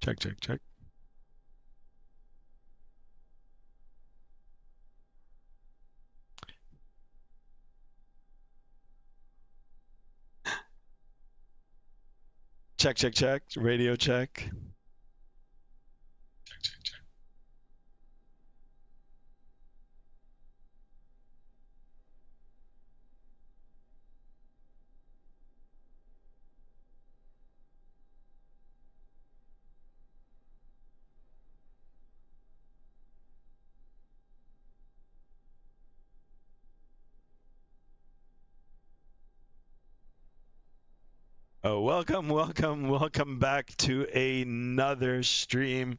Check, check, check. Check, check, check. Radio check. Check, check, check. Oh, welcome back to another stream.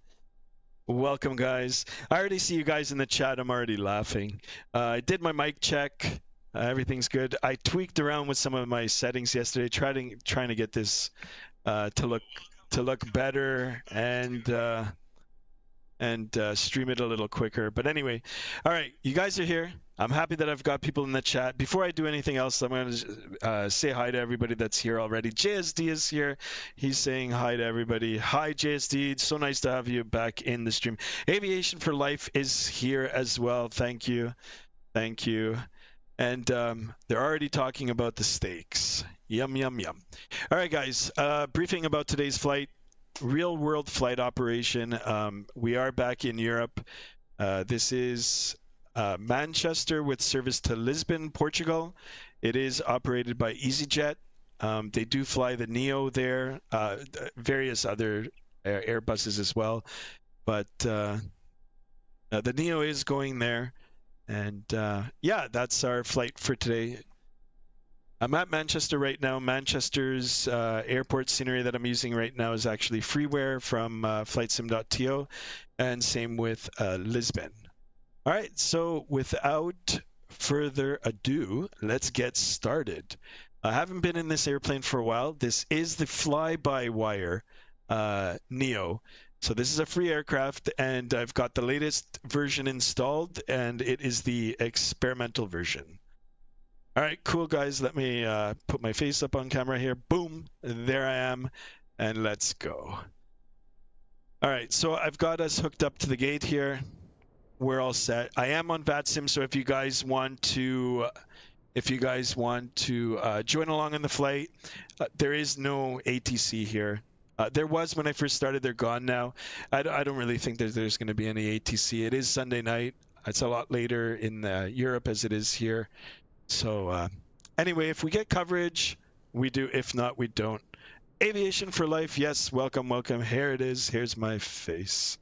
Welcome, guys. I already see you guys in the chat. I'm already laughing. I did my mic check. Everything's good. I tweaked around with some of my settings yesterday, trying to get this to look better and stream it a little quicker. But anyway, all right, you guys are here. I'm happy that I've got people in the chat. Before I do anything else, I'm going to say hi to everybody that's here already. JSD is here. He's saying hi to everybody. Hi, JSD. It's so nice to have you back in the stream. Aviation for Life is here as well. Thank you. Thank you. And they're already talking about the steaks. Yum, yum, yum. All right, guys. Briefing about today's flight. Real world flight operation. We are back in Europe. This is Manchester with service to Lisbon, Portugal. It is operated by EasyJet. They do fly the Neo there, various other Airbuses as well. But the Neo is going there. And yeah, that's our flight for today. I'm at Manchester right now. Manchester's airport scenery that I'm using right now is actually freeware from flightsim.to, and same with Lisbon. All right, so without further ado, let's get started. I haven't been in this airplane for a while. This is the FlybyWire Neo. So this is a free aircraft, and I've got the latest version installed, and it is the experimental version. All right, cool, guys. Let me put my face up on camera here. Boom, there I am, and let's go. All right, so I've got us hooked up to the gate here. We're all set. I am on Vatsim, so if you guys want to, join along in the flight, there is no ATC here. There was when I first started. They're gone now. I don't really think there's going to be any ATC. It is Sunday night. It's a lot later in Europe as it is here. So anyway, if we get coverage, we do. If not, we don't. Aviation for Life. Yes, welcome, welcome. Here it is. Here's my face.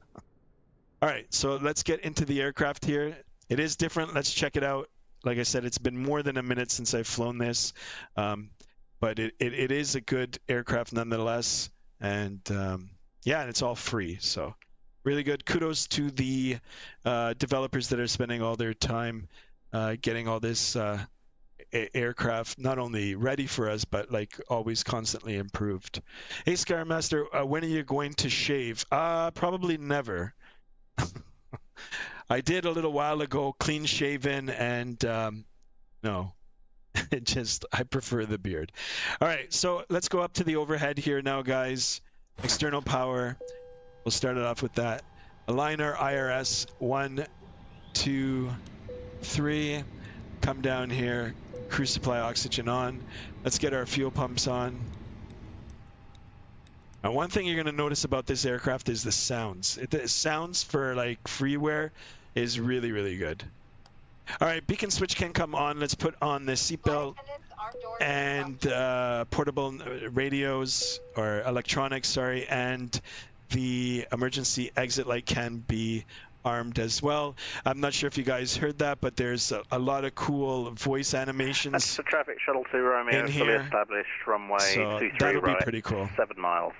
All right, so let's get into the aircraft here. It is different. Let's check it out. Like I said, it's been more than a minute since I've flown this, but it is a good aircraft nonetheless. And yeah, and it's all free. So really good. Kudos to the developers that are spending all their time getting all this aircraft not only ready for us, but like always constantly improved. Hey, Scarmaster, when are you going to shave? Probably never. I did a little while ago, clean shaven, and no, I prefer the beard. All right, so let's go up to the overhead here now, guys. External power. We'll start it off with that. Align our IRS. 1, 2, 3. Come down here. Crew supply oxygen on. Let's get our fuel pumps on. Now, one thing you're going to notice about this aircraft is the sounds. The sounds for like freeware is really, really good. All right, beacon switch can come on. Let's put on the seatbelt and portable radios or electronics, sorry, and the emergency exit light can be armed as well. I'm not sure if you guys heard that, but there's a lot of cool voice animations. That's the traffic shuttle to Romeo, fully established, runway 23 that'll right, be pretty cool. 7 miles.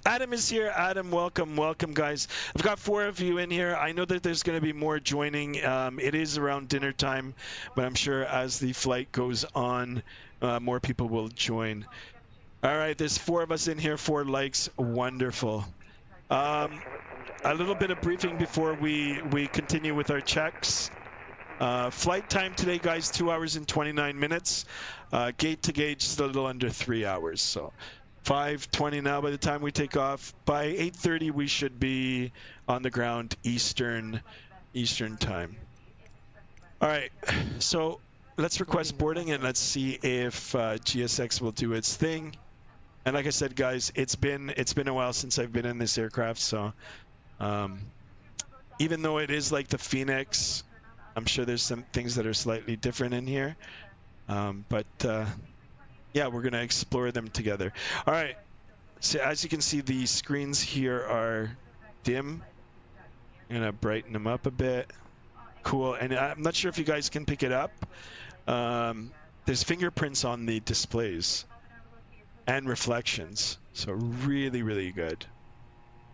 Adam is here. Adam, welcome, welcome, guys. I've got 4 of you in here. I know that there's going to be more joining. It is around dinner time, but I'm sure as the flight goes on, more people will join. All right, there's 4 of us in here, 4 likes. Wonderful. A little bit of briefing before we continue with our checks. Flight time today, guys, 2 hours and 29 minutes. Gate to gauge is a little under 3 hours. So 5:20 now by the time we take off. By 8:30 we should be on the ground Eastern time. All right, so let's request boarding and let's see if GSX will do its thing. And like I said, guys, it's been a while since I've been in this aircraft, so even though it is like the Phoenix, I'm sure there's some things that are slightly different in here. But yeah, we're gonna explore them together. All right. So as you can see, the screens here are dim. I'm gonna brighten them up a bit. Cool. And I'm not sure if you guys can pick it up. There's fingerprints on the displays and reflections. So really, really good.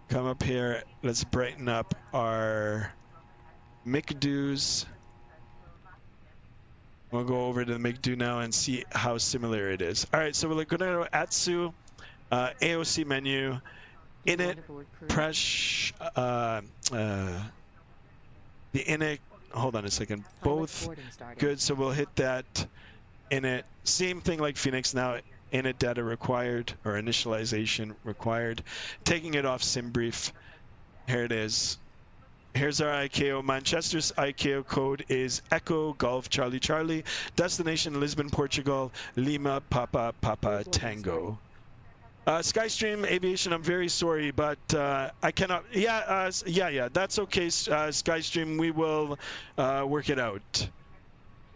Come up here. Let's brighten up our McDo's. We'll go over to the McDo now and see how similar it is. All right, so we're going to go ATSU, AOC menu, init, press, the init, hold on a second, both good, so we'll hit that init. Same thing like Phoenix now, init data required, or initialization required. Taking it off SimBrief, here it is. Here's our ICAO. Manchester's ICAO code is Echo Golf Charlie Charlie. Destination Lisbon, Portugal. Lima Papa Papa Tango. Skystream Aviation, I'm very sorry, but I cannot. Yeah, yeah, that's okay. Skystream, we will work it out.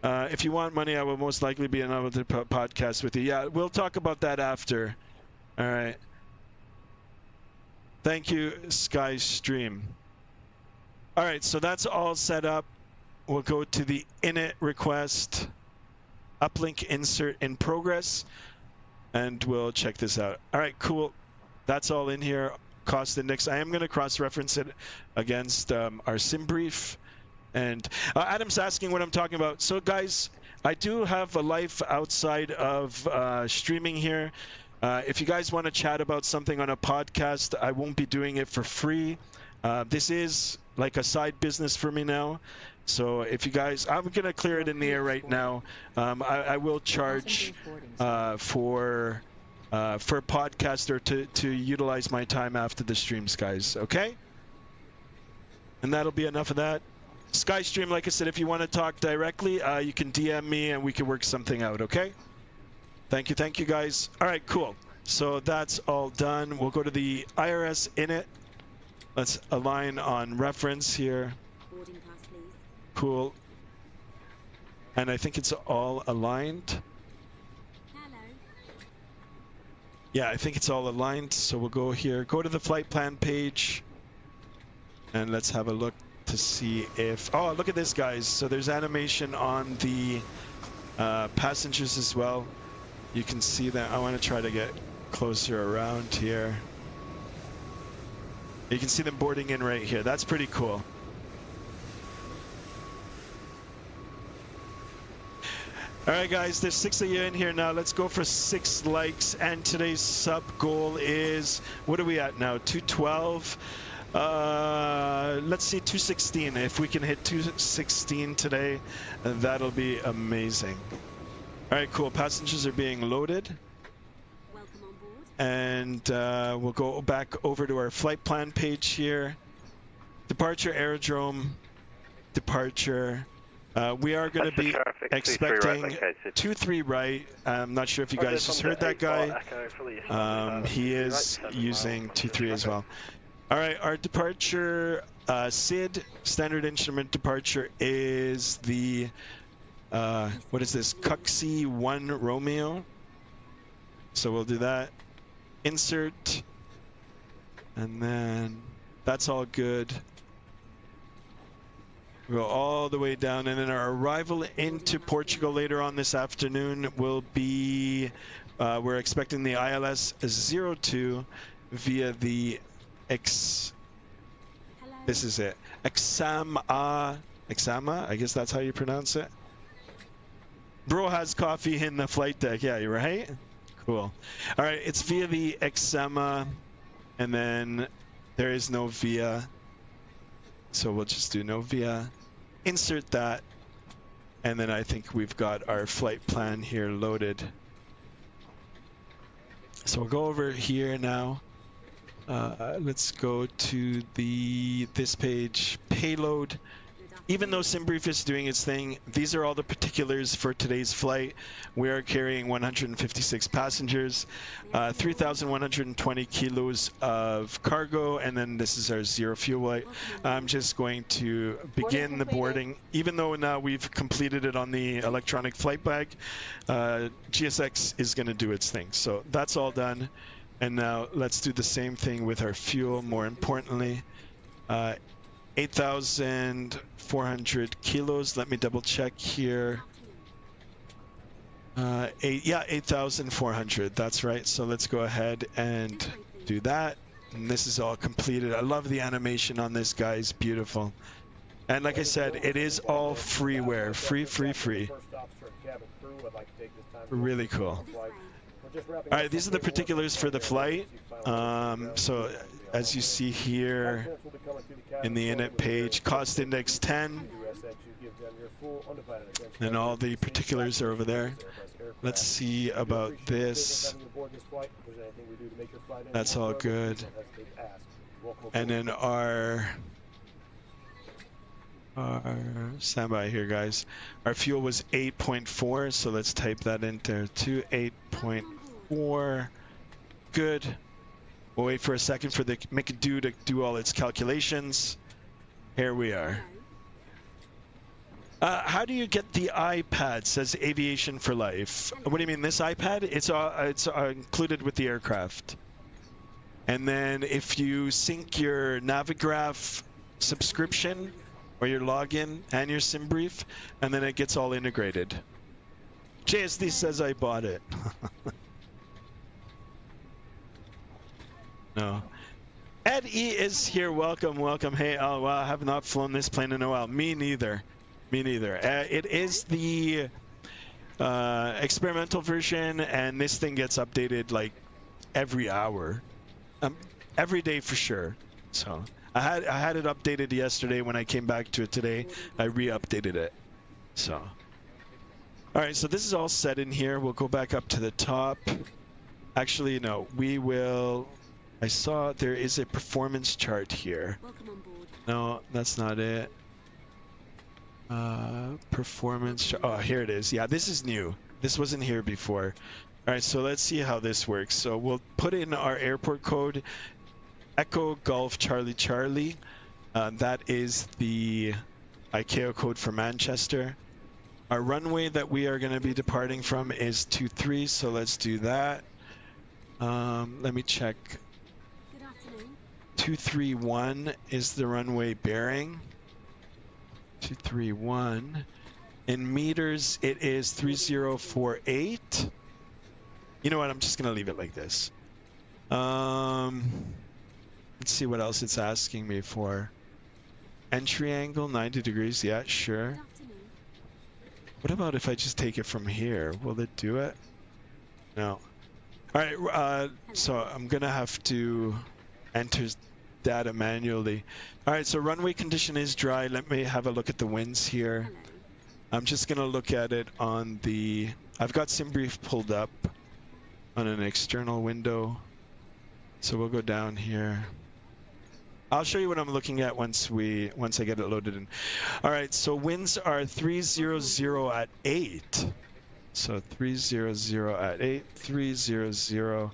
If you want money, I will most likely be able to podcast with you. Yeah, we'll talk about that after. All right. Thank you, Skystream. All right, so that's all set up. We'll go to the init request, uplink insert in progress, and we'll check this out. All right, cool. That's all in here. Cost index. I am going to cross-reference it against our SimBrief. And Adam's asking what I'm talking about. So, guys, I do have a life outside of streaming here. If you guys want to chat about something on a podcast, I won't be doing it for free. This is like a side business for me now. So if you guys, I'm going to clear it in the air right now. I will charge for podcaster to utilize my time after the streams, guys. Okay? And that'll be enough of that. Skystream, like I said, if you want to talk directly, you can DM me and we can work something out, okay? Thank you, guys. All right, cool. So that's all done. We'll go to the IRS init. Let's align on reference here. Cool. And I think it's all aligned. Yeah, I think it's all aligned. So we'll go here, go to the flight plan page, and let's have a look to see if, oh, look at this, guys. So there's animation on the passengers as well. You can see that. I want to try to get closer around here. You can see them boarding in right here. That's pretty cool. All right, guys, there's 6 of you in here now. Let's go for 6 likes. And today's sub goal is, what are we at now? 212. Let's see, 216. If we can hit 216 today, that'll be amazing. All right, cool. Passengers are being loaded. And we'll go back over to our flight plan page here. Departure aerodrome, departure. We are going to be expecting 23 right. I'm not sure if you guys just heard that guy. He is using 23 as well. All right, our departure, SID, standard instrument departure, is the, what is this, Cuxy 1 Romeo. So we'll do that. Insert, and then that's all good. Go all the way down, and then our arrival into Portugal later on this afternoon will be, we're expecting the ILS 02 via the this is it, Exama, I guess that's how you pronounce it. Bro has coffee in the flight deck, yeah, you're right? Cool. All right, it's via the Exama, and then there is no via, so we'll just do no via. Insert that, and then I think we've got our flight plan here loaded. So we'll go over here now. Let's go to this page, payload. Even though SimBrief is doing its thing, these are all the particulars for today's flight. We are carrying 156 passengers, 3,120 kilos of cargo, and then this is our zero fuel light. I'm just going to begin the boarding. Even though now we've completed it on the electronic flight bag, GSX is going to do its thing. So that's all done. And now let's do the same thing with our fuel, more importantly. 8,400 kilos. Let me double check here. 8,400. That's right. So let's go ahead and do that. And this is all completed. I love the animation on this, guys. Beautiful. And like I said, it is all freeware. Free. Really cool. All right, these are the particulars for the flight. So as you see here in the init page, cost index 10, and all the particulars are over there. Let's see about this. That's all good. And then our standby here, guys. Our fuel was 8.4, so let's type that in there too. 8.4. Good. We'll wait for a second for the McDo to do all its calculations. Here we are. How do you get the iPad? Says Aviation for Life. What do you mean, this iPad? It's included with the aircraft. And then if you sync your Navigraph subscription or your login and your SimBrief, and then it gets all integrated. JSD says I bought it. No. Ed E is here. Welcome. Hey, well, I have not flown this plane in a while. Me neither. It is the experimental version, and this thing gets updated like every hour, every day for sure. So I had it updated yesterday. When I came back to it today, I re-updated it. So all right, so this is all set in here. We'll go back up to the top. Actually, no, we will. I saw there is a performance chart here. No, that's not it. Performance. Oh, here it is. Yeah, this is new. This wasn't here before. All right, so let's see how this works. So we'll put in our airport code, Echo Golf Charlie Charlie. That is the ICAO code for Manchester. Our runway that we are going to be departing from is 23, so let's do that. Let me check. 231 is the runway bearing. 231. In meters, it is 3048. You know what? I'm just gonna leave it like this. Let's see what else it's asking me for. Entry angle 90 degrees. Yeah, sure. What about if I just take it from here? Will it do it? No. All right. So I'm gonna have to enter data manually. All right, so runway condition is dry. Let me have a look at the winds here. I'm just gonna look at it on the, I've got SimBrief pulled up on an external window. So we'll go down here. I'll show you what I'm looking at once I get it loaded in. All right, so winds are 300 at 8. So 300 at 8, 300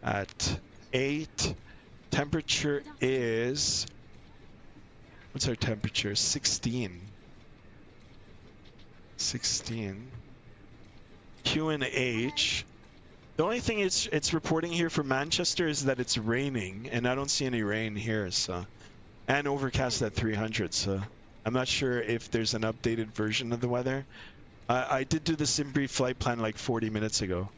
at 8. Temperature is, what's our temperature? 16. QNH. The only thing it's reporting here for Manchester is that it's raining, and I don't see any rain here. So, and overcast at 300. So I'm not sure if there's an updated version of the weather. I did do the SimBrief flight plan like 40 minutes ago.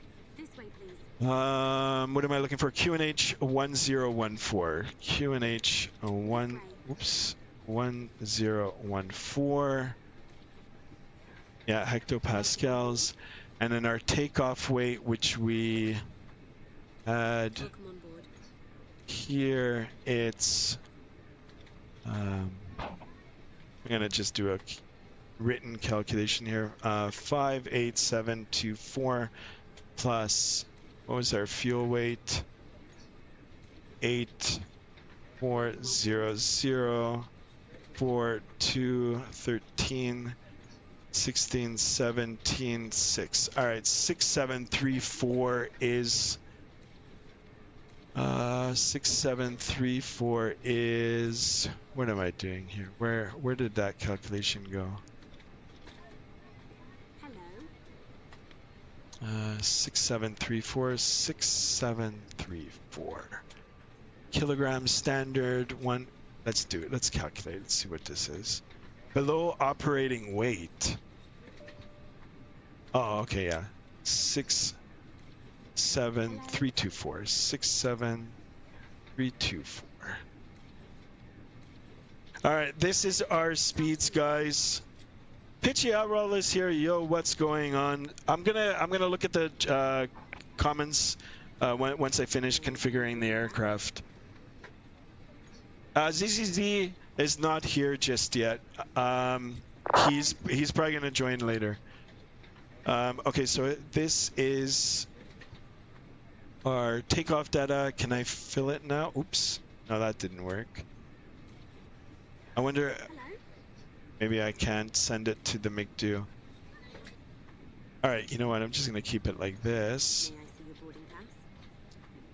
What am I looking for? QNH 1014. QNH 1014. Yeah, hectopascals. And then our takeoff weight, which we had here, it's I'm gonna just do a written calculation here. 58724 plus What was our fuel weight? 8400 42 13 16 17 6. All right, 6734 is 6734 is, what am I doing here? Where did that calculation go? 6734 kilogram standard one. Let's do it. Let's calculate. Let's see what this is. Below operating weight. Oh, okay, yeah. 67324. 67324. All right, this is our speeds, guys. Pitchy Outroll is here. Yo, what's going on? I'm gonna look at the comments once I finish configuring the aircraft. ZZZ is not here just yet. He's probably gonna join later. Okay, so this is our takeoff data. Can I fill it now? Oops, no, that didn't work. I wonder. Maybe I can't send it to the McDo. All right, you know what? I'm just gonna keep it like this.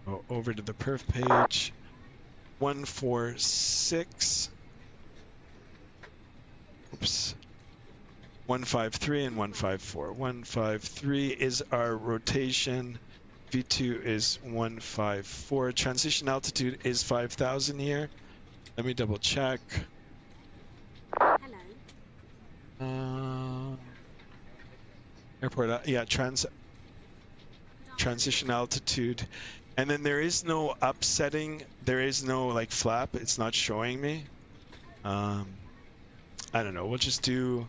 Go over to the perf page. 146. Oops. 153 and 154. 153 is our rotation. V2 is 154. Transition altitude is 5,000 here. Let me double check. Airport, yeah, transition altitude. And then there is no upsetting. There is no like flap. It's not showing me. I don't know. We'll just do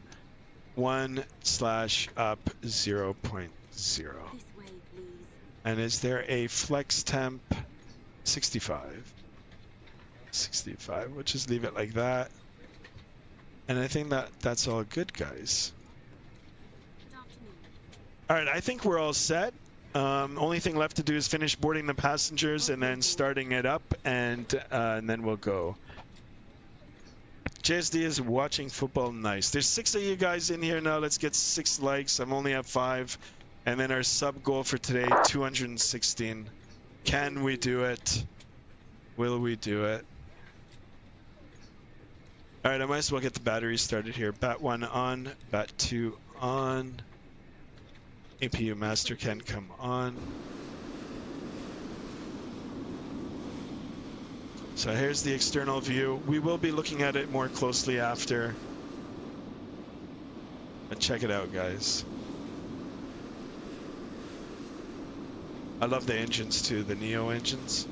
1/up 0.0. And is there a flex temp? 65. 65. We'll just leave it like that. And I think that's all good, guys. All right, I think we're all set. Only thing left to do is finish boarding the passengers and then starting it up, and then we'll go. JSD is watching football. Nice. There's 6 of you guys in here now. Let's get 6 likes. I'm only at 5. And then our sub goal for today, 216. Can we do it? Will we do it? All right, I might as well get the battery started here. Bat 1 on, Bat 2 on. APU master can come on. So here's the external view. We will be looking at it more closely after. But check it out, guys. I love the engines too, the Neo engines.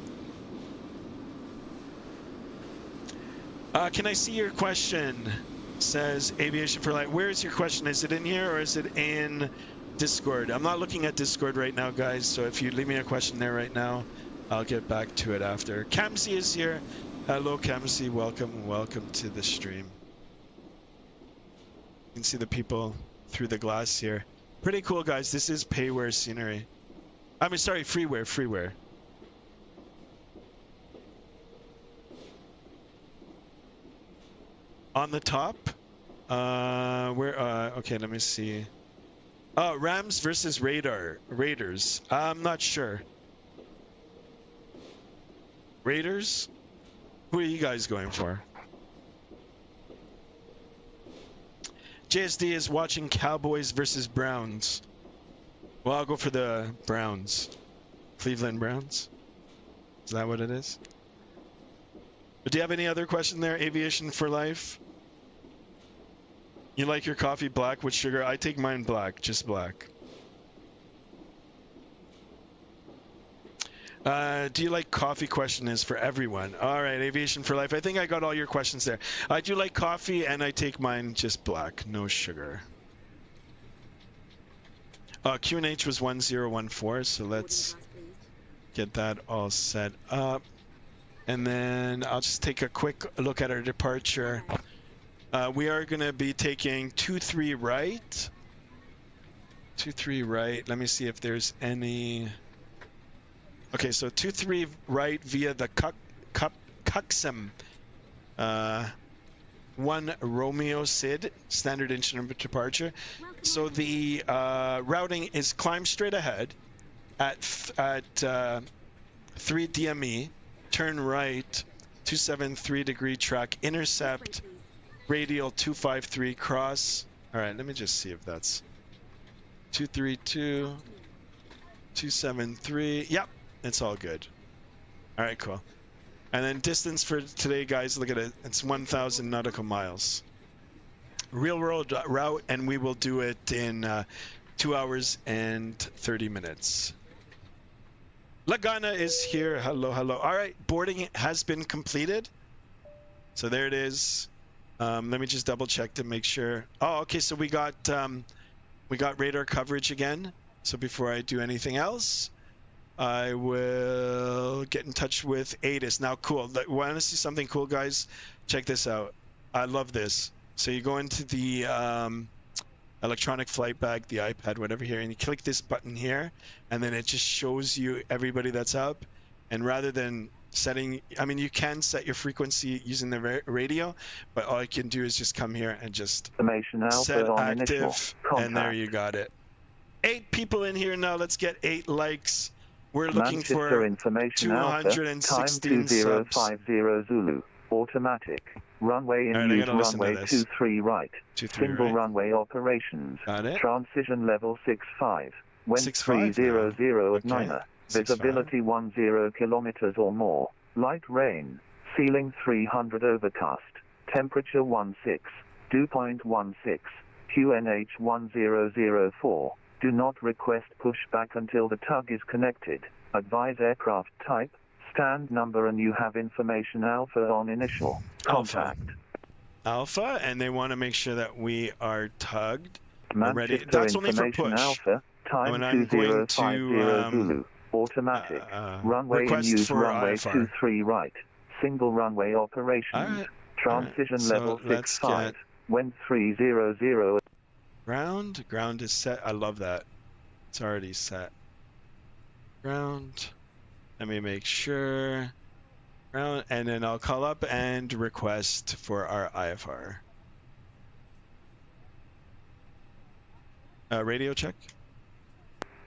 Can I see your question? Says Aviation for Life. Where is your question? Is it in here or is it in Discord? I'm not looking at Discord right now, guys, so if you leave me a question there right now, I'll get back to it after. Kamsi is here. Hello, Kamsi. Welcome to the stream. You can see the people through the glass here. Pretty cool, guys. This is payware scenery. I mean, sorry, freeware. On the top? Okay, let me see. Oh, Rams versus Raiders. I'm not sure. Raiders? Who are you guys going for? JSD is watching Cowboys versus Browns. Well, I'll go for the Browns. Cleveland Browns? Is that what it is? But do you have any other question there, Aviation for Life? You like your coffee black with sugar? I take mine black, just black. Do you like coffee? Question is for everyone. All right, Aviation for Life. I think I got all your questions there. I do like coffee, and I take mine just black, no sugar. QNH was 1014, so let's get that all set up. And then I'll just take a quick look at our departure. We are going to be taking 23 right. 23 right. Let me see if there's any Okay, so 23 right via the Cuxem 1 Romeo Sid, standard instrument departure. So the routing is climb straight ahead at 3 DME, turn right, 273-degree track, intercept, radial 253, cross. All right, let me just see if that's 232, 273. Yep, it's all good. All right, cool. And then distance for today, guys, look at it. It's 1,000 nautical miles. Real world route, and we will do it in 2 hours and 30 minutes. Lagana is here. Hello, hello. All right, boarding has been completed. So there it is. Let me just double check to make sure. Oh, okay. So we got radar coverage again. So before I do anything else, I will get in touch with ATIS. Now, cool. Want to see something cool, guys? Check this out. I love this. So you go into the electronic flight bag, the iPad, whatever here, and you click this button here, and then it just shows you everybody that's up. And rather than setting, I mean, you can set your frequency using the radio, but all you can do is just come here and just set active, and there you got it. 8 people in here now. Let's get 8 likes. We're looking for 216 subs. 2050 Zulu, automatic. Runway in use, runway 23 right. Single right. runway operations. Got it. Transition level 65. Wind 300 at 9. Visibility 10 kilometers or more. Light rain. Ceiling 300 overcast. Temperature 16. Dew point 16. QNH 1004. Do not request pushback until the tug is connected. Advise aircraft type, stand number, and you have information Alpha on initial contact. Alpha, and they want to make sure that we are tugged. Ready. That's only for push. Alpha, time 2050 Zulu, automatic. Runway in use, runway 23 right. Single runway operations. Transition level 65. Wind 300. Ground is set. I love that. It's already set. Ground. Let me make sure. Ground, and then I'll call up and request for our IFR. Radio check.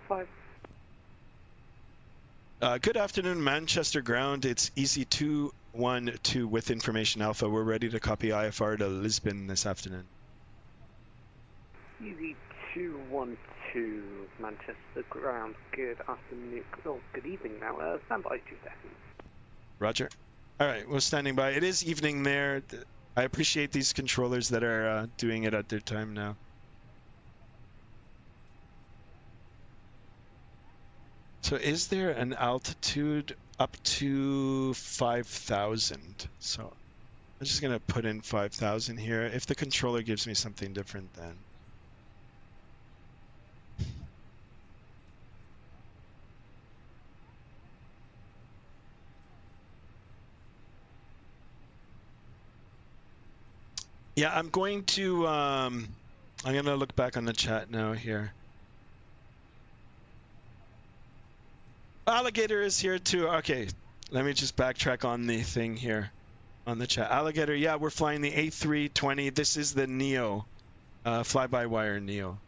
5. Good afternoon, Manchester ground. It's EC212 with information Alpha. We're ready to copy IFR to Lisbon this afternoon. EZ212, Manchester ground. Good afternoon. Oh, good evening now. Stand by 2 seconds. Roger. All right, we're standing by. It is evening there. I appreciate these controllers that are doing it at their time now. So is there an altitude up to 5,000? So I'm just going to put in 5,000 here. If the controller gives me something different, then. Yeah, I'm going to look back on the chat now here. Alligator is here too. Okay, let me just backtrack on the thing here on the chat. Alligator, yeah, we're flying the A320. This is the Neo, FlybyWire Neo.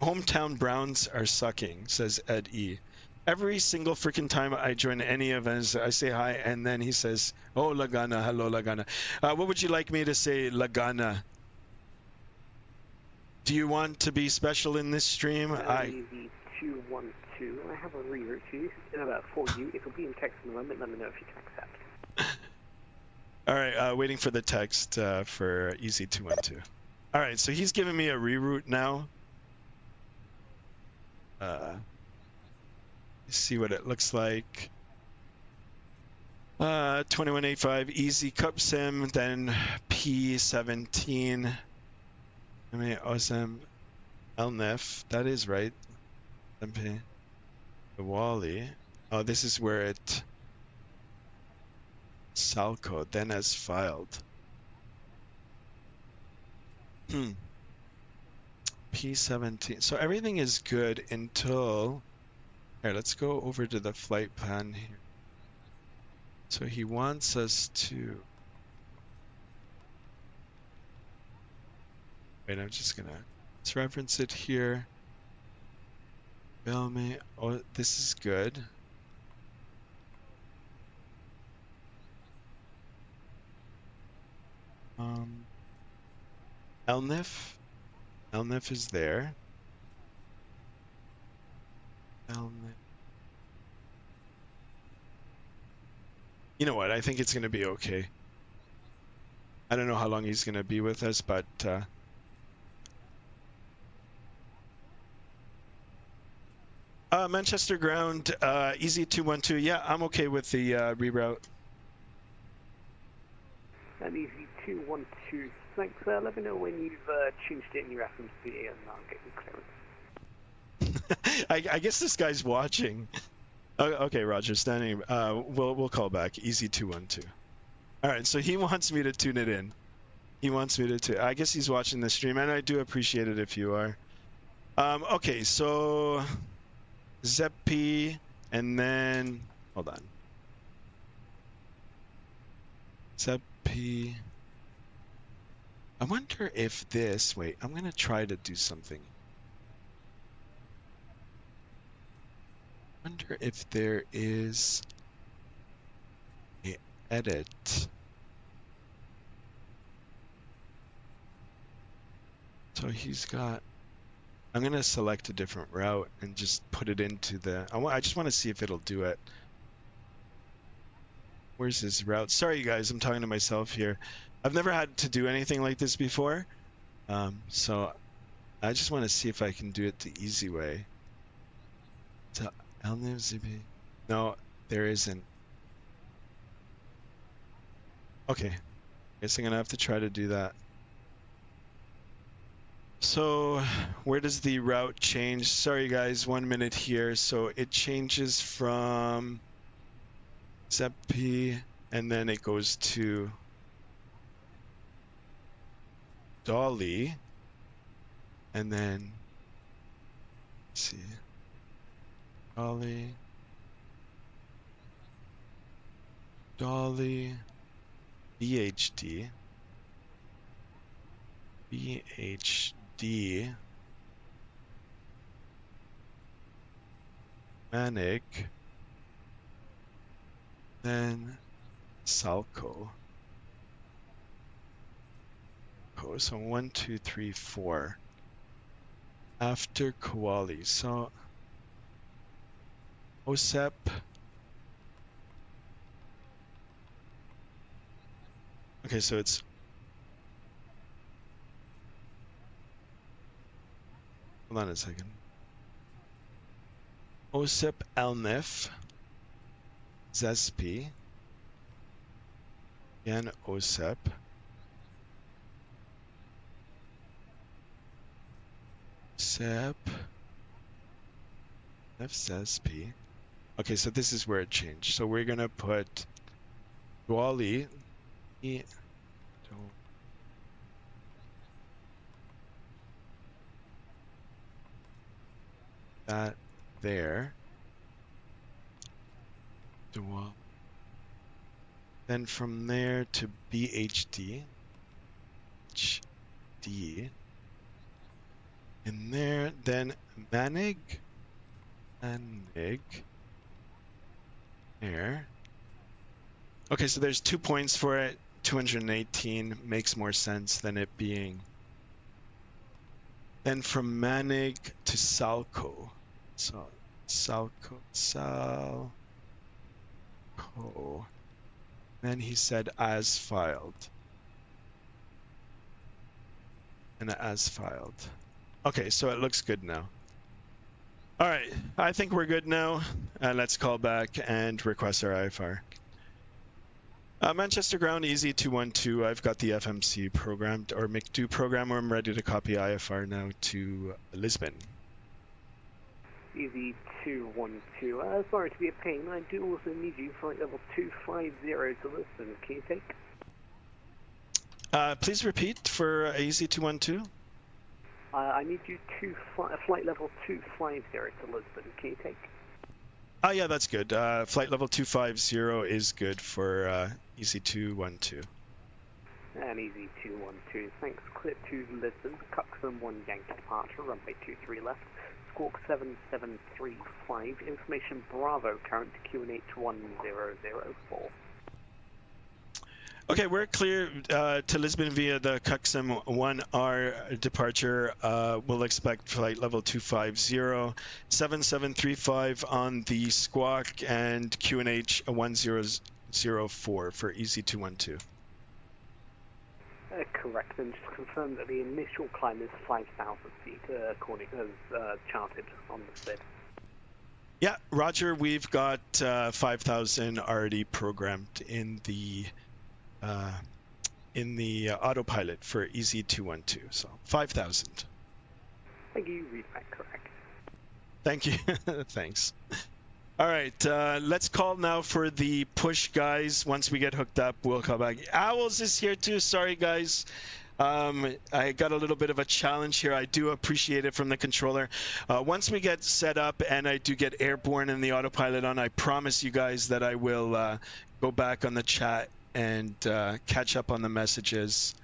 Hometown Browns are sucking, says Ed E. Every single freaking time I join any event, I say hi, and then he says, "Oh, Lagana, hello, Lagana." What would you like me to say, Lagana? Do you want to be special in this stream? EZ212, I have a reroute for you. It'll be in text in a moment. Let me know if you can accept. All right, waiting for the text for EZ212. All right, so he's giving me a reroute now. See what it looks like. 2185 Easy Cup Sim, then P17. I mean, awesome. LNF, that is right. MP. The Wally. Oh, this is where it. Salco, then as filed. P17. So everything is good until All right, let's go over to the flight plan here. So he wants us to... Wait, I'm just gonna... Let's reference it here. Bellamy. Oh, this is good. Elnif. Elnif is there. Elnif. You know what? I think it's gonna be okay. I don't know how long he's gonna be with us, but Manchester ground, easy 212. Yeah, I'm okay with the reroute. And easy 212. Thanks. Let me know when you've changed it in your FMC and I'll get you clearance. I guess this guy's watching. Okay, Roger, standing. We'll call back. Easy 212. All right, so he wants me to tune it in. He wants me to. I guess he's watching the stream, and I do appreciate it if you are. Okay, so Zepi, and then hold on. Zepi. I wonder if this. Wait, I'm gonna try to do something. I wonder if there is a edit. So he's got. I'm gonna select a different route and just put it into the. I just want to see if it'll do it. Where's his route? Sorry, guys, I'm talking to myself here. I've never had to do anything like this before, so I just want to see if I can do it the easy way. So no, there isn't. Okay, guess I'm gonna have to try to do that. So where does the route change? Sorry guys, 1 minute here. So it changes from Zepi and then it goes to Dolly and then let's see, Dolly, BHD, Manic, then Salco. Oh, so 1, 2, 3, 4. After Koali. So OSEP. Okay, so it's hold on a second. OSEP Elnif, Zespi, and OSEP. SEP, Zespi. Okay, so this is where it changed. So we're gonna put Duali. That there. Dual. Then from there to BHD. HD. In there, then Manig. There. Okay, so there's 2 points for it. 218 makes more sense than it being. Then from Manig to Salco. So Salco. Then he said as filed. And as filed. Okay, so it looks good now. All right, I think we're good now. Let's call back and request our IFR. Manchester ground, easy 212. I've got the FMC programmed, or McDo program, where I'm ready to copy IFR now to Lisbon. Easy 212. Sorry to be a pain. I do also need you flight level 250 to Lisbon. Can you take? Please repeat for easy 212. I need you flight level 250 to Lisbon. Can you take? Oh, yeah, that's good. Flight level 250 is good for EC212. And easy 212, thanks. Clear to Lisbon, Cuxham 1 Yankee departure, runway 23 left, squawk 7735, information Bravo, current QNH 1004. Okay, we're clear to Lisbon via the Cuxham 1R departure. We'll expect flight level 250, 7735 on the squawk, and QNH 1004 for EC212. Correct, and just confirm that the initial climb is 5,000 feet, according as charted on the SID. Yeah, Roger, we've got 5,000 already programmed in the autopilot for EZ212, so 5,000. Thank you, read that correct. Thank you. Thanks. All right, let's call now for the push, guys. Once we get hooked up, we'll call back. Owls is here too. Sorry, guys. I got a little bit of a challenge here. I do appreciate it from the controller. Once we get set up and I do get airborne and the autopilot on, I promise you guys that I will go back on the chat and catch up on the messages.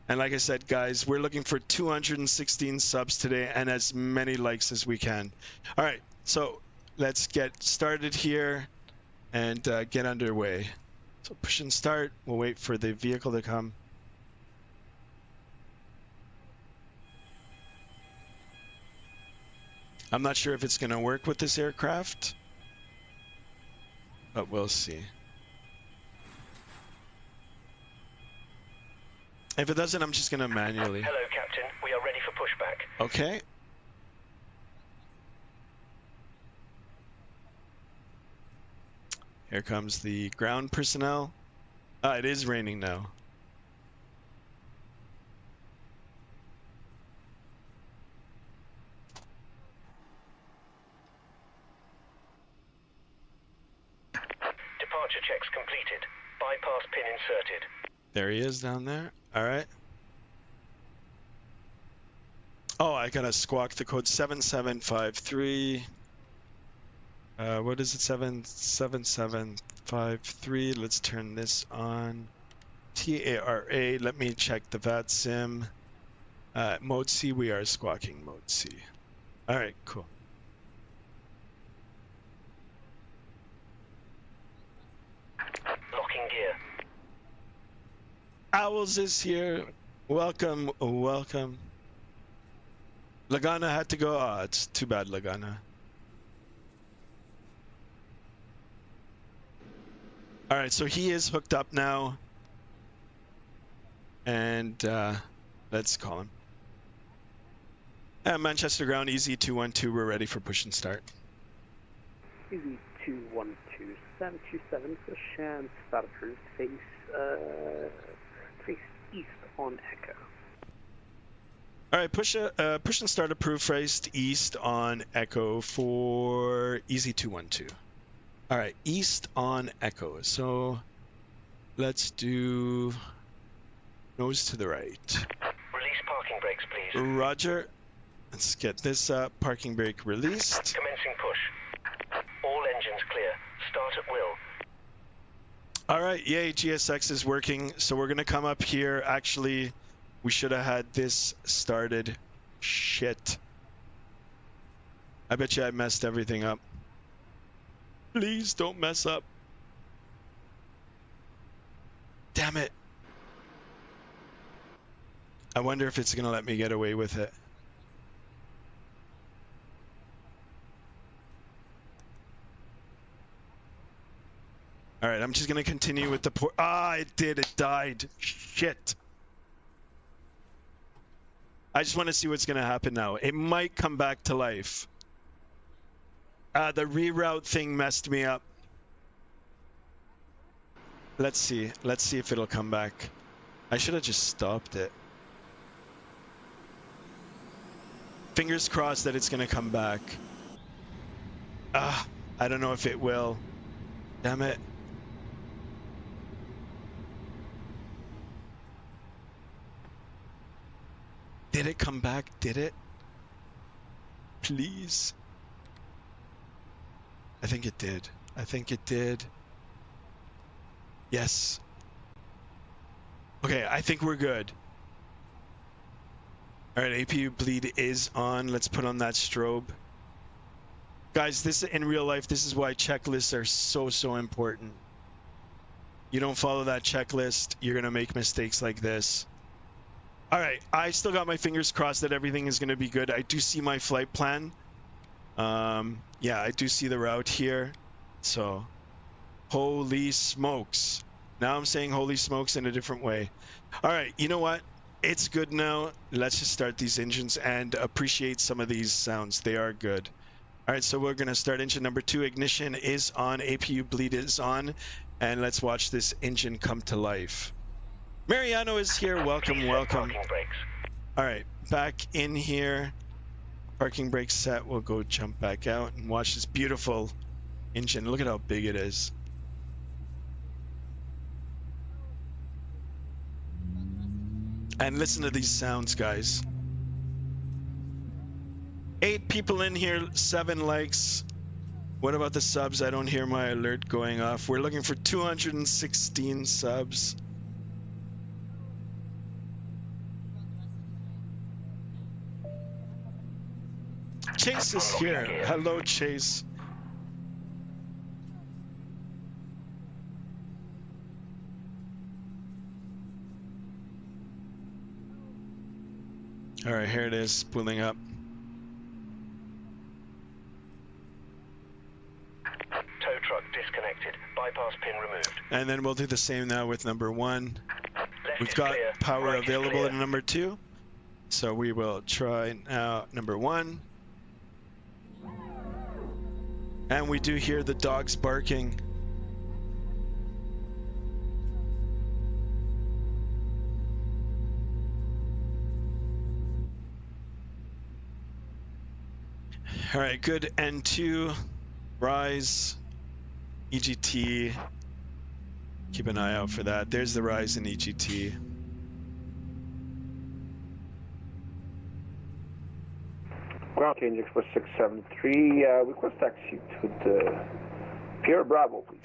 And like I said, guys, we're looking for 216 subs today and as many likes as we can. All right, so let's get started here and get underway. So push and start. We'll wait for the vehicle to come. I'm not sure if it's going to work with this aircraft, but we'll see. If it doesn't, I'm just going to manually. Hello, Captain. We are ready for pushback. Okay. Here comes the ground personnel. It is raining now. Departure checks completed. Bypass pin inserted. There he is down there. All right. Oh, I gotta squawk the code 7753. What is it? 77753. Let's turn this on. TARA. Let me check the Vatsim. Mode C. We are squawking mode C. All right. Cool. Locking gear. Owls is here. Welcome. Welcome. Lagana had to go. Oh, it's too bad, Lagana. All right, so he is hooked up now. And let's call him. Manchester ground, EZ212, we're ready for push and start. EZ212, 727 for Shan, start approved, face east on Echo. All right, push and start approved, faced east on Echo for EZ212. All right, east on Echo. So let's do nose to the right. Release parking brakes, please. Roger. Let's get this parking brake released. Commencing push. All engines clear. Start at will. All right, yay, GSX is working. So we're going to come up here. Actually, we should have had this started. Shit. I bet you I messed everything up. Please don't mess up. Damn it. I wonder if it's going to let me get away with it. All right, I'm just going to continue with the port. Ah, it did. It died. Shit. I just want to see what's going to happen now. It might come back to life. The reroute thing messed me up. Let's see. Let's see if it'll come back. I should have just stopped it. Fingers crossed that it's going to come back. Ah, I don't know if it will. Damn it. Did it come back? Did it? Please. I think it did. I think it did. Yes. Okay, I think we're good. All right, APU bleed is on. Let's put on that strobe. Guys, this in real life, this is why checklists are so important. You don't follow that checklist, you're going to make mistakes like this. All right, I still got my fingers crossed that everything is going to be good. I do see my flight plan. Yeah, I do see the route here. So, holy smokes. Now I'm saying holy smokes in a different way. All right, you know what? It's good now. Let's just start these engines and appreciate some of these sounds. They are good. All right, so we're going to start engine number 2. Ignition is on. APU bleed is on. And let's watch this engine come to life. Mariano is here. Welcome, welcome. All right, back in here. Parking brake set. We'll go jump back out and watch this beautiful engine. Look at how big it is. And listen to these sounds, guys. 8 people in here, 7 likes. What about the subs? I don't hear my alert going off. We're looking for 216 subs. Chase is here. Hello, Chase. All right, here it is, spooling up. Tow truck disconnected. Bypass pin removed. And then we'll do the same now with number 1. Left We've is got clear. power Right is available clear. in number 2. So we will try now number 1. And we do hear the dogs barking. All right, good. N2, rise, EGT. Keep an eye out for that. There's the rise in EGT. Ground change Express 673, request taxi to the Pier Bravo, please.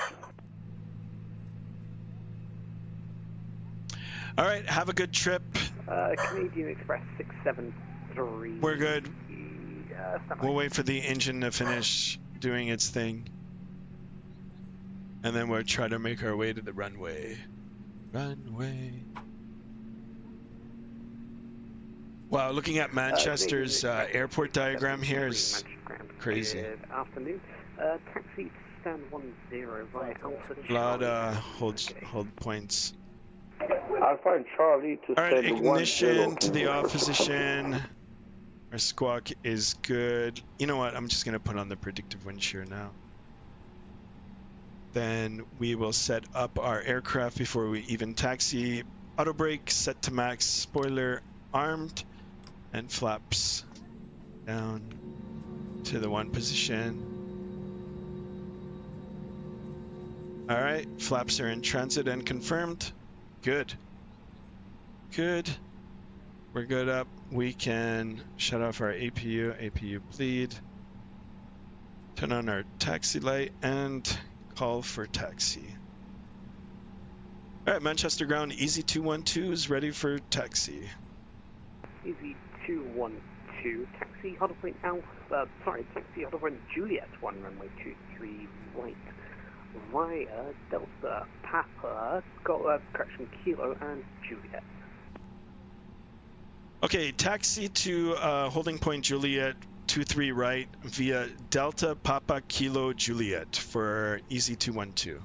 All right, have a good trip. Canadian Express 673. We're good. Stand We'll by. wait for the engine to finish doing its thing. And then we'll try to make our way to the runway. Runway. Wow, looking at Manchester's airport diagram here is crazy. Good afternoon. Taxi to stand 10 via Alpha A lot Charlie. hold points. Alpha and Charlie to All right, send ignition 10. to the off position. Our squawk is good. You know what? I'm just going to put on the predictive wind shear now. Then we will set up our aircraft before we even taxi. Auto brake set to max. Spoiler armed. And flaps down to the 1 position. All right, flaps are in transit and confirmed. Good. Good. We're good up. We can shut off our APU bleed. Turn on our taxi light and call for taxi. All right, Manchester ground, Easy 212 is ready for taxi. Easy 212, taxi Huddle Point Alpha, taxi Huddle Point Juliet 1 runway 23 right via Delta Papa, correction, Kilo and Juliet. Okay, taxi to holding point Juliet 23 right via Delta Papa Kilo Juliet for Easy 212.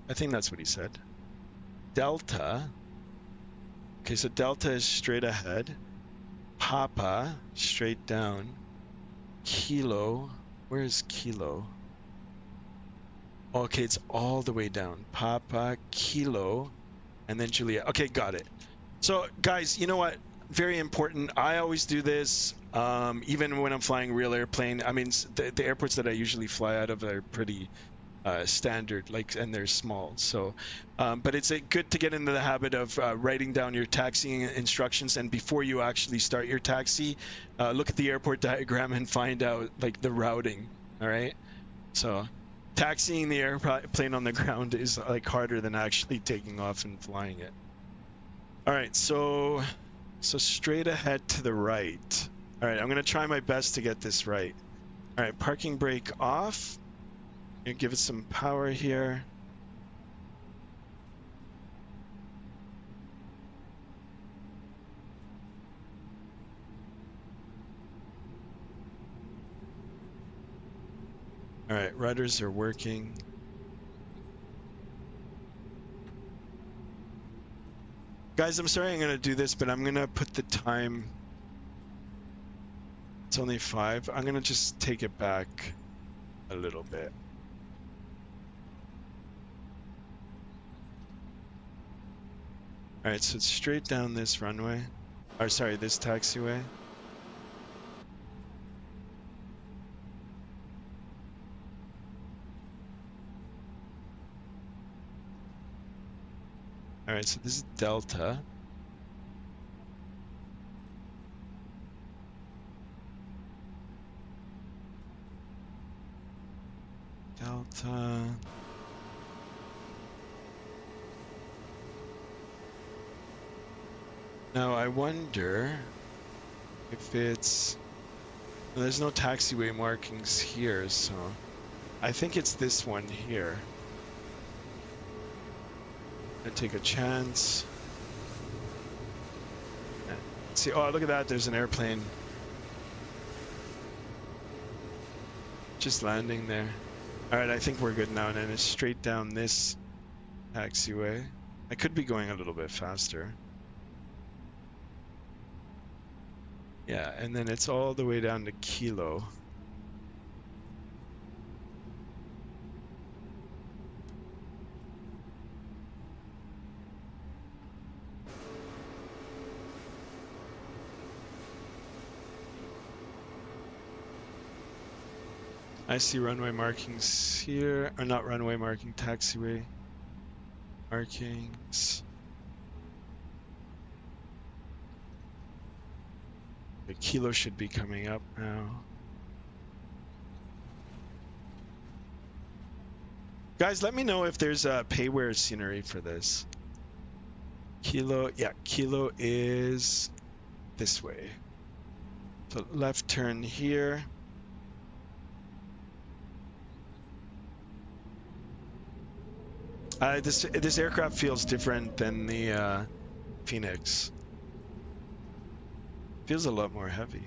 I think that's what he said. Delta. Okay, so Delta is straight ahead. Papa, straight down. Kilo, where is Kilo? Okay, it's all the way down. Papa, Kilo, and then Juliet. Okay, got it. So, guys, you know what? Very important. I always do this, even when I'm flying real airplane. I mean, the airports that I usually fly out of are pretty standard, and they're small. So, but it's good to get into the habit of writing down your taxiing instructions, and before you actually start your taxi, look at the airport diagram and find out the routing. All right. So taxiing the airplane on the ground is like harder than actually taking off and flying it. All right, so straight ahead to the right. All right, I'm gonna try my best to get this right. All right, parking brake off. And give it some power here. All right, rudders are working. Guys, I'm sorry I'm going to do this, but I'm going to put the time. It's only 5. I'm going to just take it back a little bit. All right, so it's straight down this runway. Or sorry, this taxiway. All right, so this is Delta. Delta. Now I wonder if it's... Well, there's no taxiway markings here, so I think it's this one here. I take a chance. See, oh, look at that. There's an airplane just landing there. All right, I think we're good now. And then it's straight down this taxiway. I could be going a little bit faster. Yeah, and then it's all the way down to Kilo. I see runway markings here, or not runway marking, taxiway markings. The Kilo should be coming up now. Guys, let me know if there's a payware scenery for this. Kilo, yeah, Kilo is this way. So left turn here. This aircraft feels different than the Phoenix. Feels a lot more heavy.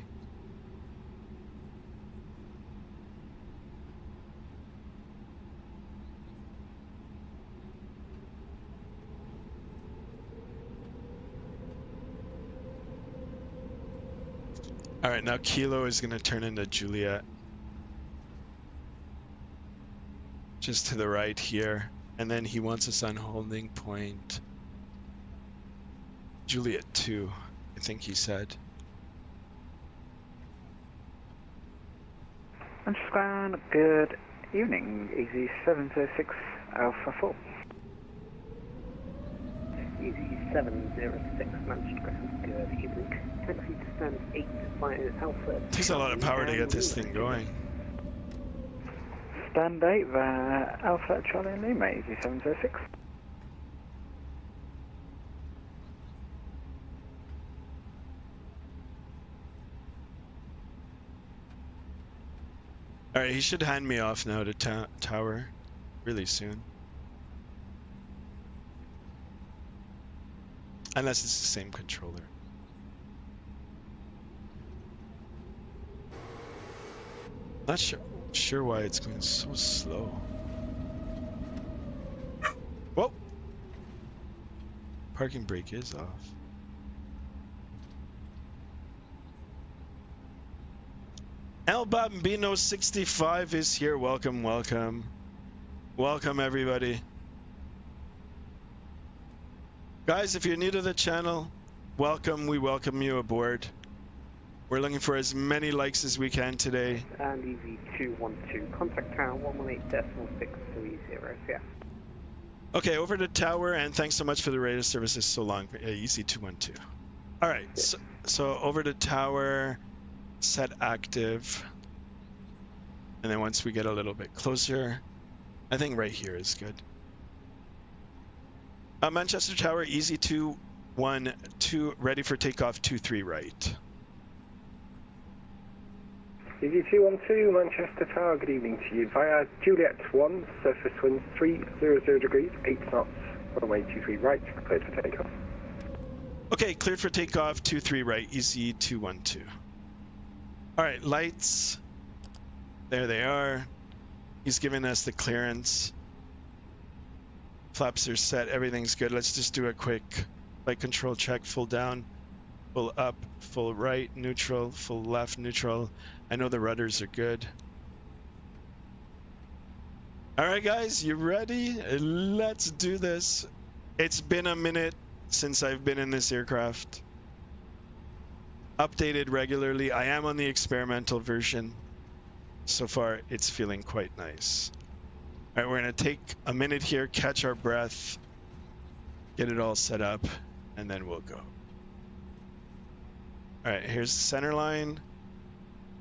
All right, now Kilo is going to turn into Juliet. Just to the right here. And then he wants us on holding point Juliet 2, I think he said. Understand, good evening, Easy 706 Alpha 4. Easy 706 Manchester, good evening. Taxi to stand 8 by Alpha. Takes a lot of power to get this thing going. Stand 8 via Alpha Charlie and Lima, Easy 706. All right, he should hand me off now to tower really soon. Unless it's the same controller. Not sure why it's going so slow. Whoa! Parking brake is off. El Bambino 65 is here. Welcome, welcome. Welcome, everybody. Guys, if you're new to the channel, welcome. We welcome you aboard. We're looking for as many likes as we can today. And Easy 212, contact tower 118.630, yeah. Okay, over to tower, and thanks so much for the radio services so long. Easy 212. All right, so over to tower, set active. And then once we get a little bit closer, I think right here is good. Manchester Tower, easy 212, ready for takeoff 23 right. Easy 212, Manchester Tower, good evening to you. Via Juliet 1, surface winds 300 degrees, 8 knots, runway 23 right, cleared for takeoff. Okay, cleared for takeoff 23 right, easy 212. All right, lights, there they are. He's giving us the clearance. Flaps are set, everything's good. Let's just do a quick flight control check, full down, full up, full right, neutral, full left, neutral. I know the rudders are good. All right, guys, you ready? Let's do this. It's been a minute since I've been in this aircraft. Updated regularly. I am on the experimental version. So far, it's feeling quite nice. All right, we're gonna take a minute here, catch our breath, get it all set up, and then we'll go. All right, here's the center line.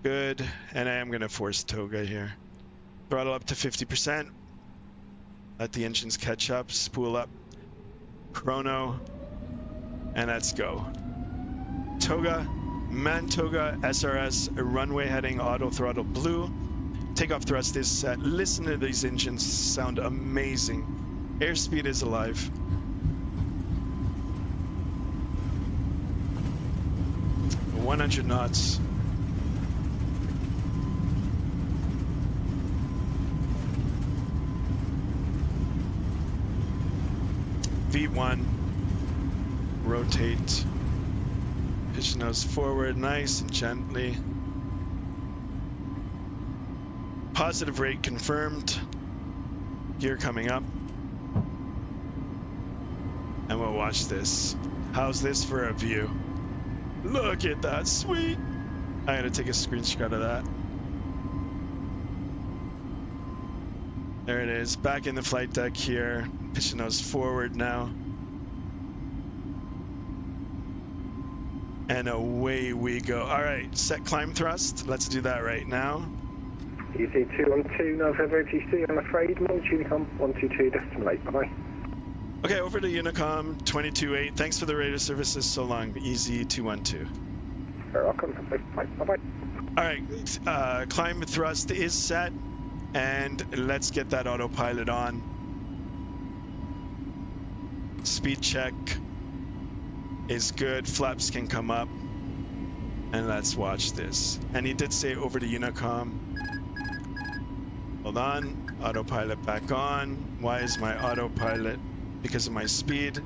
Good, and I am gonna force toga here. Throttle up to 50%. Let the engines catch up, spool up. Chrono, and let's go. Toga, man toga, SRS, runway heading, auto throttle blue. Takeoff thrust is set. Listen to these engines, sound amazing. Airspeed is alive. – 100 knots. V1, rotate, pitch nose forward, nice and gently. Positive rate confirmed. Gear coming up. And we'll watch this. How's this for a view? Look at that, sweet. I'm gonna take a screenshot of that. There it is, back in the flight deck here. Pitching nose forward now. And away we go. All right, set climb thrust. Let's do that right now. Easy 212, November ATC, I'm afraid. Launch Unicom 122, decimal 8, bye-bye. Okay, over to Unicom 228. Thanks for the radar services so long. Easy 212. Very welcome. Bye-bye. All right, climb thrust is set. And let's get that autopilot on. Speed check is good. Flaps can come up. And let's watch this. And he did say over to Unicom. Hold on. Autopilot back on. Why is my autopilot? Because of my speed.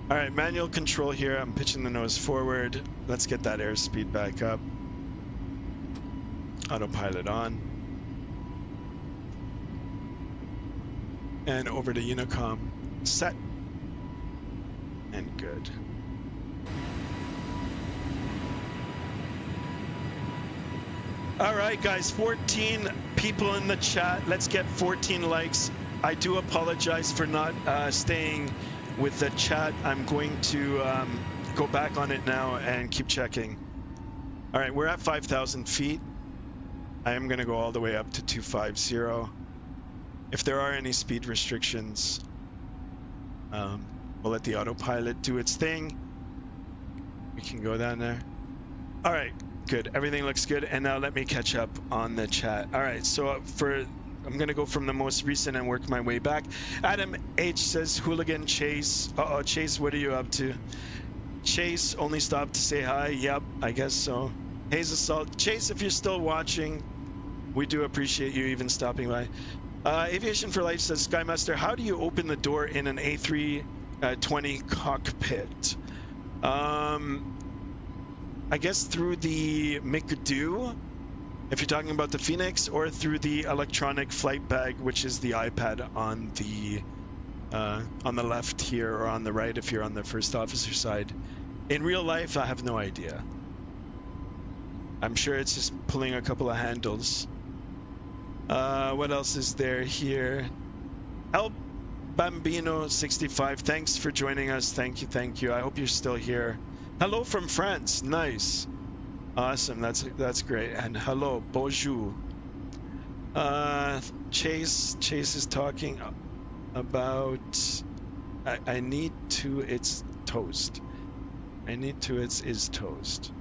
All right, manual control here. I'm pitching the nose forward. Let's get that airspeed back up. Autopilot on. And over to Unicom, set, and good. All right, guys, 14 people in the chat. Let's get 14 likes. I do apologize for not staying with the chat. I'm going to go back on it now and keep checking. All right, we're at 5,000 feet. I am gonna go all the way up to 250. If there are any speed restrictions, we'll let the autopilot do its thing. We can go down there. All right, good. Everything looks good. And now let me catch up on the chat. All right, so I'm going to go from the most recent and work my way back. Adam H says, Hooligan Chase. Uh-oh, Chase, what are you up to? Chase only stopped to say hi. Yep, I guess so. Hazel Salt. Chase, if you're still watching, we do appreciate you even stopping by. Aviation for Life says, Skymaster, how do you open the door in an A320 cockpit? I guess through the McDo, if you're talking about the Phoenix, or through the electronic flight bag, which is the iPad on the left here, or on the right if you're on the first officer side. In real life, I have no idea. I'm sure it's just pulling a couple of handles. What else is there here? El Bambino 65, thanks for joining us. Thank you. I hope you're still here. Hello from France. Nice. Awesome. That's great. And hello, bonjour. Chase is talking about I need to its toast. I need to its is toast.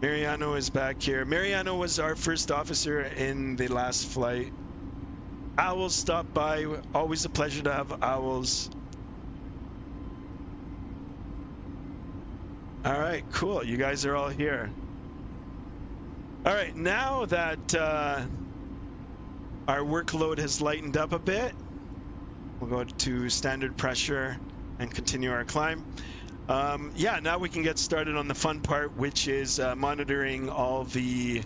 Mariano is back here. Mariano was our first officer in the last flight. Owls stopped by. Always a pleasure to have owls. All right, cool. You guys are all here. All right, now that our workload has lightened up a bit, we'll go to standard pressure and continue our climb. Yeah, now we can get started on the fun part, which is monitoring all the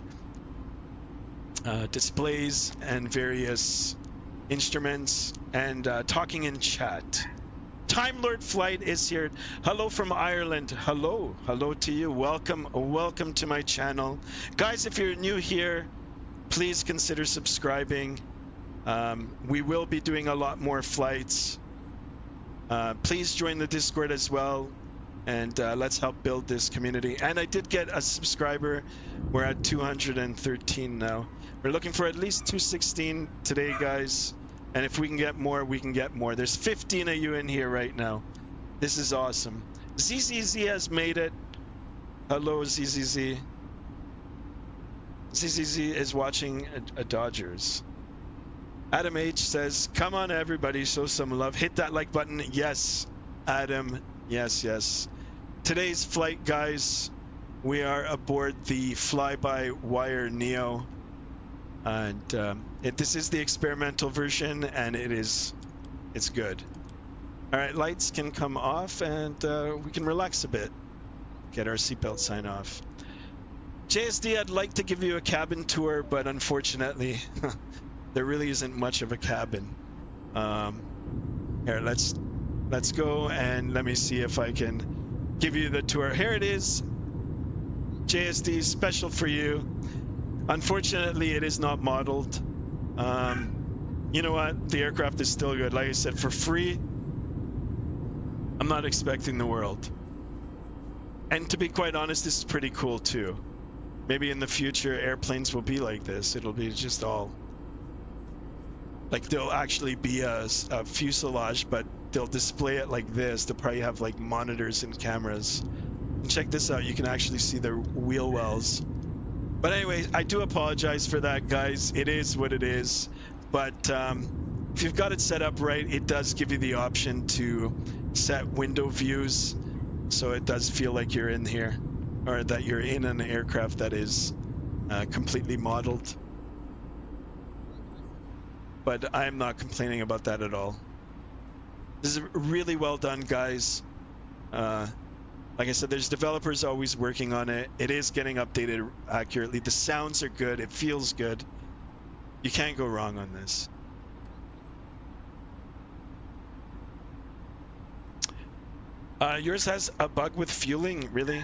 displays and various instruments and talking in chat. Time Lord Flight is here. Hello from Ireland. Hello to you. Welcome to my channel, guys. If you're new here, please consider subscribing. We will be doing a lot more flights. Please join the Discord as well, and let's help build this community. And I did get a subscriber. We're at 213 now. We're looking for at least 216 today, guys. And if we can get more, we can get more. There's 15 of you in here right now. This is awesome. ZZZ has made it. Hello, ZZZ. ZZZ is watching a Dodgers. Adam H says, come on, everybody, show some love. Hit that like button. Yes, Adam. Yes. Today's flight, guys, we are aboard the FlybyWire Neo. And this is the experimental version, and it's good. All right, lights can come off, and we can relax a bit. Get our seatbelt sign off. JSD, I'd like to give you a cabin tour, but unfortunately, there really isn't much of a cabin. Here, let's go, and let me see if I can give you the tour. Here it is. JSD, special for you. Unfortunately, it is not modeled. You know what? The aircraft is still good. Like I said, for free, I'm not expecting the world. And to be quite honest, this is pretty cool too. Maybe in the future, airplanes will be like this. It'll be just all... like, there'll actually be a fuselage, but they'll display it like this. They'll probably have like monitors and cameras. And check this out. You can actually see the wheel wells. But anyway, I do apologize for that, guys. It is what it is. But if you've got it set up right, it does give you the option to set window views. So it does feel like you're in here, or that you're in an aircraft that is completely modeled. But I'm not complaining about that at all. This is really well done, guys. Like I said, there's developers always working on it. It is getting updated accurately. The sounds are good. It feels good. You can't go wrong on this. Yours has a bug with fueling, really?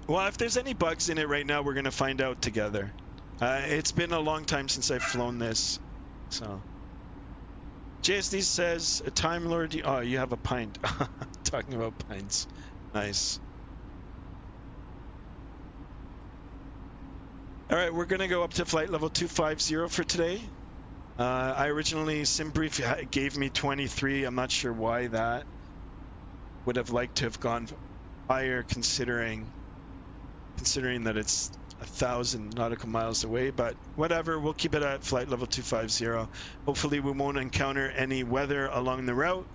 Well, if there's any bugs in it right now, we're going to find out together. It's been a long time since I've flown this. So, JSD says, a Time Lord, oh, you have a pint. Talking about pints. Nice. All right, we're going to go up to flight level 250 for today. I originally, SimBrief gave me 23. I'm not sure why that. Would have liked to have gone higher considering that it's 1,000 nautical miles away, but whatever, we'll keep it at flight level 250. Hopefully we won't encounter any weather along the route,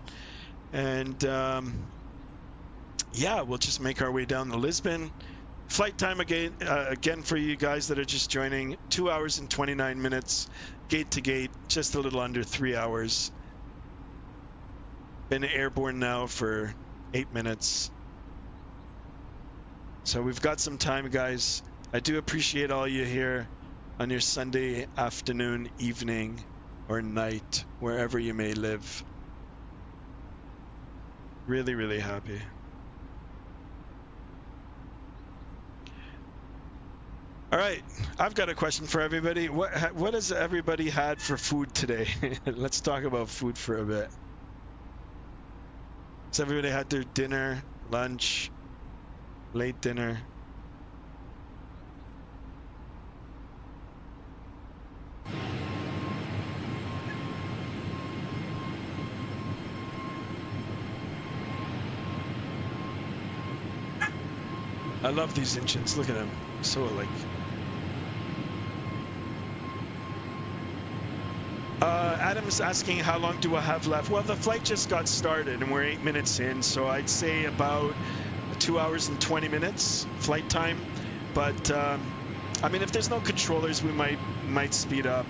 and yeah, we'll just make our way down to Lisbon. Flight time again for you guys that are just joining, 2 hours and 29 minutes, gate to gate, just a little under 3 hours. Been airborne now for 8 minutes. So we've got some time, guys. I do appreciate all you here on your Sunday afternoon, evening, or night, wherever you may live. Really, really happy. All right, I've got a question for everybody. What has everybody had for food today? Let's talk about food for a bit. Has everybody had their dinner, lunch, late dinner? I love these engines. Look at them. So like. Adam's asking how long do I have left? Well, the flight just got started and we're 8 minutes in, so I'd say about 2 hours and 20 minutes flight time. But I mean, if there's no controllers, we might speed up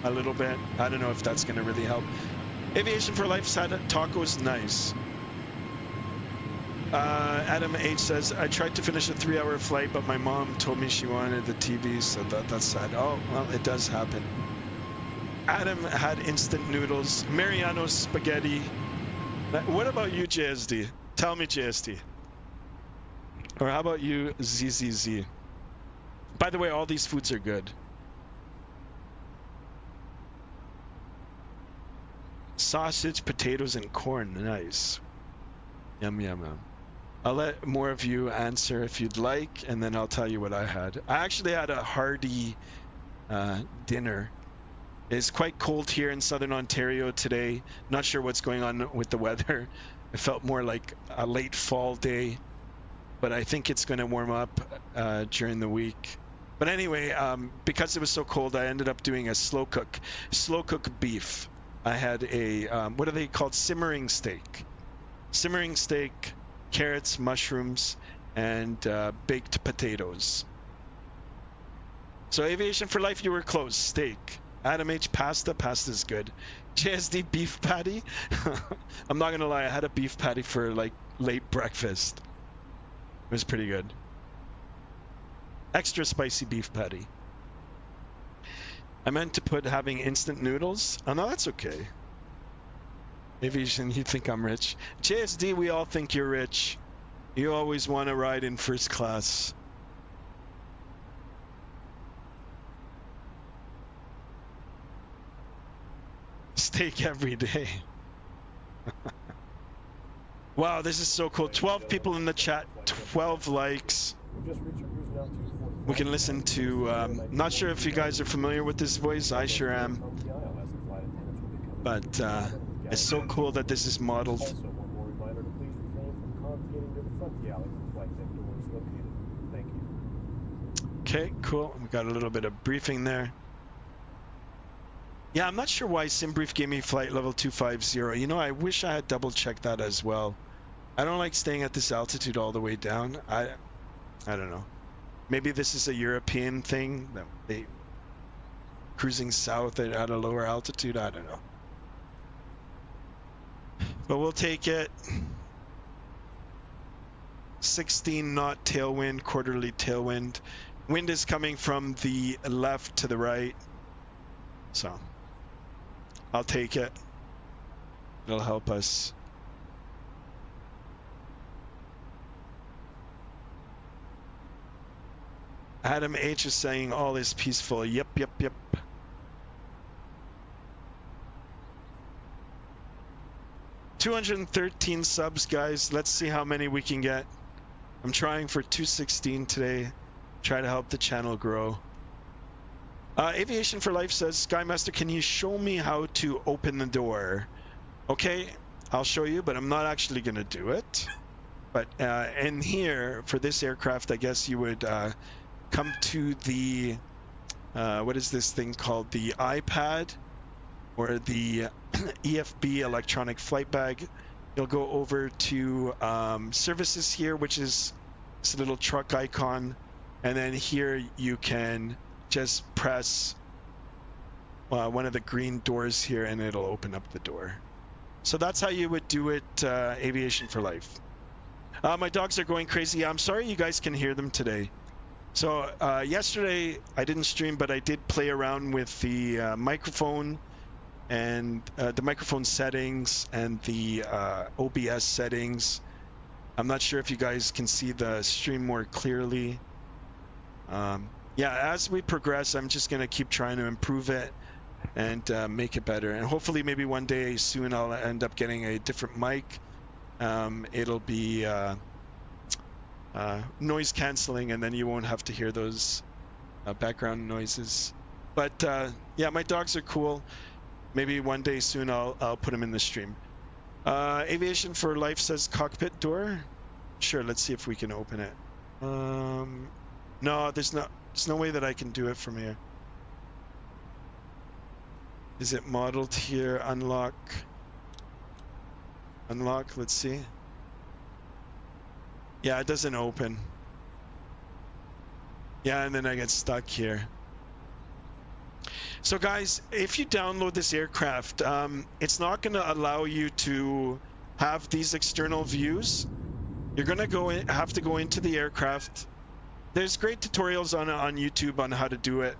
a little bit. I don't know if that's going to really help. Aviation for Life said tacos nice. Adam H says, I tried to finish a 3-hour flight, but my mom told me she wanted the TV, so that's sad. Oh, well, it does happen. Adam had instant noodles. Mariano's spaghetti. What about you, JSD? Tell me, JSD. Or how about you, ZZZ? By the way, all these foods are good. Sausage, potatoes, and corn. Nice. Yum, yum, yum. I'll let more of you answer if you'd like, and then I'll tell you what I had. I actually had a hearty dinner. It's quite cold here in southern Ontario today. Not sure what's going on with the weather. It felt more like a late fall day, but I think it's going to warm up during the week. But anyway, because it was so cold, I ended up doing a slow cook beef. I had a, what are they called? Simmering steak, carrots, mushrooms, and baked potatoes. So Aviation for Life, you were close. Steak. Adam H, pasta's good. JSD beef patty. I'm not gonna lie, I had a beef patty for like late breakfast. It was pretty good. Extra spicy beef patty. I meant to put having instant noodles. Oh no, that's okay. Aviation, you think I'm rich. JSD, we all think you're rich. You always want to ride in first class. Steak every day. Wow, this is so cool. 12 people in the chat, 12 likes. We can listen to, not sure if you guys are familiar with this voice. I sure am. But it's so cool that this is modeled. Okay, cool. We got a little bit of briefing there. Yeah, I'm not sure why SimBrief gave me flight level 250. You know, I wish I had double checked that as well. I don't like staying at this altitude all the way down. I don't know. Maybe this is a European thing, that they cruising south at a lower altitude. I don't know. But we'll take it. 16 knot tailwind, quarterly tailwind. Wind is coming from the left to the right. So I'll take it. It'll help us. Adam H is saying all is peaceful. Yep. 213 subs, guys. Let's see how many we can get. I'm trying for 216 today. Try to help the channel grow. Aviation for Life says, Skymaster, can you show me how to open the door? Okay, I'll show you, but I'm not actually going to do it. But in here, for this aircraft, I guess you would come to the, what is this thing called? The iPad or the EFB electronic flight bag. You'll go over to services here, which is this little truck icon. And then here you can just press one of the green doors here and it'll open up the door. So that's how you would do it, Aviation for Life. My dogs are going crazy. I'm sorry you guys can hear them today. So yesterday I didn't stream, but I did play around with the microphone and the microphone settings and the OBS settings. I'm not sure if you guys can see the stream more clearly. Yeah, as we progress, I'm just going to keep trying to improve it and make it better. And hopefully maybe one day soon I'll end up getting a different mic. It'll be noise canceling, and then you won't have to hear those background noises. But yeah, my dogs are cool. Maybe one day soon I'll put them in the stream. Aviation for Life says cockpit door. Sure, let's see if we can open it. No, there's no way that I can do it from here. Is it modeled here? Unlock. Unlock, let's see. Yeah, it doesn't open. Yeah, and then I get stuck here. So guys, if you download this aircraft, it's not going to allow you to have these external views. You're going to have to go into the aircraft. There's great tutorials on YouTube on how to do it.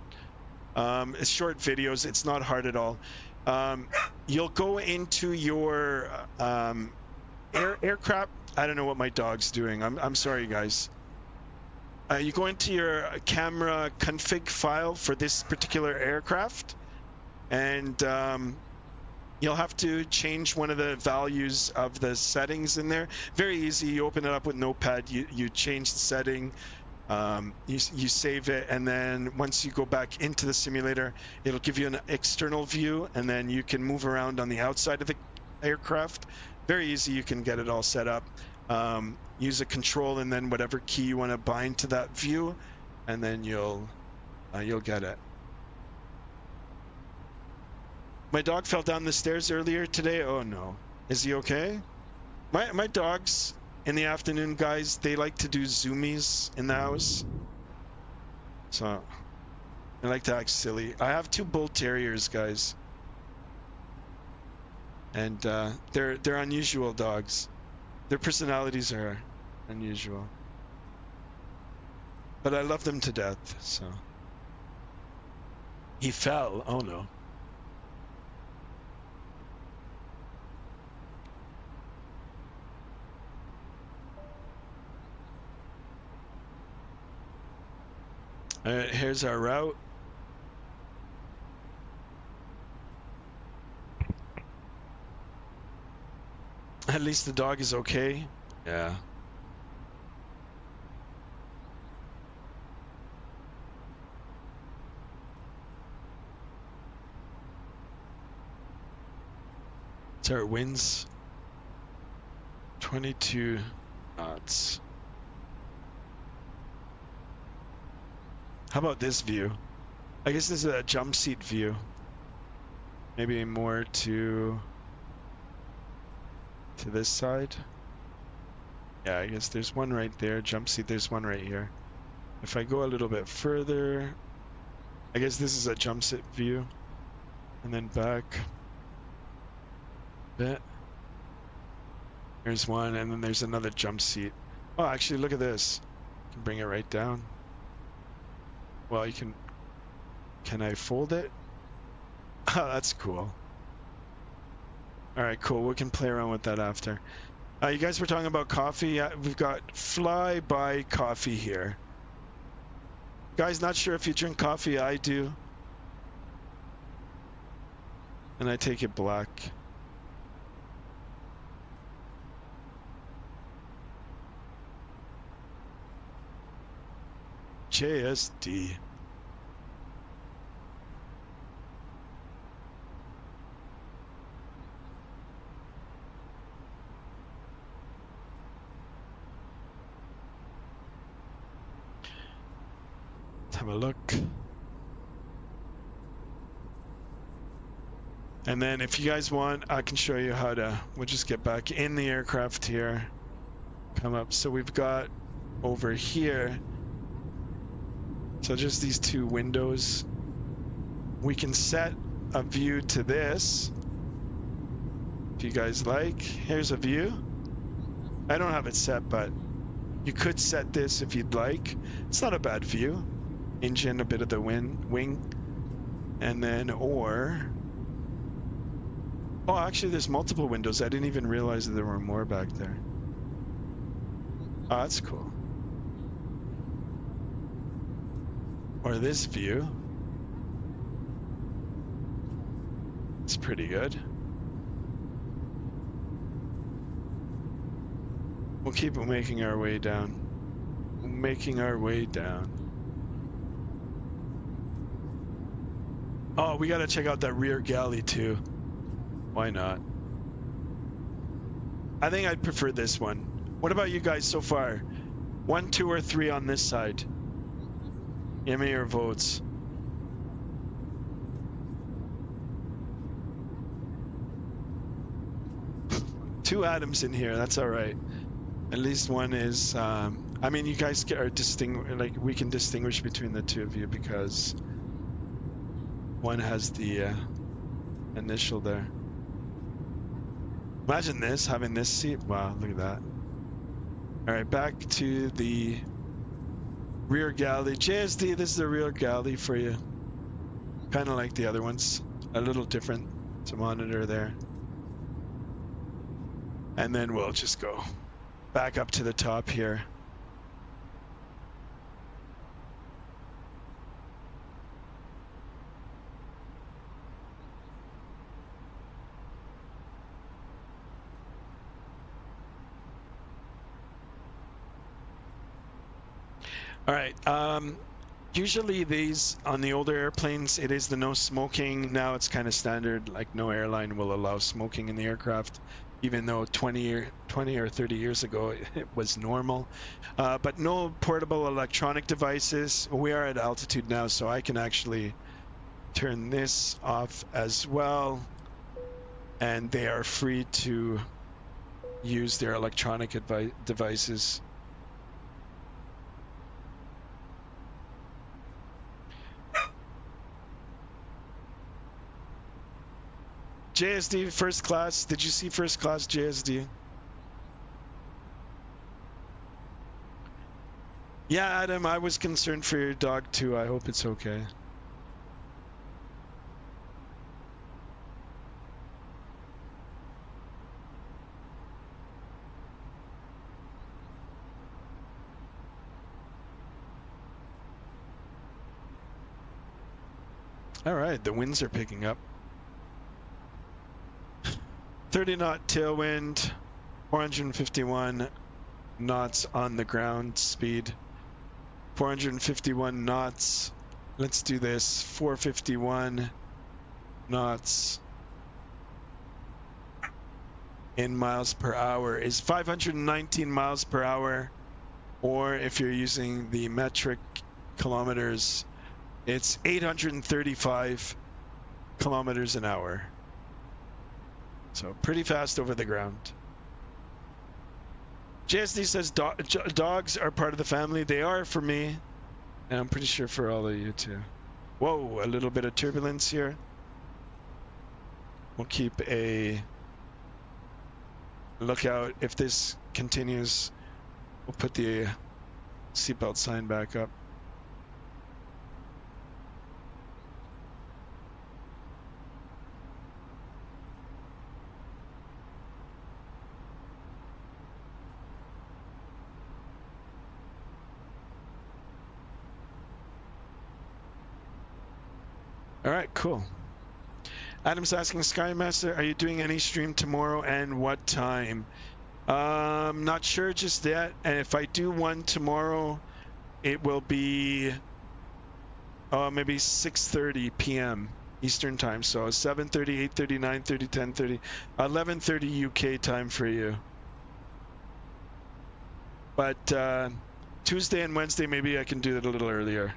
It's short videos. It's not hard at all. You'll go into your aircraft. I don't know what my dog's doing. I'm sorry, guys. You go into your camera config file for this particular aircraft, and you'll have to change one of the values of the settings in there. Very easy. You open it up with Notepad. You change the setting. You save it, and then once you go back into the simulator, it'll give you an external view, and then you can move around on the outside of the aircraft. Very easy. You can get it all set up. Use a control and then whatever key you want to bind to that view, and then you'll get it. My dog fell down the stairs earlier today. Oh no. Is he okay? My dogs in the afternoon, guys, they like to do zoomies in the house. So they like to act silly. I have 2 bull terriers, guys. And they're unusual dogs. Their personalities are unusual. But I love them to death, so. He fell. Oh no. Alright, here's our route. At least the dog is okay. Yeah. So our winds 22 knots. How about this view? I guess this is a jump seat view. Maybe more to this side. Yeah, I guess there's one right there. Jump seat, there's one right here. If I go a little bit further, I guess this is a jump seat view. And then back a bit. There's one, and then there's another jump seat. Oh, actually, look at this. You can bring it right down. Well, you can I fold it? Oh, that's cool. All right, cool. We can play around with that after. You guys were talking about coffee. We've got Flyby coffee here. Guys, not sure if you drink coffee. I do. And I take it black. JSD. Let's have a look. And then if you guys want, I can show you how to, we'll just get back in the aircraft here. Come up. So we've got over here. So just these 2 windows. We can set a view to this. If you guys like. Here's a view. I don't have it set, but you could set this if you'd like. It's not a bad view. Engine, a bit of the wing. And then, or... Oh, actually, there's multiple windows. I didn't even realize that there were more back there. Oh, that's cool. Or this view. It's pretty good. We'll keep making our way down. Making our way down. Oh, we gotta check out that rear galley too. Why not? I think I'd prefer this one. What about you guys so far? 1, 2, or 3 on this side. Give me your votes. Two Adams in here. That's all right. At least one is. I mean, you guys are like we can distinguish between the two of you because one has the initial there. Imagine this, having this seat. Wow, look at that. All right, back to the rear galley. JSD, this is the rear galley for you. Kind of like the other ones. A little different to monitor there. And then we'll just go back up to the top here. All right. Usually these, on the older airplanes, it is the no smoking. Now it's kind of standard, like no airline will allow smoking in the aircraft, even though 20 or 30 years ago it was normal. But no portable electronic devices. We are at altitude now, so I can actually turn this off as well. And they are free to use their electronic devices. JSD, first class. Did you see first class JSD? Yeah, Adam, I was concerned for your dog too. I hope it's okay. All right, the winds are picking up. 30 knot tailwind, 451 knots on the ground speed, 451 knots. Let's do this. 451 knots in miles per hour is 519 miles per hour, or if you're using the metric kilometers, it's 835 kilometers an hour. So pretty fast over the ground. JSD says dogs are part of the family. They are for me, and I'm pretty sure for all of you too. Whoa, a little bit of turbulence here. We'll keep a lookout. If this continues, we'll put the seatbelt sign back up. All right, cool. Adam's asking, Skymaster, are you doing any stream tomorrow and what time? Not sure just yet. And if I do one tomorrow, it will be maybe 6:30 p.m. Eastern time. So 7:30, 8:30, 9:30, 10:30, 11:30 UK time for you. But Tuesday and Wednesday, maybe I can do it a little earlier.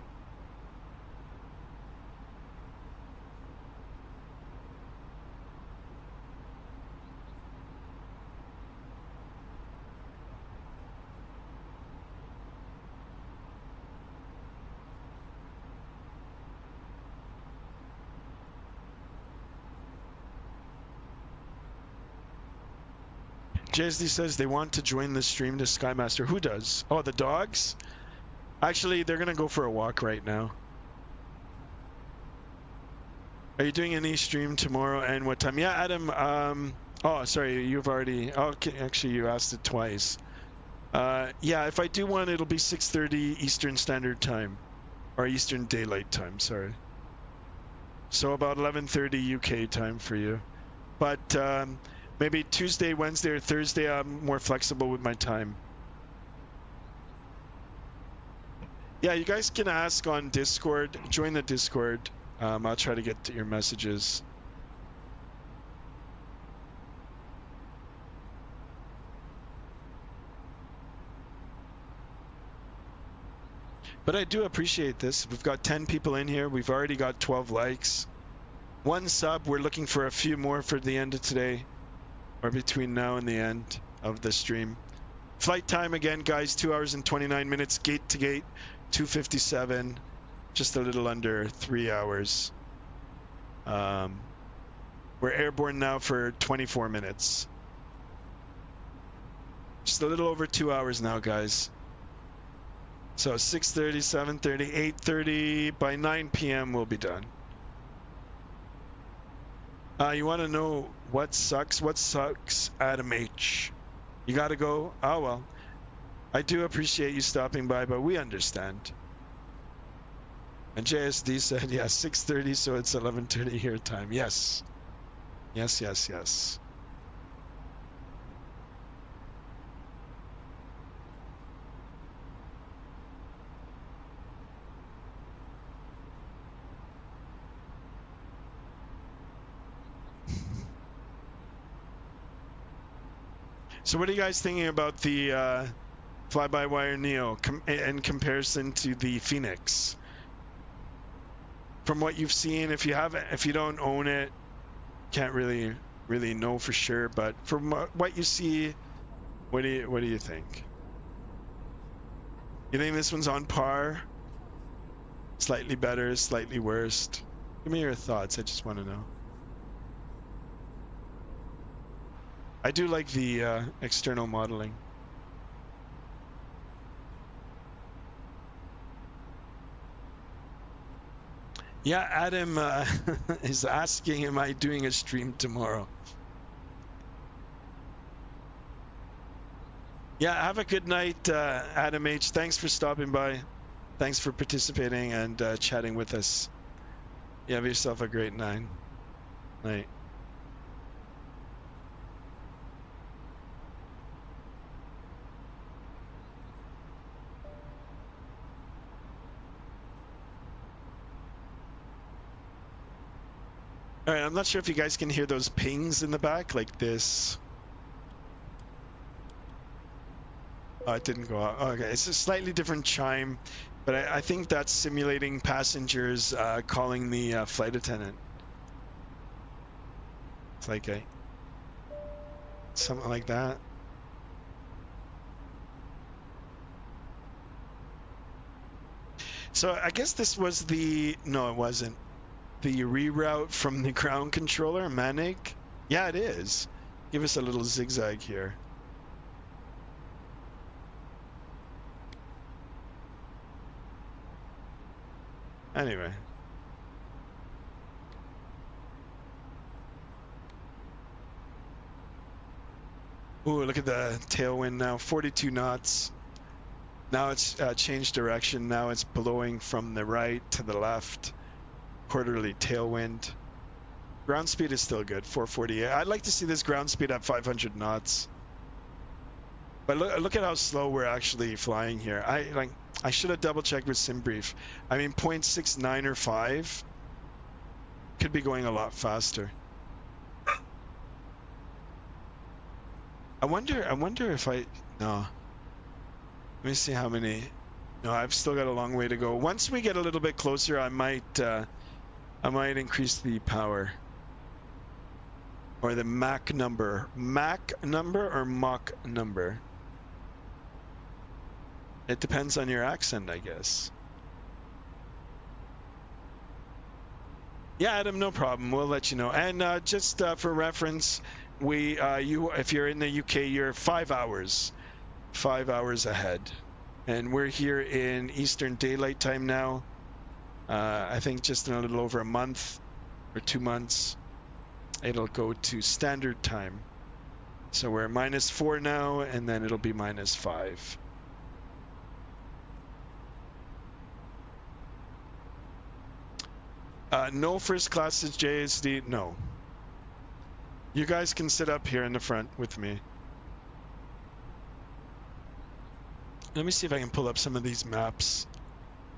JSD says they want to join the stream to Skymaster. Who does? Oh, the dogs? Actually, they're going to go for a walk right now. Are you doing any stream tomorrow and what time? Yeah, Adam. Oh, sorry, you've already... Okay, actually, you asked it twice. Yeah, if I do one, it'll be 6:30 Eastern Standard Time. Or Eastern Daylight Time, sorry. So about 11:30 UK time for you. But... maybe Tuesday, Wednesday, or Thursday, I'm more flexible with my time. Yeah, you guys can ask on Discord. Join the Discord. I'll try to get to your messages. But I do appreciate this. We've got 10 people in here. We've already got 12 likes. 1 sub. We're looking for a few more for the end of today, or between now and the end of the stream. Flight time again, guys, 2 hours and 29 minutes, gate to gate, 2:57, just a little under 3 hours. We're airborne now for 24 minutes. Just a little over 2 hours now, guys. So 6:30, 7:30, 8:30, by 9 p.m. we'll be done. You want to know what sucks? What sucks, Adam H? You got to go? Oh, well. I do appreciate you stopping by, but we understand. And JSD said, yeah, 6:30, so it's 11:30 here time. Yes. Yes, yes, yes. So what are you guys thinking about the FlybyWire Neo in comparison to the Phoenix? From what you've seen, if you don't own it, can't really know for sure. But from what you see, what do you think? You think this one's on par? Slightly better, slightly worse? Give me your thoughts. I just want to know. I do like the external modeling. Yeah, Adam is asking, am I doing a stream tomorrow? Yeah, have a good night, Adam H. Thanks for stopping by. Thanks for participating and chatting with us. You have yourself a great night. All right, I'm not sure if you guys can hear those pings in the back like this. Oh, it didn't go out. Okay, it's a slightly different chime, but I think that's simulating passengers calling the flight attendant. It's like something like that. So I guess this was no, it wasn't. The reroute from the ground controller, Manig? Yeah, it is. Give us a little zigzag here. Anyway. Ooh, look at the tailwind now, 42 knots. Now it's changed direction. Now it's blowing from the right to the left. Quarterly tailwind. Ground speed is still good, 448. I'd like to see this ground speed at 500 knots. But look at how slow we're actually flying here. I should have double checked with SimBrief. I mean, 0.69 or 5 could be going a lot faster. I wonder if no. Let me see how many. No, I've still got a long way to go. Once we get a little bit closer, I might increase the power. Or the Mach number. Mach number or Mach number? It depends on your accent, I guess. Yeah, Adam, no problem. We'll let you know. And just for reference, if you're in the UK, you're 5 hours ahead. And we're here in Eastern Daylight Time now. I think just in a little over a month or 2 months, it'll go to Standard Time. So we're -4 now, and then it'll be -5. No first class is JSD. No. You guys can sit up here in the front with me. Let me see if I can pull up some of these maps.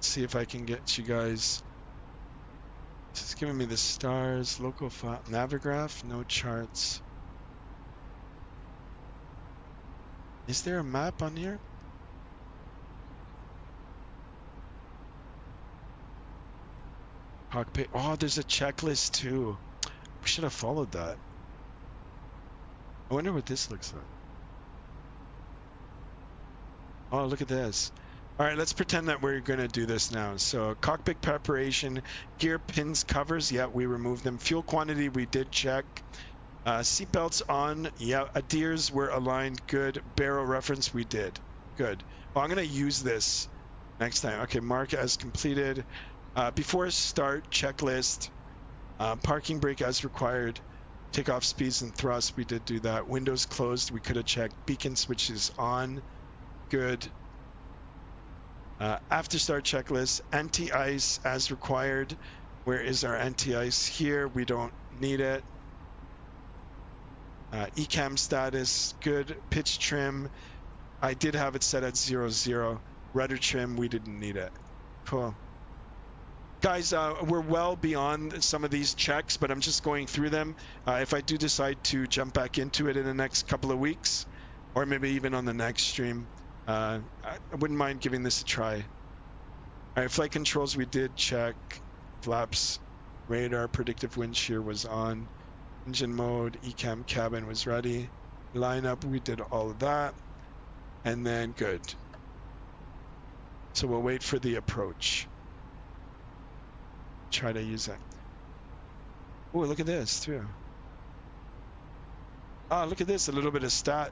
See if I can get you guys. It's giving me the stars, local file, Navigraph, no charts. Is there a map on here? Cockpit. Oh, there's a checklist too. We should have followed that. I wonder what this looks like. Oh, look at this. All right, let's pretend that we're going to do this now. So cockpit preparation, gear pins, covers. Yeah, we removed them. Fuel quantity, we did check. Seatbelts on. Yeah, adheres were aligned. Good. Barrel reference, we did. Good. Well, I'm going to use this next time. Okay, mark as completed. Before start, checklist. Parking brake as required. Takeoff speeds and thrust, we did do that. Windows closed, we could have checked. Beacon switches on. Good. After start checklist. Anti-ice as required. Where is our anti-ice? Here, we don't need it. ECAM status, good. Pitch trim, I did have it set at 00. Rudder trim, we didn't need it. Cool. Guys, we're well beyond some of these checks, but I'm just going through them. If I do decide to jump back into it in the next couple of weeks, or maybe even on the next stream, I wouldn't mind giving this a try. All right, flight controls, we did check. Flaps, radar, predictive wind shear was on. Engine mode, ECAM cabin was ready. Lineup, we did all of that. And then good. So we'll wait for the approach. Try to use that. Oh, look at this too. Ah, look at this, a little bit of stat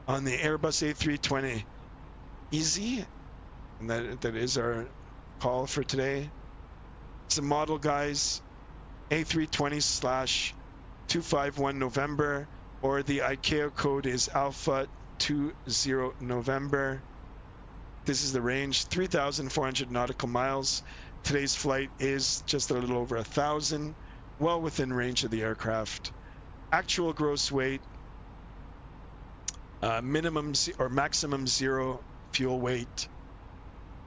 on the Airbus A320. Easy. And that is our call for today. It's a model, guys. A320/251 November, or the ICAO code is Alpha 20 November. This is the range, 3,400 nautical miles. Today's flight is just a little over 1,000, well within range of the aircraft. Actual gross weight, minimum or maximum 0 fuel weight.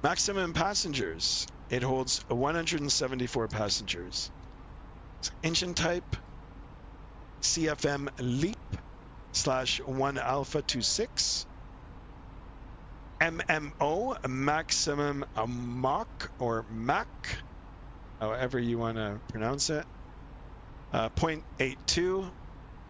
Maximum passengers, it holds 174 passengers. Engine type, CFM LEAP/1 Alpha 26. MMO, maximum Mach or Mach, however you want to pronounce it. 0.82.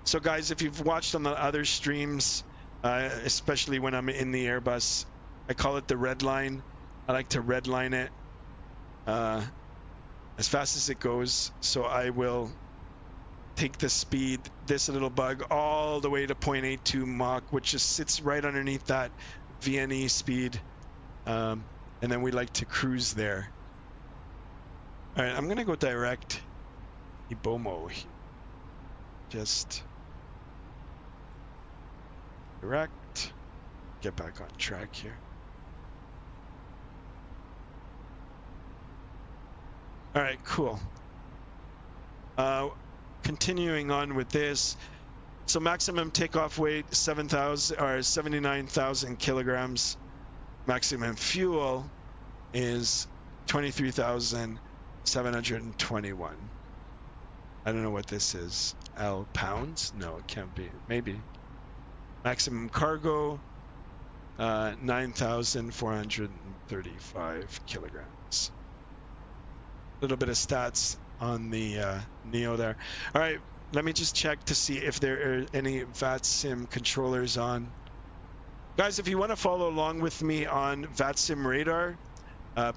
So guys, if you've watched on the other streams, especially when I'm in the Airbus, I call it the red line. I like to red line it as fast as it goes. So I will take the speed, this little bug, all the way to 0.82 Mach, which just sits right underneath that VNE speed. And then we like to cruise there. All right, I'm going to go direct Ibomo. Just direct. Get back on track here. All right, cool. Continuing on with this. So maximum takeoff weight, 79,000 kilograms. Maximum fuel is 23,721. I don't know what this is. L pounds? No, it can't be. Maybe. Maximum cargo, 9,435 kilograms. A little bit of stats on the Neo there. All right, let me just check to see if there are any Vatsim controllers on. Guys, if you want to follow along with me on Vatsim radar,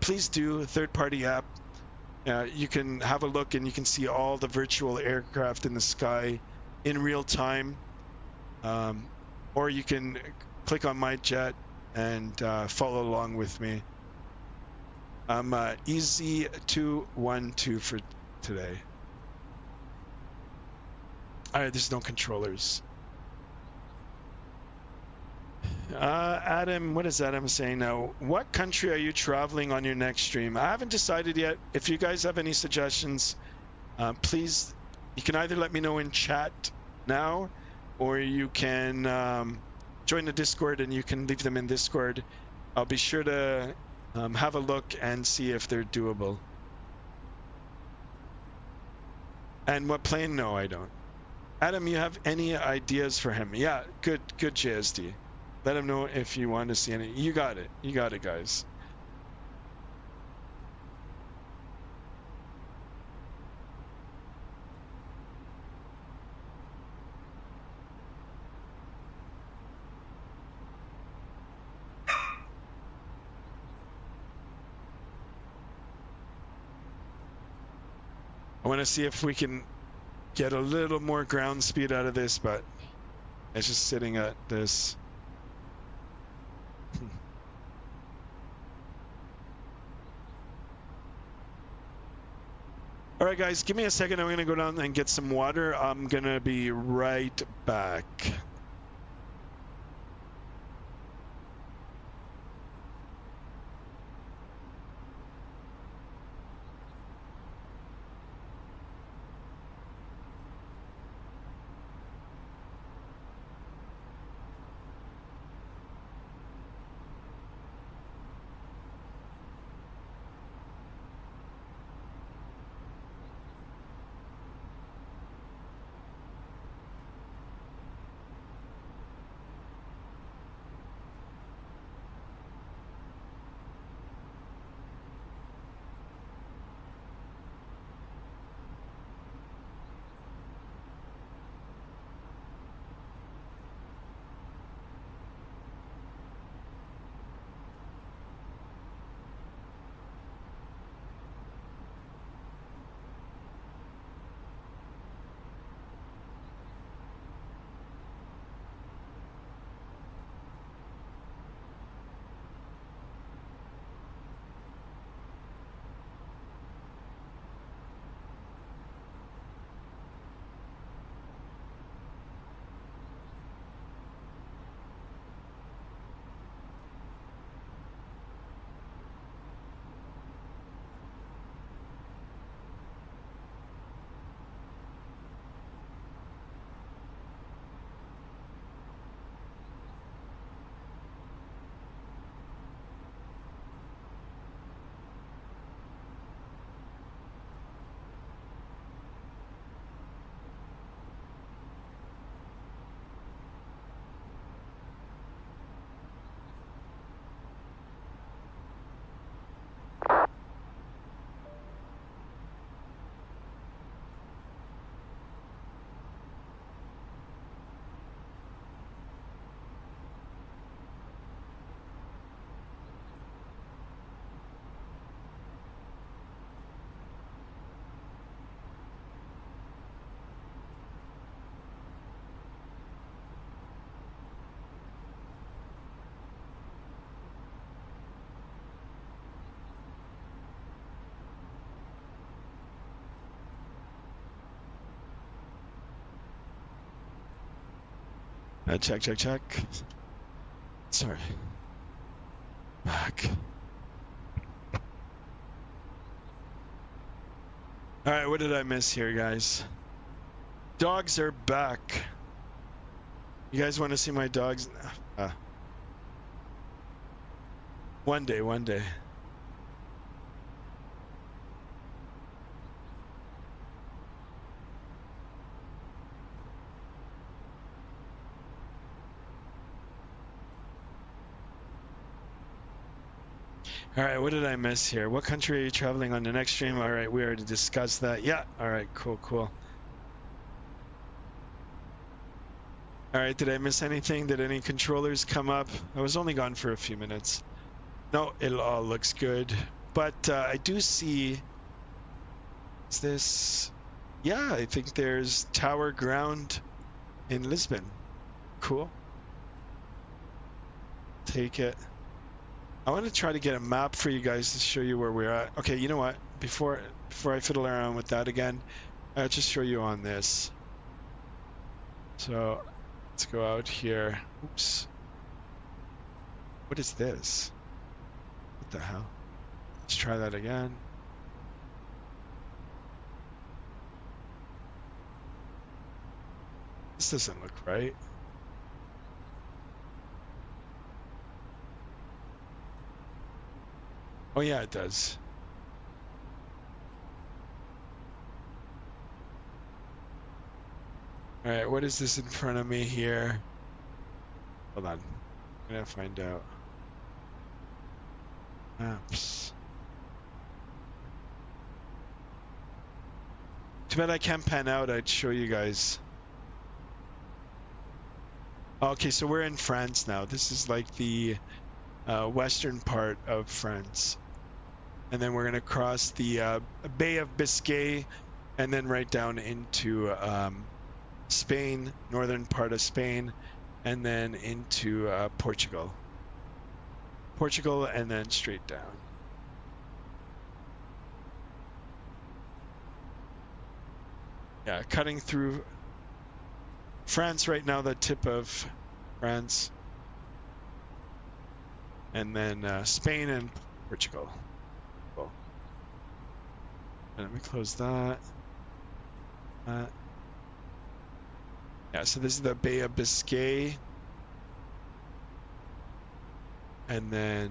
please do. Third-party app. You can have a look and you can see all the virtual aircraft in the sky in real time. Or you can click on my jet and follow along with me. I'm EZ212 for today. All right, there's no controllers. Adam, what is Adam saying now? What country are you traveling on your next stream? I haven't decided yet. If you guys have any suggestions, please, you can either let me know in chat now, or you can join the Discord and you can leave them in Discord. I'll be sure to have a look and see if they're doable. And what plane? No, I don't. Adam, you have any ideas for him? Yeah, good JSD. Let him know if you want to see any. You got it, guys. I want to see if we can get a little more ground speed out of this, but it's just sitting at this. All right, guys, give me a second. I'm going to go down and get some water. I'm going to be right back. Check, check, check. Sorry. Back. All right, what did I miss here, guys? Dogs are back. You guys want to see my dogs? One day, one day. All right, what did I miss here? What country are you traveling on the next stream? All right, we already discussed that. Yeah, all right, cool, cool. All right, did I miss anything? Did any controllers come up? I was only gone for a few minutes. No, it all looks good. But I do see, is this, yeah, I think there's tower ground in Lisbon. Cool. Take it. I want to try to get a map for you guys to show you where we're at. Okay, you know what? Before I fiddle around with that again, I'll just show you on this. So let's go out here. Oops. What is this? What the hell? Let's try that again. This doesn't look right. Oh yeah, it does. All right, what is this in front of me here? Hold on, I'm gonna find out. Maps. Too bad I can't pan out. I'd show you guys. Okay, so we're in France now. This is like the western part of France. And then we're going to cross the Bay of Biscay and then right down into Spain, northern part of Spain, and then into Portugal. Portugal, and then straight down. Yeah, cutting through France right now, the tip of France, and then Spain and Portugal. Cool. And let me close that. Yeah, so this is the Bay of Biscay, and then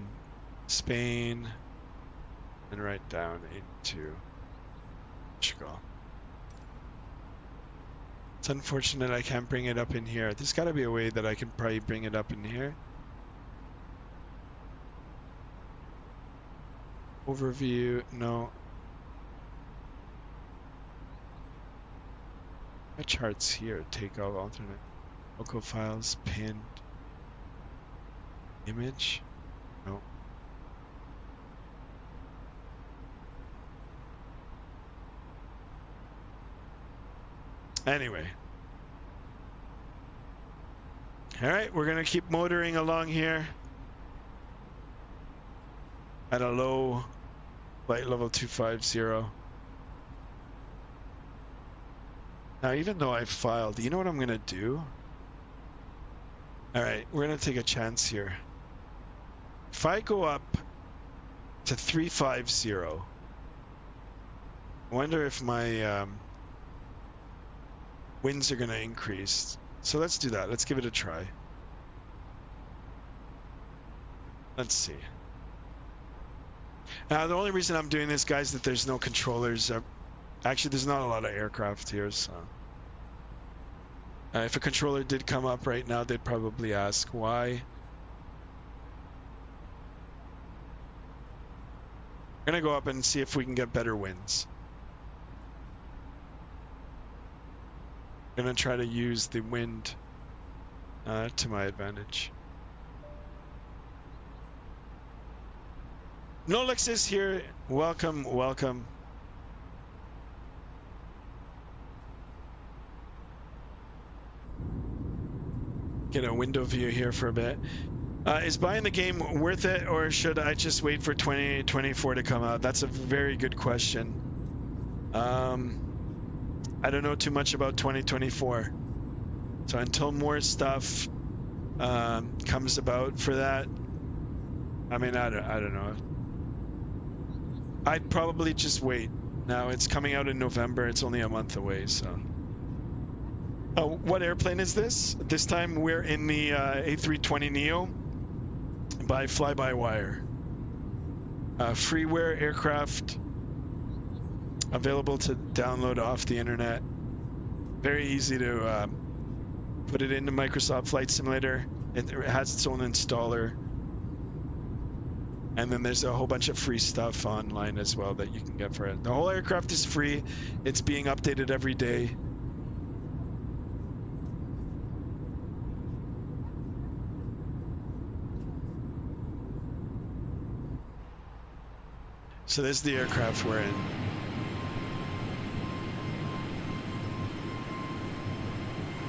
Spain, and right down into Portugal. It's unfortunate I can't bring it up in here. There's got to be a way that I can probably bring it up in here. Overview, no. My charts here, takeoff, alternate, local files, pinned, image, no. Anyway. All right, we're gonna keep motoring along here at a low flight level 250. Now, even though I filed, you know what I'm gonna do? All right, we're gonna take a chance here. If I go up to 350, I wonder if my winds are gonna increase. So let's do that. Let's give it a try. Let's see. Now, the only reason I'm doing this, guys, is that there's no controllers. Actually, there's not a lot of aircraft here, so. If a controller did come up right now, they'd probably ask why. We're gonna go up and see if we can get better winds. I'm gonna try to use the wind to my advantage. Nolix is here. Welcome, welcome. Get a window view here for a bit. Is buying the game worth it, or should I just wait for 2024 to come out? That's a very good question. I don't know too much about 2024. So until more stuff comes about for that, I mean, I don't know. I'd probably just wait. Now, it's coming out in November. It's only a month away, so. What airplane is this? This time we're in the A320 Neo by FlybyWire. Freeware aircraft available to download off the internet. Very easy to put it into Microsoft Flight Simulator. It has its own installer. And then there's a whole bunch of free stuff online as well that you can get for it. The whole aircraft is free. It's being updated every day. So this is the aircraft we're in.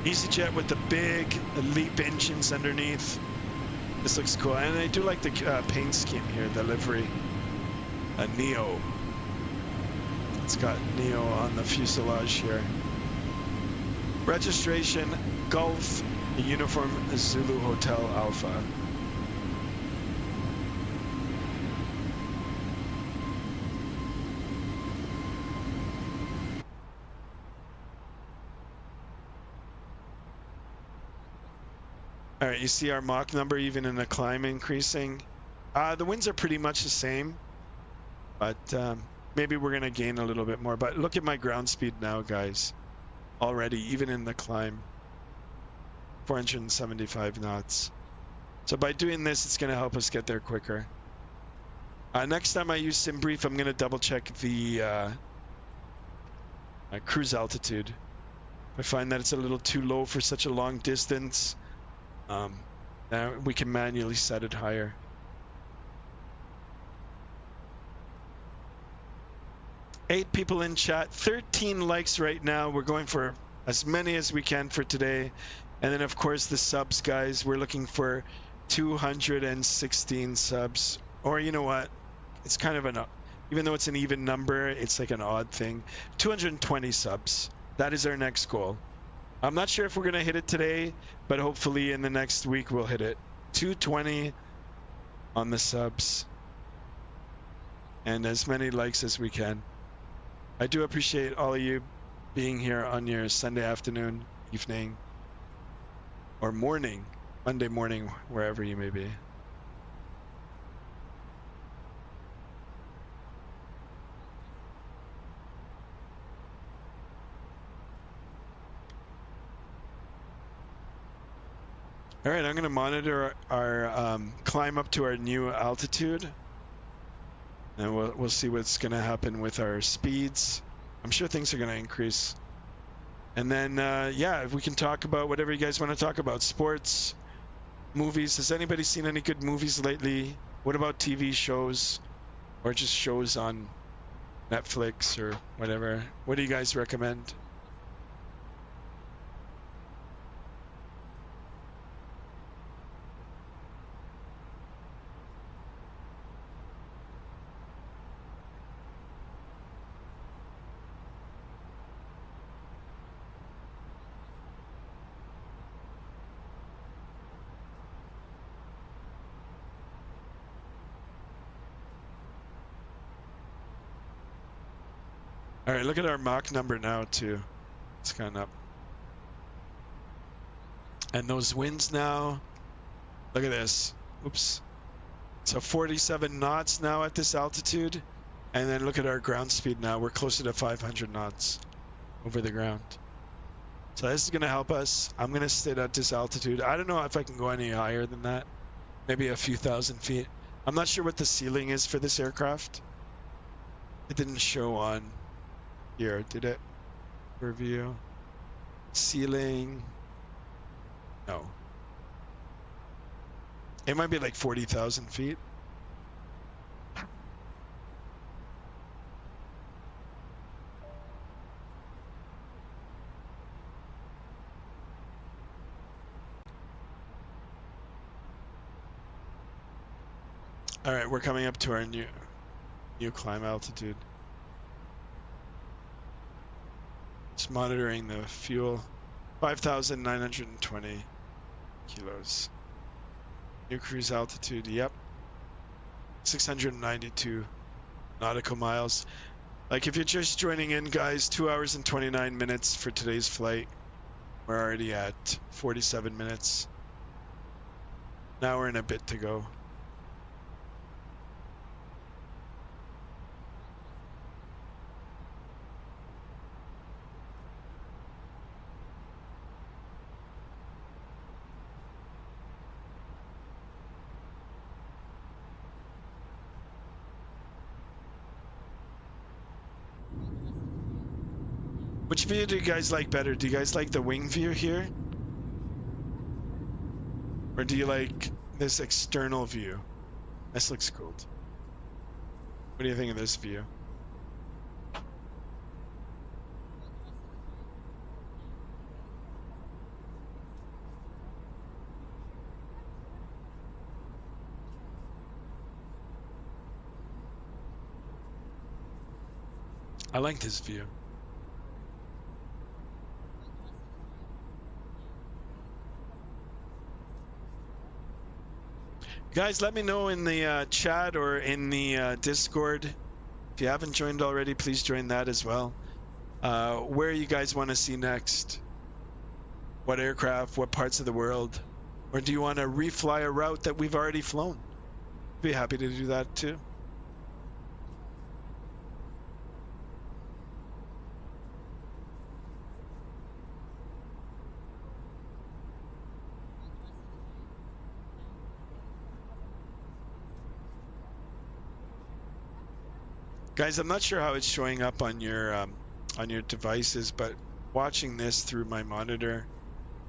EasyJet with the big LEAP engines underneath. This looks cool, and I do like the paint scheme here, the livery. A Neo. It's got Neo on the fuselage here. Registration, Golf, Uniform Zulu Hotel Alpha. All right, you see our Mach number even in the climb increasing. The winds are pretty much the same, but maybe we're gonna gain a little bit more. But look at my ground speed now, guys. Already, even in the climb, 475 knots. So by doing this, it's gonna help us get there quicker. Next time I use SimBrief, I'm gonna double check the cruise altitude. If I find that it's a little too low for such a long distance, now we can manually set it higher. 8 people in chat, 13 likes right now. We're going for as many as we can for today. And then, of course, the subs, guys. We're looking for 216 subs. Or, you know what? It's kind of an, even though it's an even number, it's like an odd thing. 220 subs. That is our next goal. I'm not sure if we're going to hit it today, but hopefully in the next week we'll hit it. 220 on the subs. And as many likes as we can. I do appreciate all of you being here on your Sunday afternoon, evening, or morning, Monday morning, wherever you may be. All right, I'm going to monitor our climb up to our new altitude. And we'll see what's going to happen with our speeds. I'm sure things are going to increase. And then, yeah, if we can talk about whatever you guys want to talk about. Sports, movies. Has anybody seen any good movies lately? What about TV shows? Or just shows on Netflix or whatever? What do you guys recommend? All right, look at our Mach number now, too. It's gone up. And those winds now, look at this. Oops. So 47 knots now at this altitude. And then look at our ground speed now. We're closer to 500 knots over the ground. So this is going to help us. I'm going to stay at this altitude. I don't know if I can go any higher than that. Maybe a few thousand feet. I'm not sure what the ceiling is for this aircraft. It didn't show on here, did it? Review. Ceiling. No. It might be like 40,000 feet. All right, we're coming up to our new climb altitude. Just monitoring the fuel. 5,920 kilos. New cruise altitude, yep. 692 nautical miles. Like if you're just joining in, guys, 2 hours and 29 minutes for today's flight. We're already at 47 minutes. Now we're in a bit to go. Which view do you guys like better? Do you guys like the wing view here? Or do you like this external view? This looks cool. What do you think of this view? I like this view. Guys, let me know in the chat or in the Discord. If you haven't joined already, please join that as well. Where you guys want to see next? What aircraft? What parts of the world? Or do you want to refly a route that we've already flown? Be happy to do that too. Guys, I'm not sure how it's showing up on your devices, but watching this through my monitor,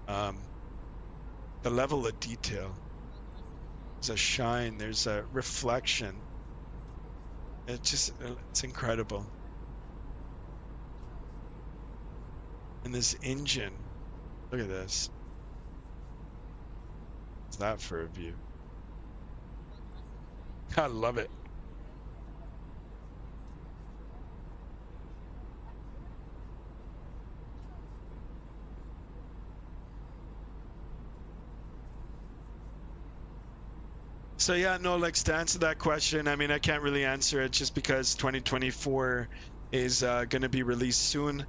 the level of detail, there's a shine, there's a reflection. It's incredible. And this engine, look at this. What's that for a view? I love it. So yeah, no, like to answer that question, I mean, I can't really answer it just because 2024 is going to be released soon.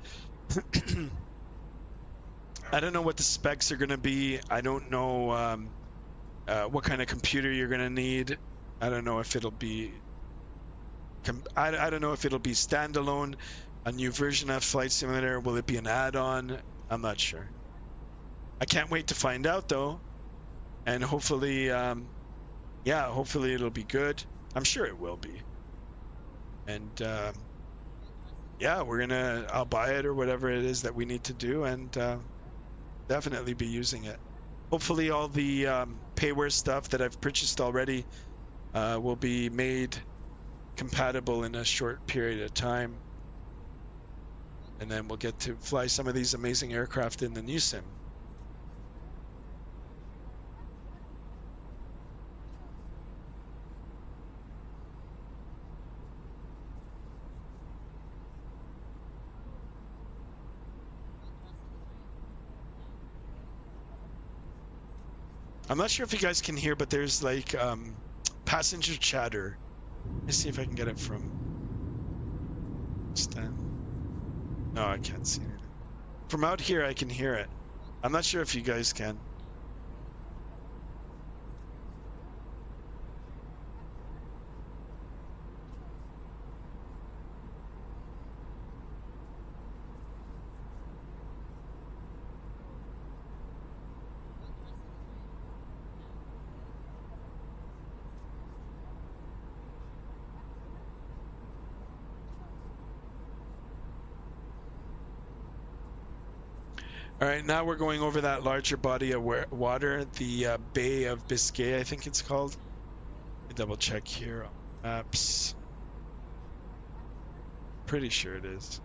I don't know what the specs are going to be. I don't know what kind of computer you're going to need. I don't know if it'll be I don't know if it'll be standalone, a new version of Flight Simulator. Will it be an add-on? I'm not sure. I can't wait to find out though, and hopefully, yeah, hopefully it'll be good. I'm sure it will be. And yeah, I'll buy it or whatever it is that we need to do, and definitely be using it. Hopefully all the payware stuff that I've purchased already will be made compatible in a short period of time. And then we'll get to fly some of these amazing aircraft in the new sim. I'm not sure if you guys can hear, but there's like passenger chatter. Let's see if I can get it from Stan. No, I can't see it. From out here, I can hear it. I'm not sure if you guys can. All right, now we're going over that larger body of water, the Bay of Biscay, I think it's called. Let me double check here on maps. Pretty sure it is.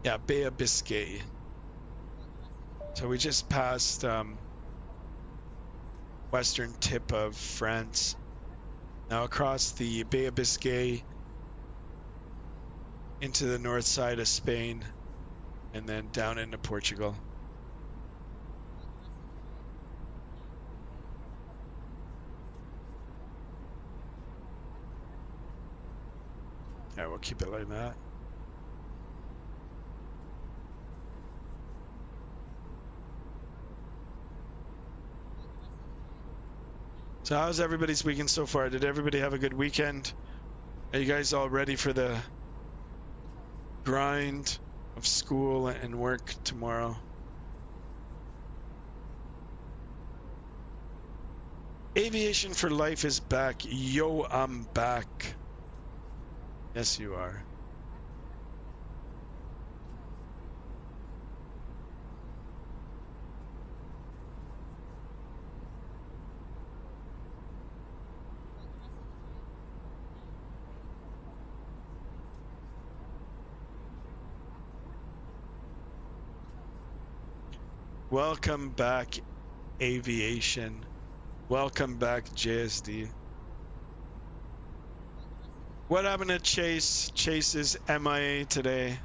Yeah, Bay of Biscay. So we just passed western tip of France. Now across the Bay of Biscay into the north side of Spain, and then down into Portugal. Yeah, we'll keep it like that. So how's everybody's weekend so far? Did everybody have a good weekend? Are you guys all ready for the grind of school and work tomorrow? Aviation for Life is back. Yo, I'm back. Yes, you are. Welcome back, aviation. Welcome back, JSD. What happened to Chase? Chase is MIA today.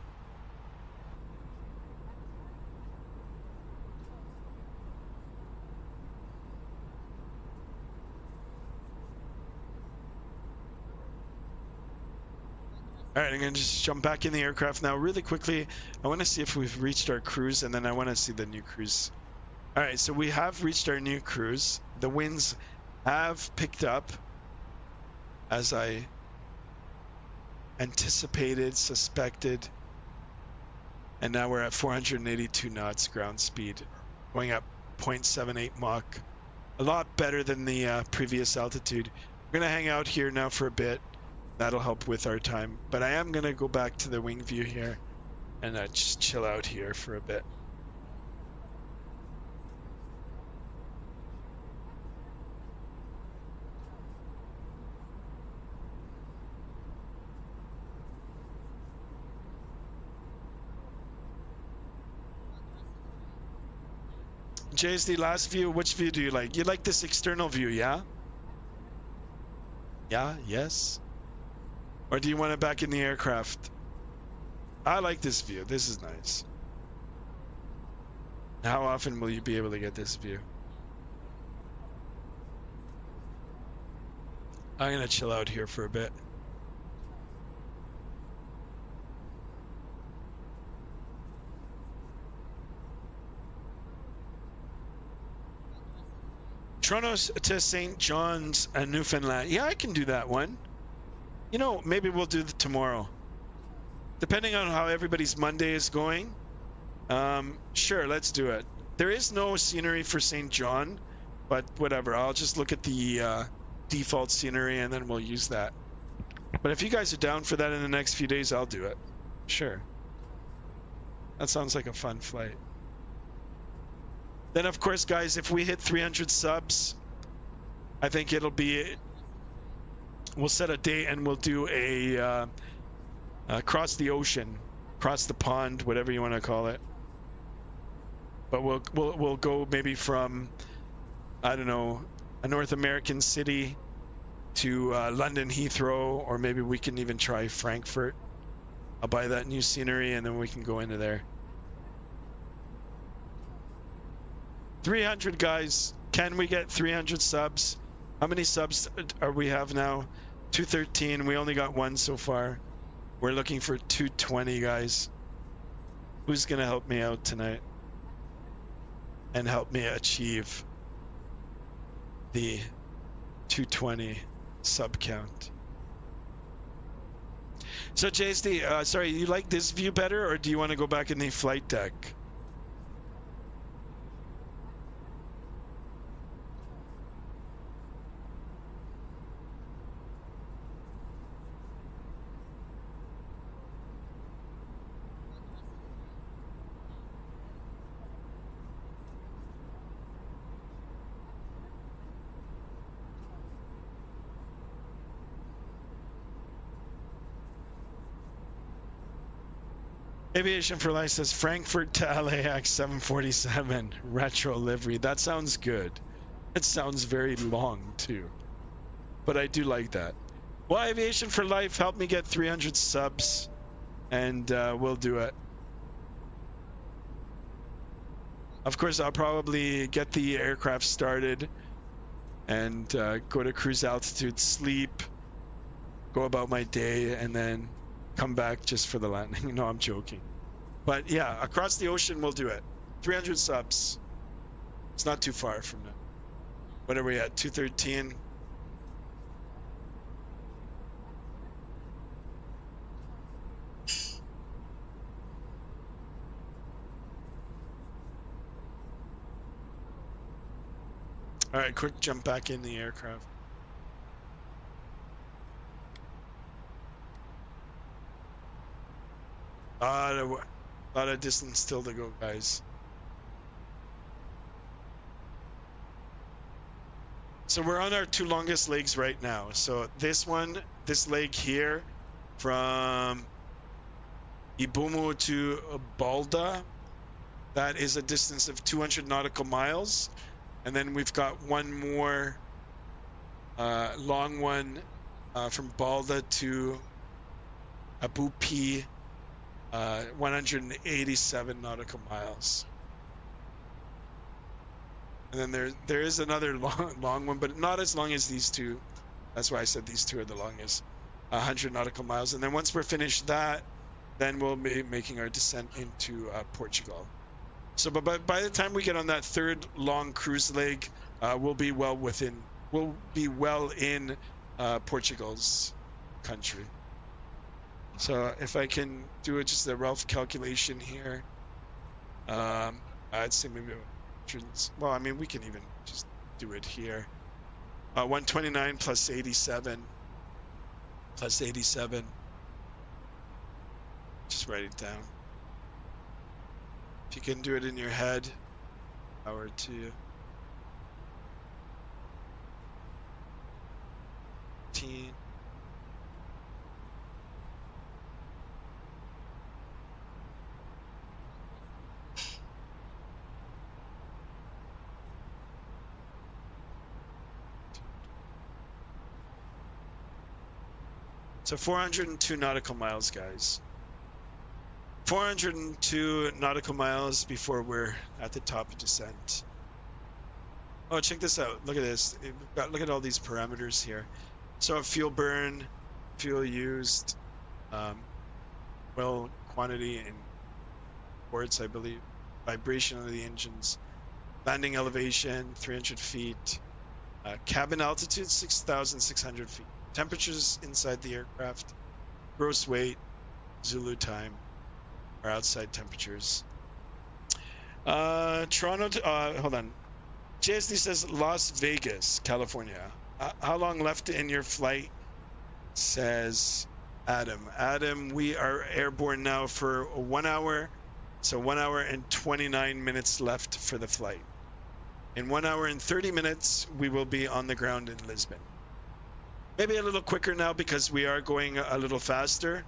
All right, I'm going to just jump back in the aircraft now really quickly. I want to see if we've reached our cruise, and then I want to see the new cruise. All right, so we have reached our new cruise. The winds have picked up as I anticipated, suspected, and now we're at 482 knots ground speed, going up 0.78 Mach. A lot better than the previous altitude. We're going to hang out here now for a bit. That'll help with our time. But I am going to go back to the wing view here and just chill out here for a bit. JSD, last view, which view do you like? You like this external view, yeah? Yeah, yes? Or do you want it back in the aircraft? I like this view. This is nice. How often will you be able to get this view? I'm going to chill out here for a bit. Toronto to St. John's and Newfoundland. Yeah, I can do that one. You know, maybe we'll do it tomorrow. Depending on how everybody's Monday is going. Sure, let's do it. There is no scenery for St. John, but whatever. I'll just look at the default scenery and then we'll use that. But if you guys are down for that in the next few days, I'll do it. Sure. That sounds like a fun flight. Then, of course, guys, if we hit 300 subs, I think it'll be... We'll set a date and we'll do a across the ocean, across the pond, whatever you want to call it. But we'll go maybe from, I don't know, a North American city to London Heathrow, or maybe we can even try Frankfurt. I'll buy that new scenery and then we can go into there. 300 guys. Can we get 300 subs? How many subs are we have now? 213. We only got one so far. We're looking for 220 guys. Who's gonna help me out tonight and help me achieve the 220 sub count? So JSD, sorry, you like this view better, or do you want to go back in the flight deck? Aviation for Life says Frankfurt to LAX 747 retro livery. That sounds good. It sounds very long too, but I do like that. Well, Aviation for Life, help me get 300 subs and we'll do it. Of course, I'll probably get the aircraft started and go to cruise altitude, sleep, go about my day, and then come back just for the landing. No, I'm joking. But yeah, across the ocean, we'll do it. 300 subs. It's not too far from it. What are we at? 213. All right, quick jump back in the aircraft. A lot of distance still to go, guys. So we're on our two longest legs right now. So this leg here from Ibumu to Balda, that is a distance of 200 nautical miles. And then we've got one more long one from Balda to Abu P, 187 nautical miles. And then there is another long one, but not as long as these two. That's why I said these two are the longest, 100 nautical miles. And then once we're finished that, then we'll be making our descent into Portugal. So by the time we get on that third long cruise leg, we'll be well in Portugal's country. So if I can do it, just a rough calculation here, I'd say maybe, well, I mean, we can even just do it here. 129 plus 87, just write it down. If you can do it in your head, power to you. 15. So 402 nautical miles, guys. 402 nautical miles before we're at the top of descent. Oh, check this out. Look at this. Look at all these parameters here. So fuel burn, fuel used, oil quantity in quarts, I believe. Vibration of the engines. Landing elevation, 300 feet. Cabin altitude, 6,600 feet. Temperatures inside the aircraft. Gross weight, Zulu time, or outside temperatures. Toronto, hold on. JSD says Las Vegas, California. How long left in your flight? Says Adam. Adam, we are airborne now for 1 hour. So 1 hour and 29 minutes left for the flight. In 1 hour and 30 minutes, we will be on the ground in Lisbon. Maybe a little quicker now because we are going a little faster.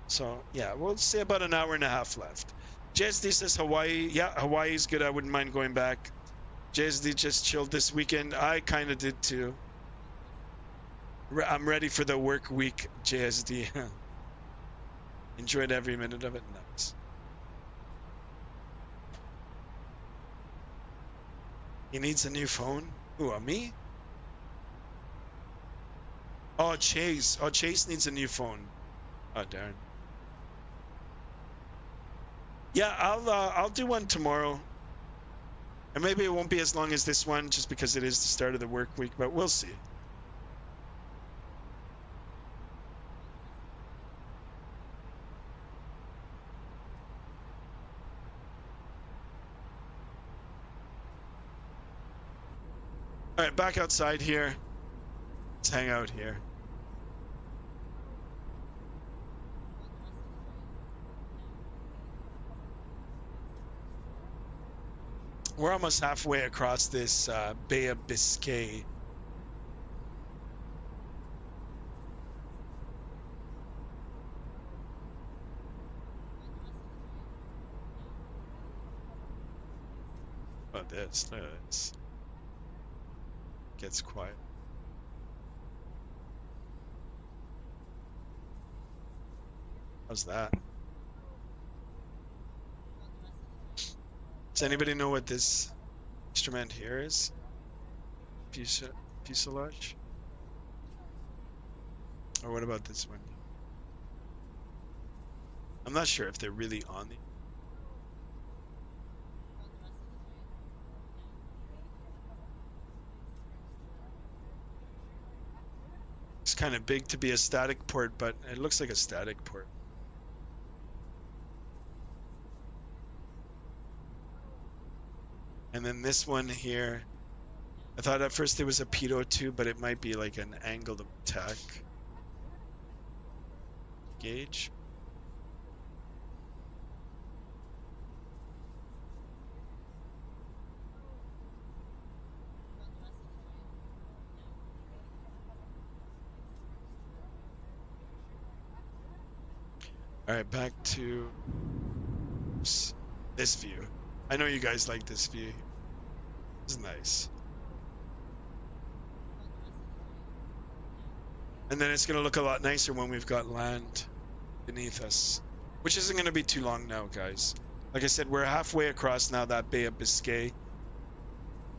So yeah, we'll say about an hour and a half left. JSD says Hawaii. Yeah, Hawaii's good. I wouldn't mind going back. JSD just chilled this weekend. I kind of did too. I'm ready for the work week, JSD. Enjoyed every minute of it. Nice. He needs a new phone? Who, me? Oh, Chase. Oh, Chase needs a new phone. Oh, darn. Yeah, I'll do one tomorrow. And maybe it won't be as long as this one just because it is the start of the work week, but we'll see. All right, back outside here. Let's hang out here. We're almost halfway across this Bay of Biscay. Look at this. Look at this. Gets quiet. How's that? Does anybody know what this instrument here is? Fuselage? Or what about this one? I'm not sure if they're really on the... It's kind of big to be a static port, but it looks like a static port. And then this one here, I thought at first it was a pitot too, but it might be like an angled attack gauge. All right, back to this view. I know you guys like this view. It's nice. And then it's going to look a lot nicer when we've got land beneath us, which isn't going to be too long now, guys. Like I said, we're halfway across now that Bay of Biscay.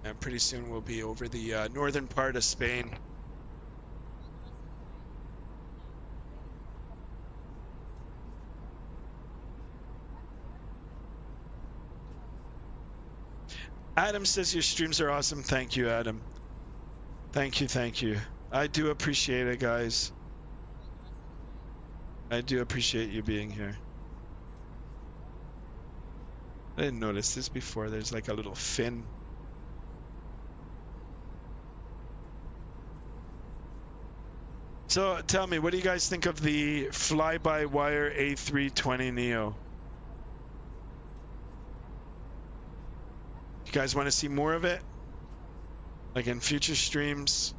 And pretty soon we'll be over the northern part of Spain. Adam says your streams are awesome. Thank you, Adam. Thank you, thank you. I do appreciate it, guys. I do appreciate you being here. I didn't notice this before. There's like a little fin. So tell me, what do you guys think of the FlybyWire A320 Neo? You guys want to see more of it? Like in future streams?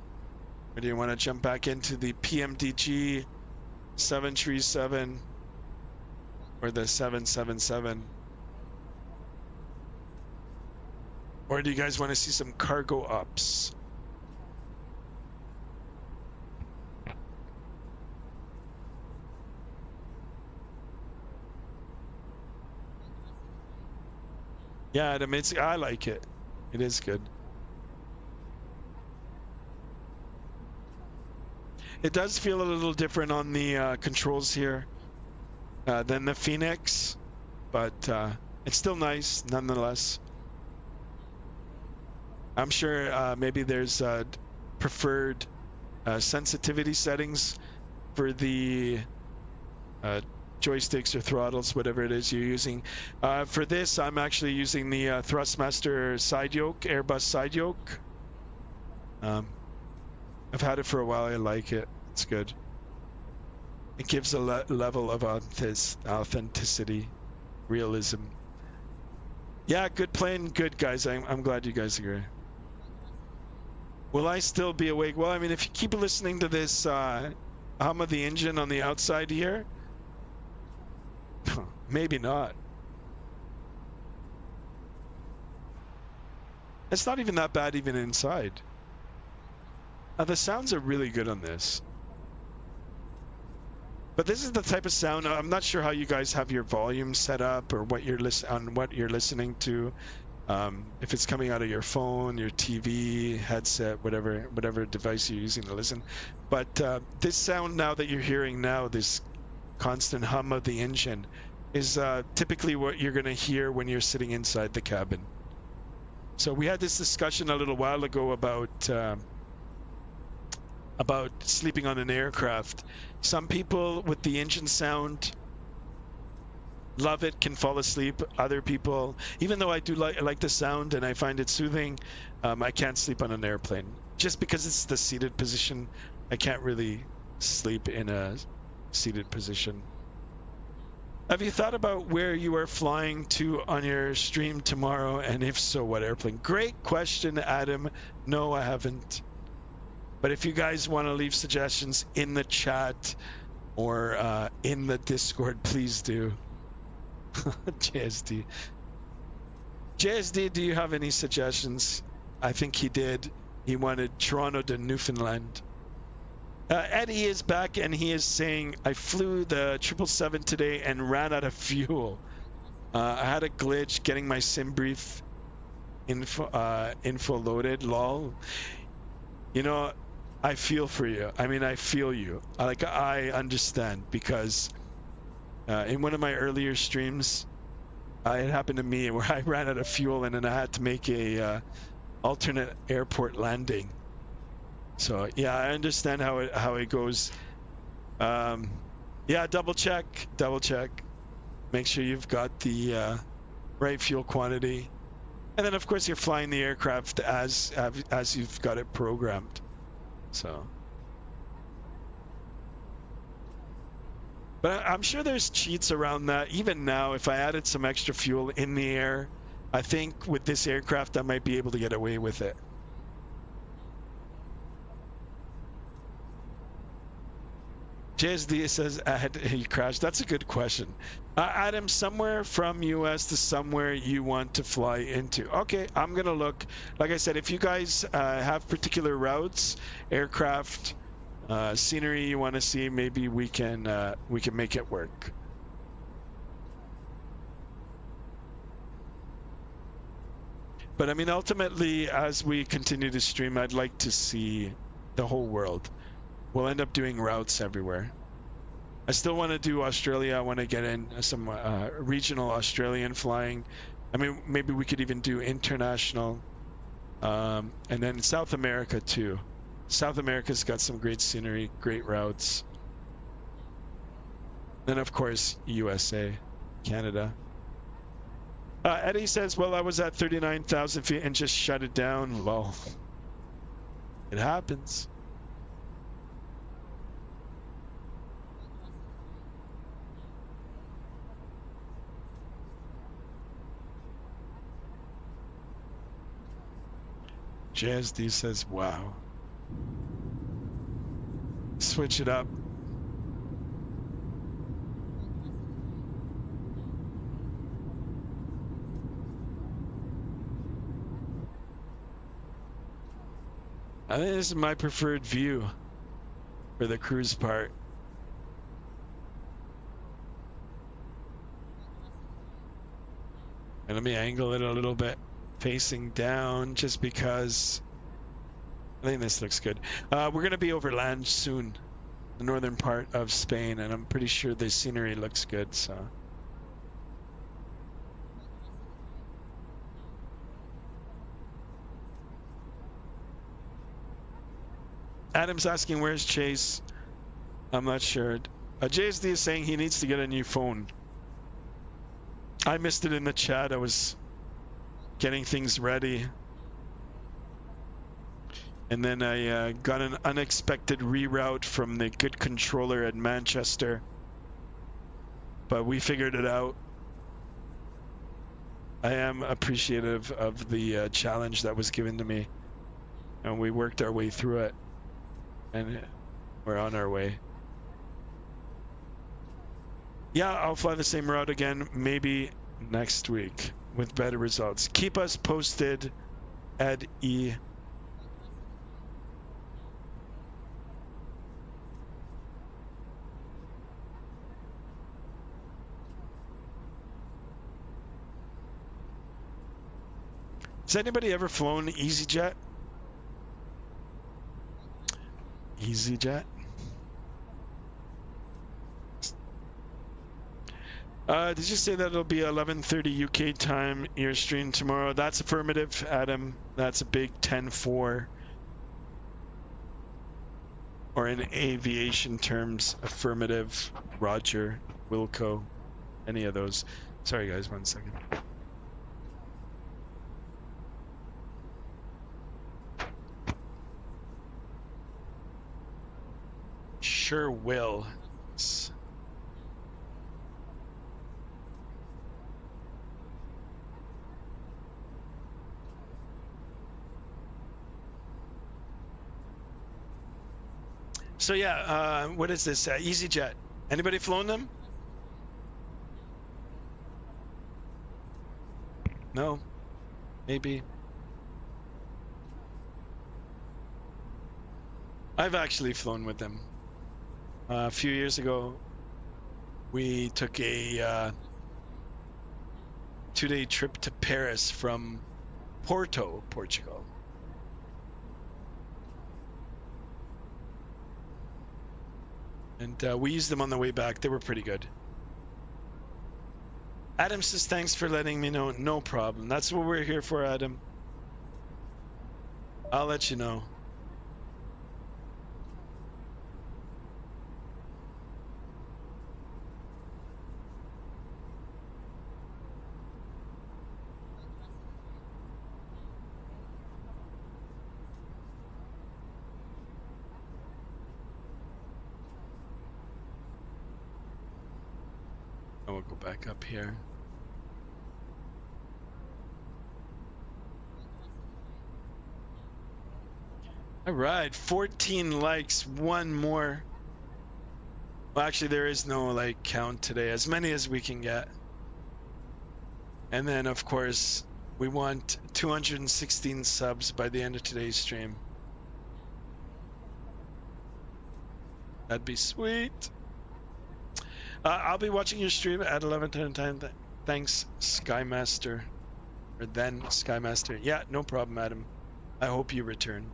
Or do you want to jump back into the PMDG 737 or the 777? Or do you guys want to see some cargo ups? Yeah, Adam, I like it. It is good. It does feel a little different on the controls here than the Phoenix, but it's still nice nonetheless. I'm sure maybe there's preferred sensitivity settings for the joysticks or throttles, whatever it is you're using. For this, I'm actually using the Thrustmaster side yoke, Airbus side yoke. I've had it for a while. I like it. It's good. It gives a level of authenticity, realism. Yeah, good plane, good guys. I'm glad you guys agree. Will I still be awake? Well, I mean, if you keep listening to this hum of the engine on the outside here, maybe not. It's not even that bad even inside. The sounds are really good on this. But this is the type of sound, I'm not sure how you guys have your volume set up or what you're listening to. If it's coming out of your phone, your TV, headset, whatever device you're using to listen. But this sound now that you're hearing now, this constant hum of the engine, is typically what you're going to hear when you're sitting inside the cabin. So we had this discussion a little while ago about sleeping on an aircraft. Some people with the engine sound love it, can fall asleep. Other people, even though I do like the sound and I find it soothing, I can't sleep on an airplane. Just because it's the seated position, I can't really sleep in a seated position. Have you thought about where you are flying to on your stream tomorrow? And if so, what airplane? Great question, Adam. No, I haven't. But if you guys want to leave suggestions in the chat or in the Discord, please do. JSD. JSD, do you have any suggestions? I think he did. He wanted Toronto to Newfoundland. Eddie is back and he is saying, I flew the 777 today and ran out of fuel. I had a glitch getting my sim brief info loaded, lol. You know, I feel for you. I mean, I feel you. I understand because in one of my earlier streams, it happened to me where I ran out of fuel and then I had to make a alternate airport landing. So yeah, I understand how it goes. Yeah, double check. Make sure you've got the right fuel quantity, and then of course you're flying the aircraft as you've got it programmed. So, but I'm sure there's cheats around that. Even now, if I added some extra fuel in the air, I think with this aircraft I might be able to get away with it. JSD says he crashed. That's a good question. Adam, somewhere from US to somewhere you want to fly into. Okay, I'm going to look. Like I said, if you guys have particular routes, aircraft, scenery you want to see, maybe we can make it work. But I mean, ultimately, as we continue to stream, I'd like to see the whole world. We'll end up doing routes everywhere. I still want to do Australia. I want to get in some regional Australian flying. I mean, maybe we could even do international. And then South America too. South America's got some great scenery, great routes. Then of course, USA, Canada. Eddie says, well, I was at 39,000 feet and just shut it down. Well, it happens. JSD says, wow. Switch it up. I think this is my preferred view for the cruise part. And let me angle it a little bit, facing down, just because I think this looks good. We're going to be over land soon, the northern part of Spain, and I'm pretty sure the scenery looks good, so. Adam's asking, where's Chase? I'm not sure. JSD is saying he needs to get a new phone. I missed it in the chat. I was getting things ready. And then I got an unexpected reroute from the good controller at Manchester. But we figured it out. I am appreciative of the challenge that was given to me. And we worked our way through it. And we're on our way. Yeah, I'll fly the same route again, maybe next week with better results. Keep us posted, Ed E. Has anybody ever flown EasyJet? EasyJet? Did you say that it'll be 11:30 UK time, your stream tomorrow? That's affirmative, Adam. That's a big 10-4. Or in aviation terms, affirmative, Roger, Wilco, any of those. Sorry guys, 1 second. Sure will. So yeah, what is this? EasyJet. Anybody flown them? No? Maybe. I've actually flown with them. A few years ago, we took a 2-day trip to Paris from Porto, Portugal. And we used them on the way back. They were pretty good. Adam says, thanks for letting me know. No problem. That's what we're here for, Adam. I'll let you know. I will go back up here. All right, 14 likes, one more. Well, actually, there is no like count today, as many as we can get. And then, of course, we want 216 subs by the end of today's stream. That'd be sweet. I'll be watching your stream at 11:10 time. Thanks, Skymaster. Or then Skymaster. Yeah, no problem, Adam. I hope you return.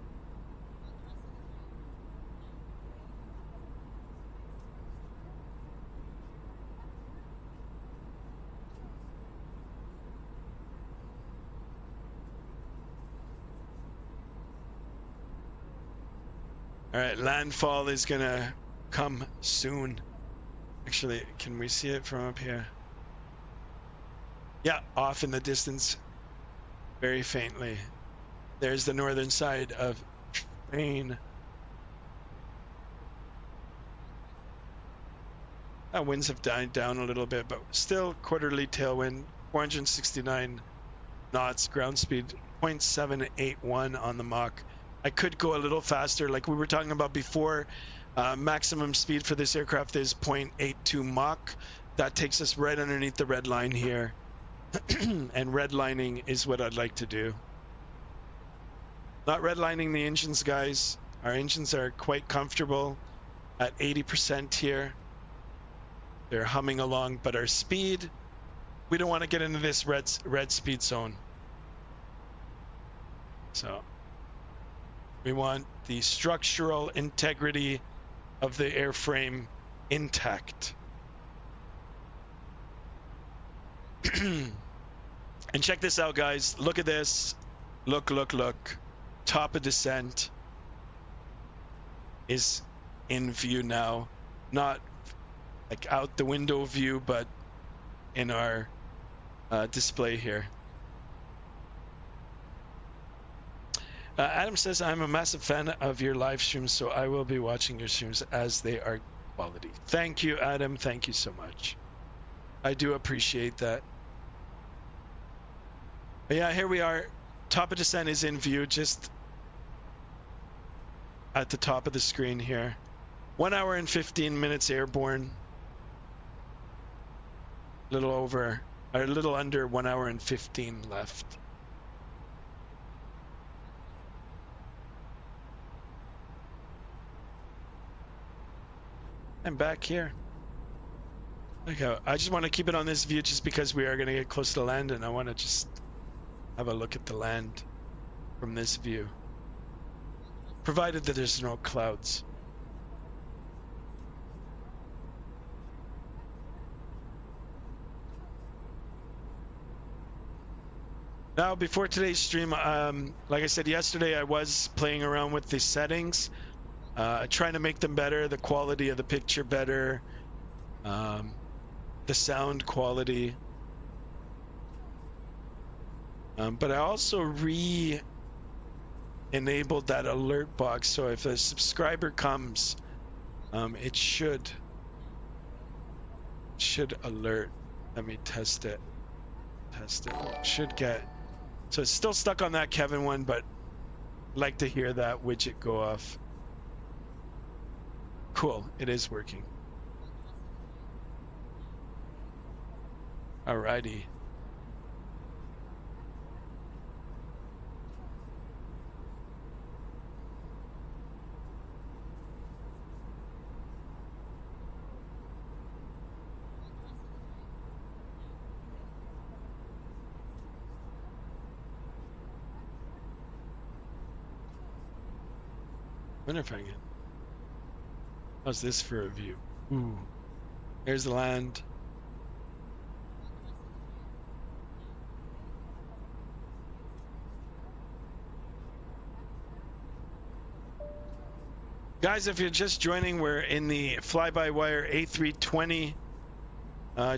All right, landfall is gonna come soon. Actually, can we see it from up here? Yeah, off in the distance, very faintly. There's the northern side of Spain. Winds have died down a little bit, but still quarterly tailwind, 469 knots, ground speed 0.781 on the Mach. I could go a little faster, like we were talking about before. Maximum speed for this aircraft is 0.82 Mach. That takes us right underneath the red line here. And redlining is what I'd like to do. Not redlining the engines, guys. Our engines are quite comfortable at 80% here. They're humming along, but our speed we don't want to get into this red speed zone. So we want the structural integrity of the airframe intact. And check this out, guys. Look at this. Look. Top of descent is in view now. Not like out the window view, but in our display here. Adam says, I'm a massive fan of your live streams, so I will be watching your streams as they are quality. Thank you, Adam. Thank you so much. I do appreciate that. But yeah, here we are. Top of descent is in view, just at the top of the screen here. 1 hour and 15 minutes airborne. A little under 1 hour and 15 left. I'm back here. Okay, I just want to keep it on this view just because we are going to get close to the land, and I want to just have a look at the land from this view, provided that there's no clouds. Now, before today's stream, like I said yesterday, I was playing around with the settings, trying to make them better, the quality of the picture better, the sound quality. But I also re-enabled that alert box, so if a subscriber comes, it should alert. Let me test it. Should get. So it's still stuck on that Kevin one, but I'd like to hear that widget go off. Cool, it is working. Alrighty. Wonder if I can. How's this for a view? Ooh. There's the land. Guys, if you're just joining, we're in the FlybyWire A320.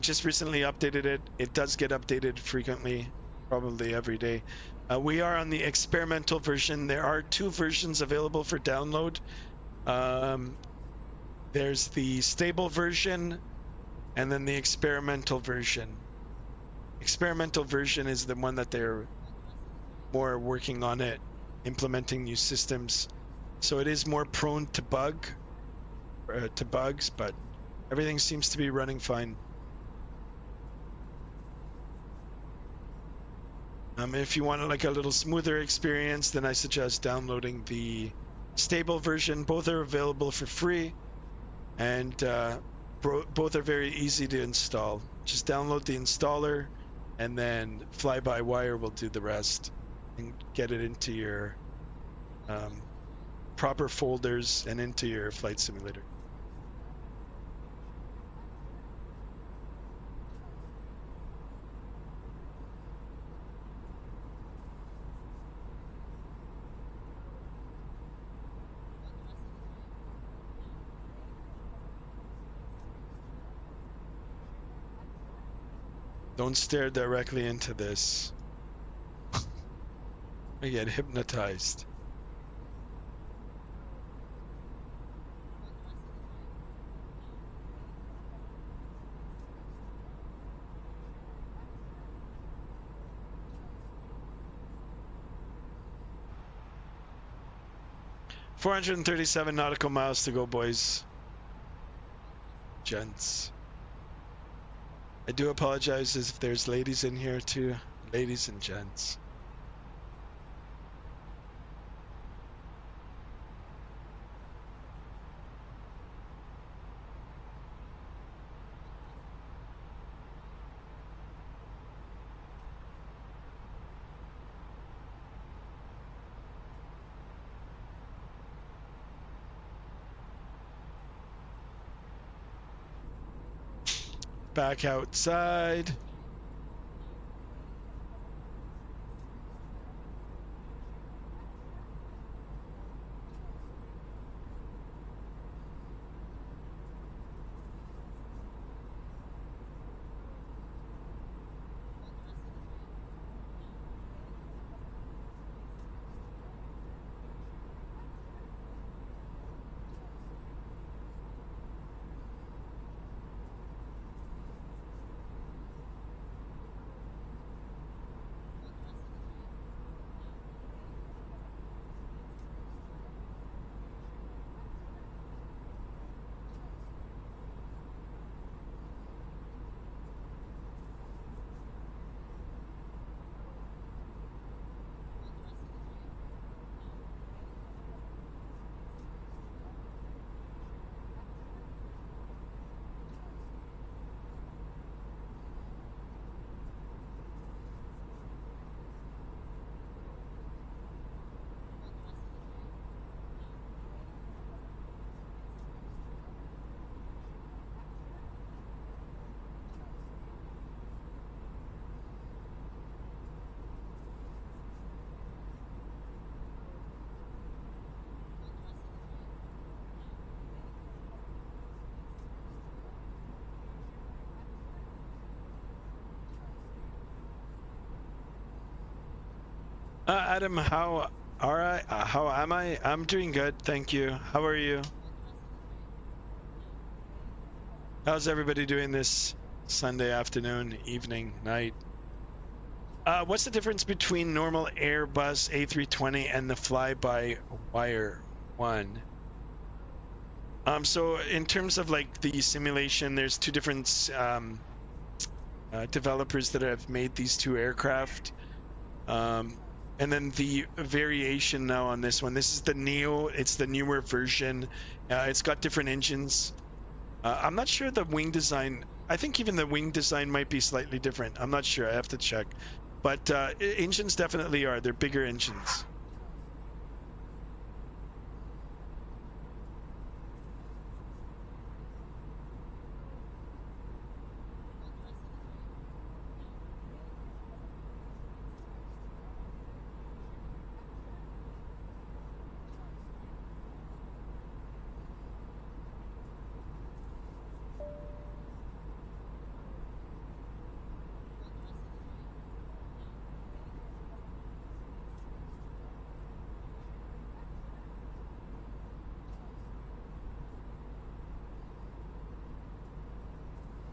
Just recently updated it. It does get updated frequently, probably every day. We are on the experimental version. There are 2 versions available for download. There's the stable version and then the experimental version. Experimental version is the one that they're more working on it, implementing new systems. So it is more prone to bugs, but everything seems to be running fine. If you want like a little smoother experience, then I suggest downloading the stable version. Both are available for free, and both are very easy to install. Just download the installer, and then FlybyWire will do the rest and get it into your proper folders and into your flight simulator. Don't stare directly into this. I get hypnotized. $437 nautical miles to go, boys. Gents. I do apologize if there's ladies in here too. Ladies and gents. back outside. Adam, how am I? I'm doing good, thank you. How are you? How's everybody doing this Sunday afternoon, evening, night? What's the difference between normal Airbus A320 and the fly-by-wire one? So in terms of like the simulation, there's two different developers that have made these two aircraft. And then the variation now on this one, this is the Neo, it's the newer version. It's got different engines. I'm not sure the wing design, I think even the wing design might be slightly different. I'm not sure, I have to check. But engines definitely are, they're bigger engines.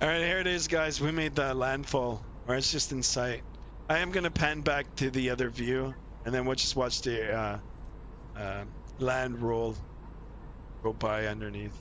All right, here it is, guys. We made the landfall, or it's just in sight. I am going to pan back to the other view, and then we'll just watch the land roll go by underneath.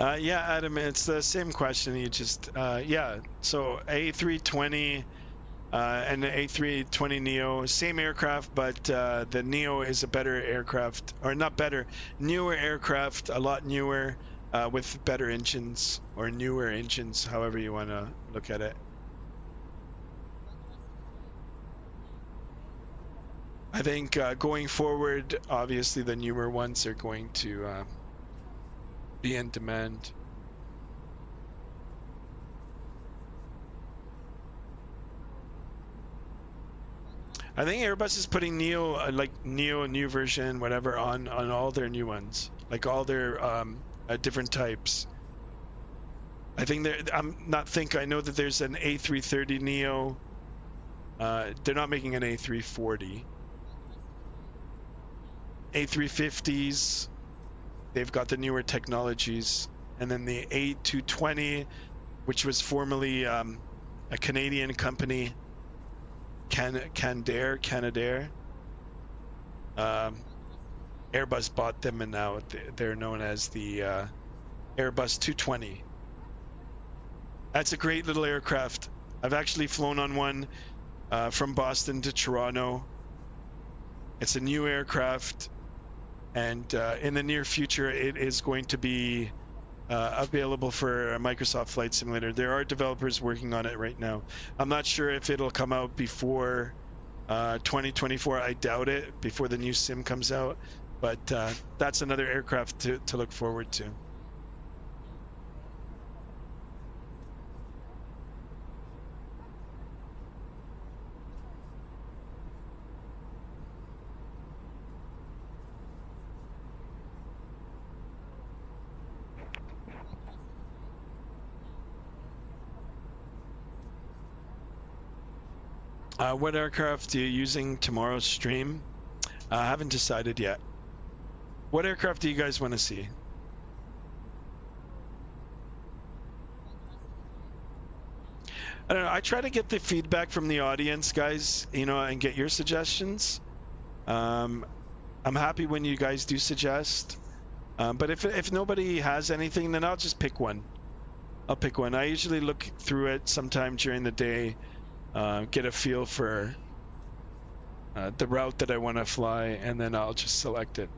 Yeah, Adam, it's the same question. You just, yeah, so A320 and the A320 Neo, same aircraft, but the Neo is a better aircraft, or not better, newer aircraft, a lot newer, with better engines, or newer engines, however you want to look at it. I think going forward, obviously the newer ones are going to be in demand. I think Airbus is putting Neo, like Neo, new version, whatever, on all their new ones, like all their different types. I think I know that there's an A330 Neo. They're not making an A340. A350s, they've got the newer technologies. And then the A220, which was formerly a Canadian company, Canadair. Airbus bought them, and now they're known as the Airbus 220. That's a great little aircraft. I've actually flown on one from Boston to Toronto. It's a new aircraft, and in the near future, it is going to be available for a Microsoft Flight Simulator. There are developers working on it right now. I'm not sure if it'll come out before 2024. I doubt it, before the new sim comes out, but that's another aircraft to look forward to. What aircraft are you using tomorrow's stream? I haven't decided yet. What aircraft do you guys want to see? I don't know. I try to get the feedback from the audience, guys, and get your suggestions. I'm happy when you guys do suggest. But if nobody has anything, then I'll just pick one. I'll pick one. I usually look through it sometime during the day. Get a feel for the route that I want to fly, and then I'll just select it.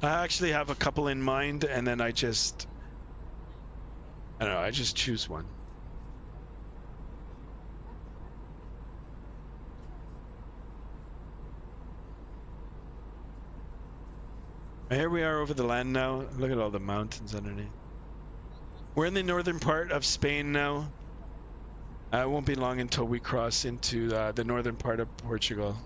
I actually have a couple in mind, and then I just choose one. Here we are over the land now. Look at all the mountains underneath. We're in the northern part of Spain now. It won't be long until we cross into the northern part of Portugal.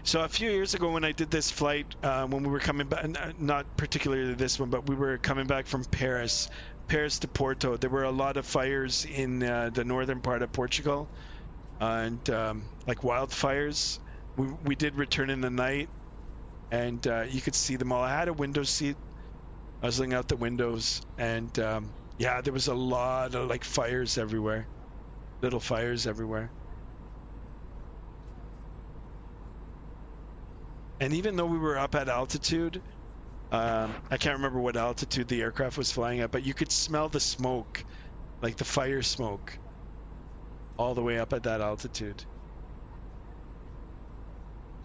So a few years ago when I did this flight, when we were coming back, not particularly this one, but we were coming back from Paris to Porto, there were a lot of fires in the northern part of Portugal. And like wildfires. We did return in the night, and you could see them all. I had a window seat. I was looking out the windows, and yeah, there was a lot of like fires everywhere, little fires everywhere. And even though we were up at altitude, I can't remember what altitude the aircraft was flying at, but you could smell the smoke, like the fire smoke, all the way up at that altitude.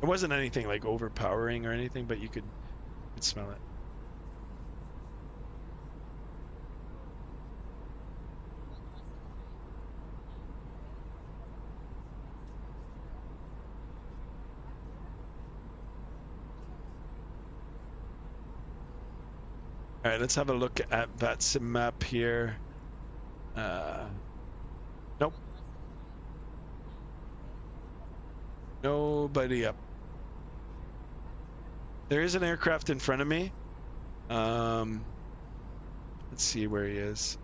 It wasn't anything like overpowering or anything, but you could smell it. All right, let's have a look at Vatsim map here. Nope. Nobody up. There is an aircraft in front of me. Let's see where he is.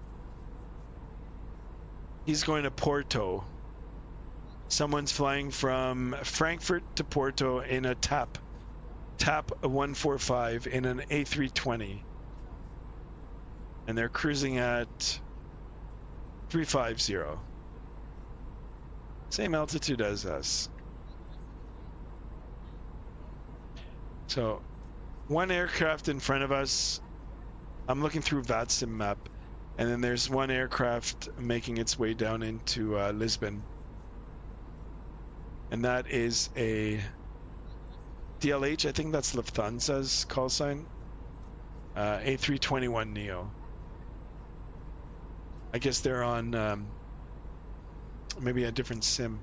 He's going to Porto. Someone's flying from Frankfurt to Porto in a TAP 145 in an A320. And they're cruising at 350. Same altitude as us. So, one aircraft in front of us. I'm looking through Vatsim map, and then there's one aircraft making its way down into Lisbon, and that is a DLH. I think that's Lufthansa's call sign. A321 Neo. I guess they're on maybe a different sim.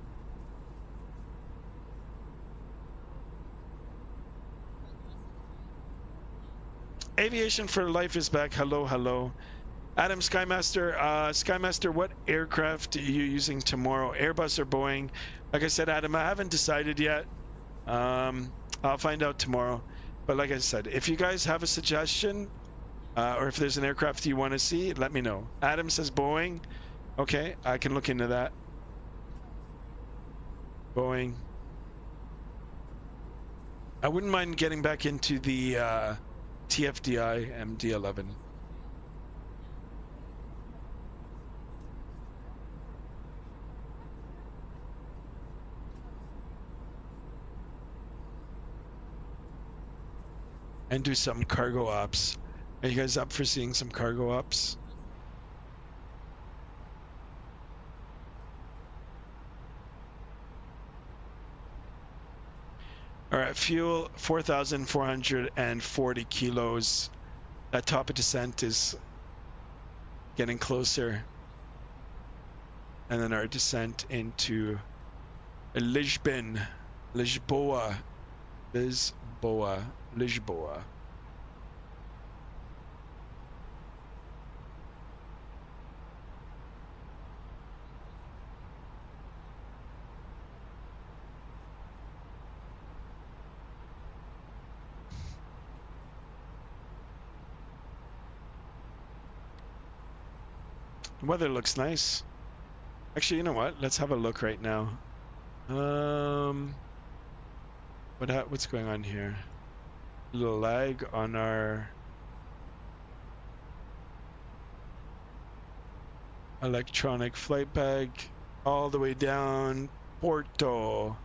Aviation for Life is back. Hello, hello. Adam Skymaster, Skymaster, what aircraft are you using tomorrow? Airbus or Boeing? Like I said, Adam, I haven't decided yet. I'll find out tomorrow. But like I said, if you guys have a suggestion, or if there's an aircraft you want to see, let me know. Adam says Boeing. Okay, I can look into that. Boeing. I wouldn't mind getting back into the TFDI MD-11. And do some cargo ops. Are you guys up for seeing some cargo ops? All right, fuel 4,440 kilos. That top of descent is getting closer. And then our descent into Lisbon, Lisboa. The weather looks nice. Actually, you know what? Let's have a look right now. What's going on here? A little lag on our electronic flight bag all the way down Porto.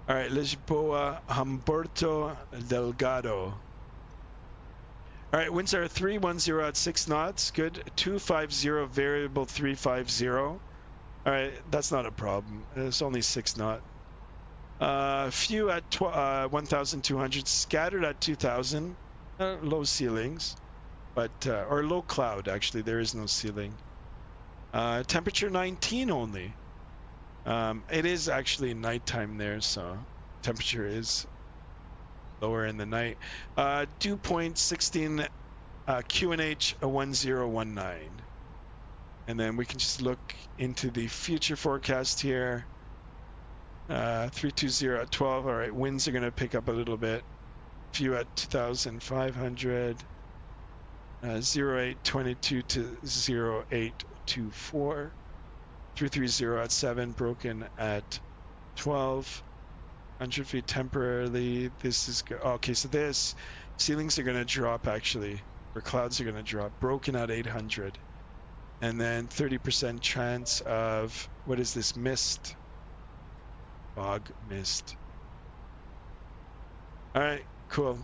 All right, Lisboa, Humberto Delgado. All right, winds are 310 at 6 knots. Good. 250 variable 350. All right, that's not a problem. It's only 6 knot. Few at 1,200, scattered at 2,000. Low ceilings, but or low cloud. Actually, there is no ceiling. Temperature 19 only. It is actually nighttime there, so temperature is lower in the night. Dew point 16, QNH 1019. And then we can just look into the future forecast here. 320 at 12. All right, winds are going to pick up a little bit. Few at 2,500. 0822 to 0824. 330 at 7, broken at 12. 100 feet temporarily. This is good. Okay, so this ceilings are going to drop actually, or clouds are going to drop. Broken at 800, and then 30% chance of what is this mist? Fog mist. All right, cool.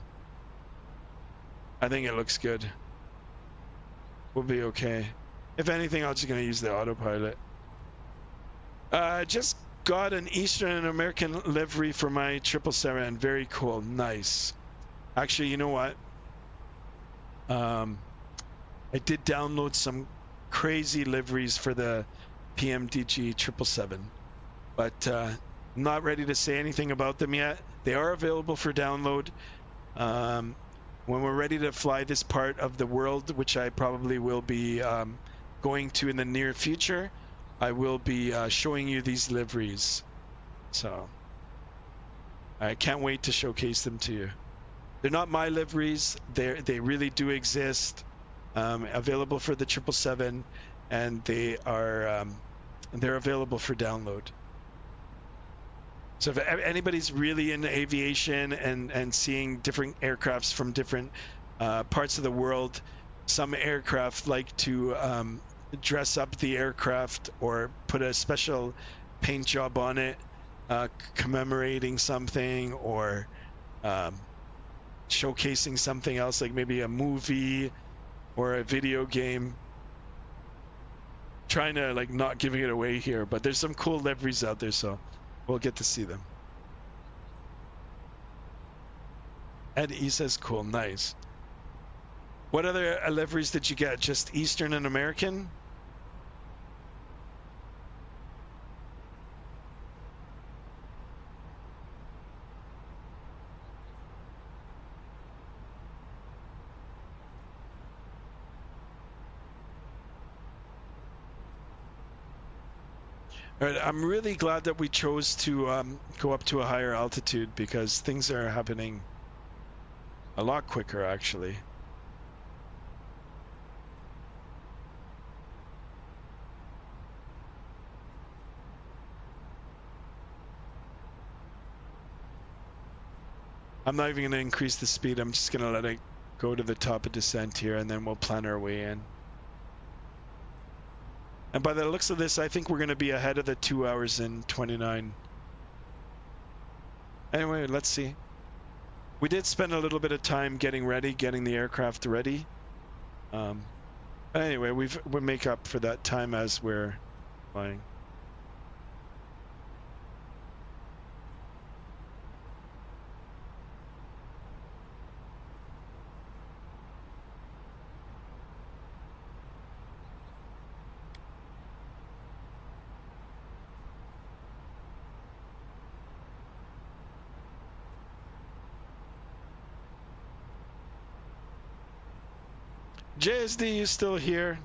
I think it looks good. We'll be okay. If anything, I'm just going to use the autopilot. Just got an Eastern American livery for my 777. Very cool. Nice. Actually, you know what? I did download some crazy liveries for the PMDG 777, but I'm not ready to say anything about them yet. They are available for download. When we're ready to fly this part of the world, which I probably will be going to in the near future, I will be showing you these liveries. So I can't wait to showcase them to you. They're not my liveries. They really do exist, available for the 777, and they're available for download. So if anybody's really into aviation and seeing different aircrafts from different parts of the world, some aircraft like to dress up the aircraft or put a special paint job on it, commemorating something or showcasing something else, like maybe a movie or a video game. Trying to like not giving it away here, but there's some cool liveries out there, so we'll get to see them. Ed E says cool, nice. What other liveries did you get? Just Eastern and American? All right, I'm really glad that we chose to go up to a higher altitude because things are happening a lot quicker, actually. I'm not even going to increase the speed. I'm just going to let it go to the top of descent here, and then we'll plan our way in. And by the looks of this, I think we're going to be ahead of the 2 hours and 29. Anyway, let's see. We did spend a little bit of time getting ready, getting the aircraft ready. But anyway, we'll make up for that time as we're flying. JSD, you still here?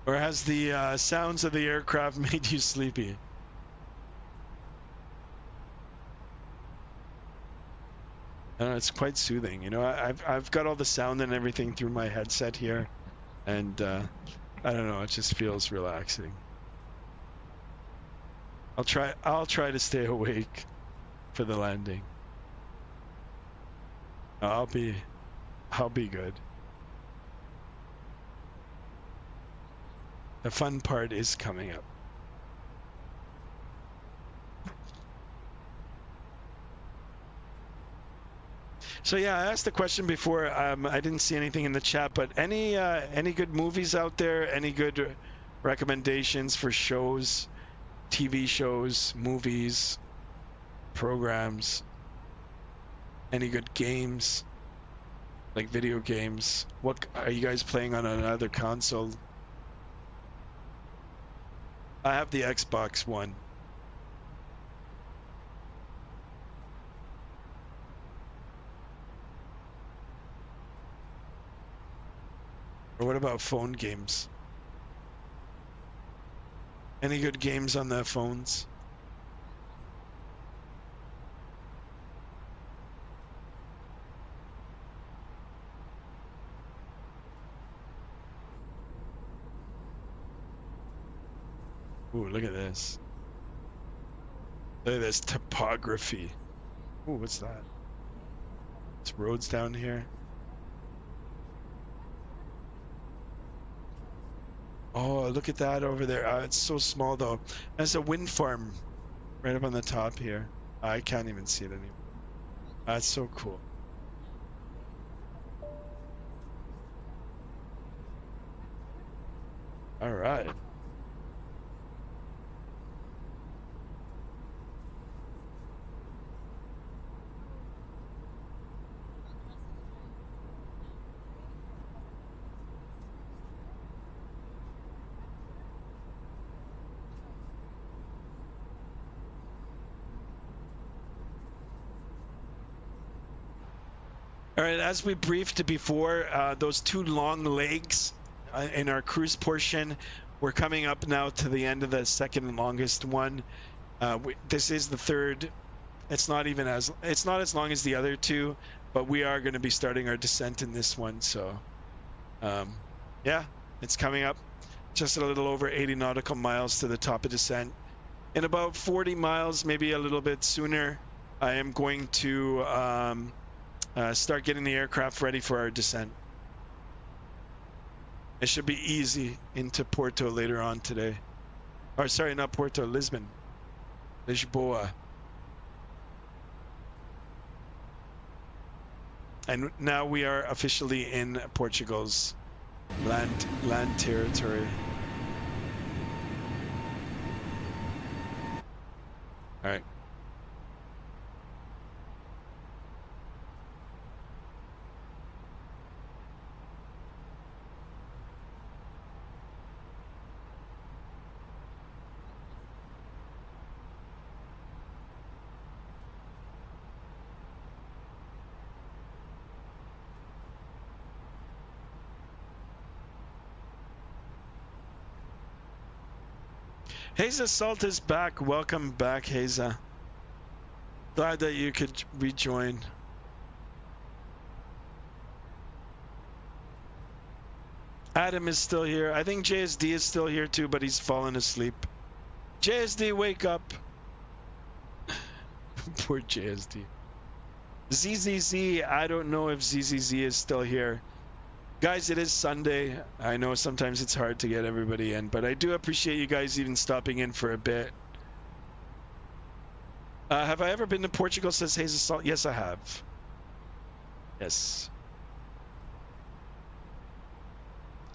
Or has the sounds of the aircraft made you sleepy? I don't know, it's quite soothing. You know, I've got all the sound and everything through my headset here, and I don't know, it just feels relaxing. I'll try to stay awake for the landing. I'll be good. The fun part is coming up. So yeah, I asked the question before. I didn't see anything in the chat, but any good movies out there? Any good recommendations for shows, TV shows, movies, programs? Any good games, like video games? What are you guys playing on another console? I have the Xbox One. Or what about phone games? Any good games on the phones? Ooh, look at this. Look at this topography. Ooh, what's that? It's roads down here. Oh, look at that over there. It's so small though. There's a wind farm right up on the top here. I can't even see it anymore. That's so cool. All right. All right, as we briefed before, those two long legs in our cruise portion, we're coming up now to the end of the second longest one. This is the third. It's not as long as the other two, but we are going to be starting our descent in this one. So, yeah, it's coming up just a little over 80 nautical miles to the top of descent. In about 40 miles, maybe a little bit sooner, I am going to start getting the aircraft ready for our descent. It should be easy into Porto later on today. Or sorry, not Porto, Lisbon. Lisboa. And now we are officially in Portugal's land territory. All right. Haza Salt is back. Welcome back, Haza. Glad that you could rejoin. Adam is still here. I think JSD is still here too, but he's fallen asleep. JSD, wake up. Poor JSD. ZZZ, I don't know if ZZZ is still here. Guys, it is Sunday. I know sometimes it's hard to get everybody in, but I do appreciate you guys even stopping in for a bit. Have I ever been to Portugal, says Hazel Salt? Yes, I have. Yes.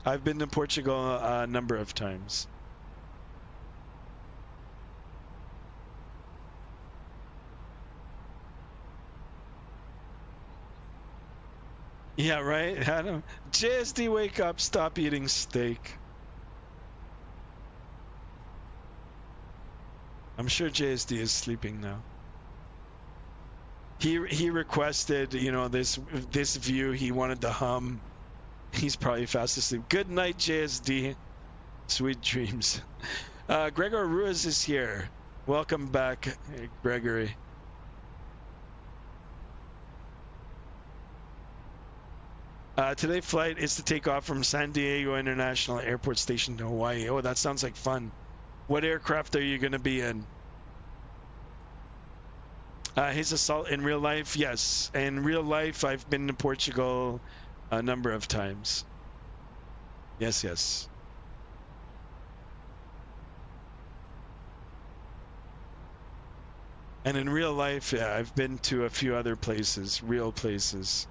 I've been to Portugal a number of times. Yeah, right? Adam. JSD, wake up. Stop eating steak. I'm sure JSD is sleeping now. He requested, you know, this view. He wanted to hum. He's probably fast asleep. Good night, JSD. Sweet dreams. Gregor Ruiz is here. Welcome back, Gregory. Today's flight is to take off from San Diego International Airport Station to Hawaii. Oh, that sounds like fun. What aircraft are you going to be in? His assault in real life? Yes. In real life, I've been to Portugal a number of times. Yes, yes. And in real life, yeah, I've been to a few other places, real places.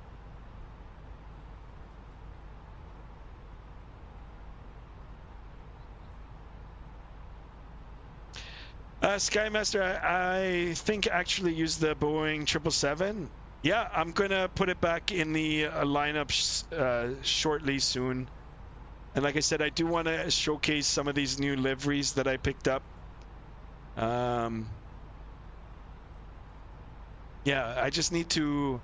Skymaster, I think actually used the Boeing 777. Yeah, I'm going to put it back in the lineup shortly soon. And like I said, I do want to showcase some of these new liveries that I picked up. Yeah, I just need to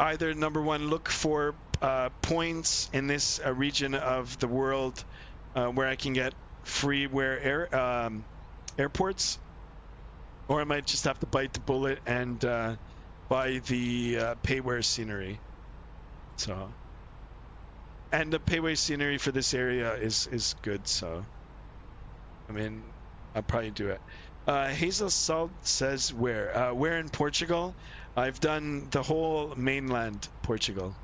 either, number one, look for points in this region of the world where I can get free airports, or I might just have to bite the bullet and buy the payware scenery. So, and the payware scenery for this area is good, so I mean, I'll probably do it. Hazel Salt says where in Portugal? I've done the whole mainland Portugal,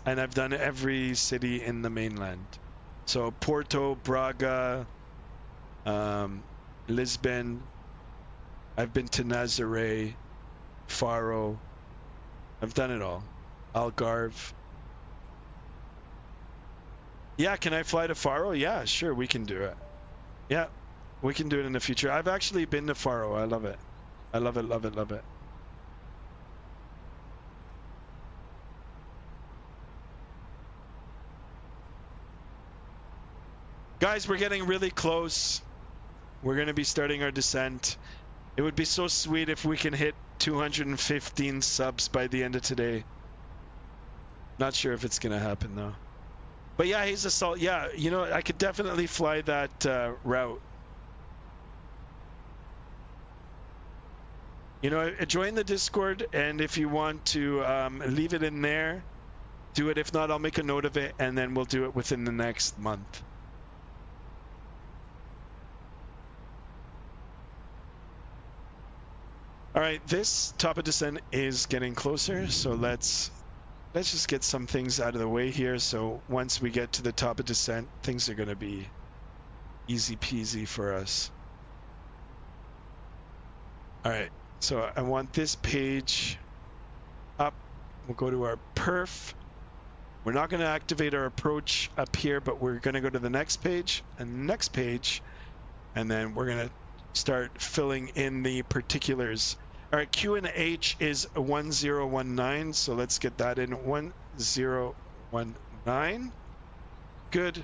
and I've done every city in the mainland. So Porto, Braga, Lisbon. I've been to Nazaré, Faro. I've done it all. Algarve. Yeah, can I fly to Faro? Yeah, sure, we can do it. Yeah, we can do it in the future. I've actually been to Faro. I love it. I love it, love it, love it. Guys, we're getting really close. We're going to be starting our descent. It would be so sweet if we can hit 215 subs by the end of today. Not sure if it's going to happen, though. But yeah, he's assault. Yeah, you know, I could definitely fly that route. You know, join the Discord, and if you want to leave it in there, do it. If not, I'll make a note of it, and then we'll do it within the next month. All right, this top of descent is getting closer, so let's just get some things out of the way here. So once we get to the top of descent, things are going to be easy peasy for us. All right, so I want this page up. We'll go to our perf. We're not going to activate our approach up here, but we're going to go to the next page and next page, and then we're going to start filling in the particulars. All right, Q and H is 1019, so let's get that in. 1019. Good.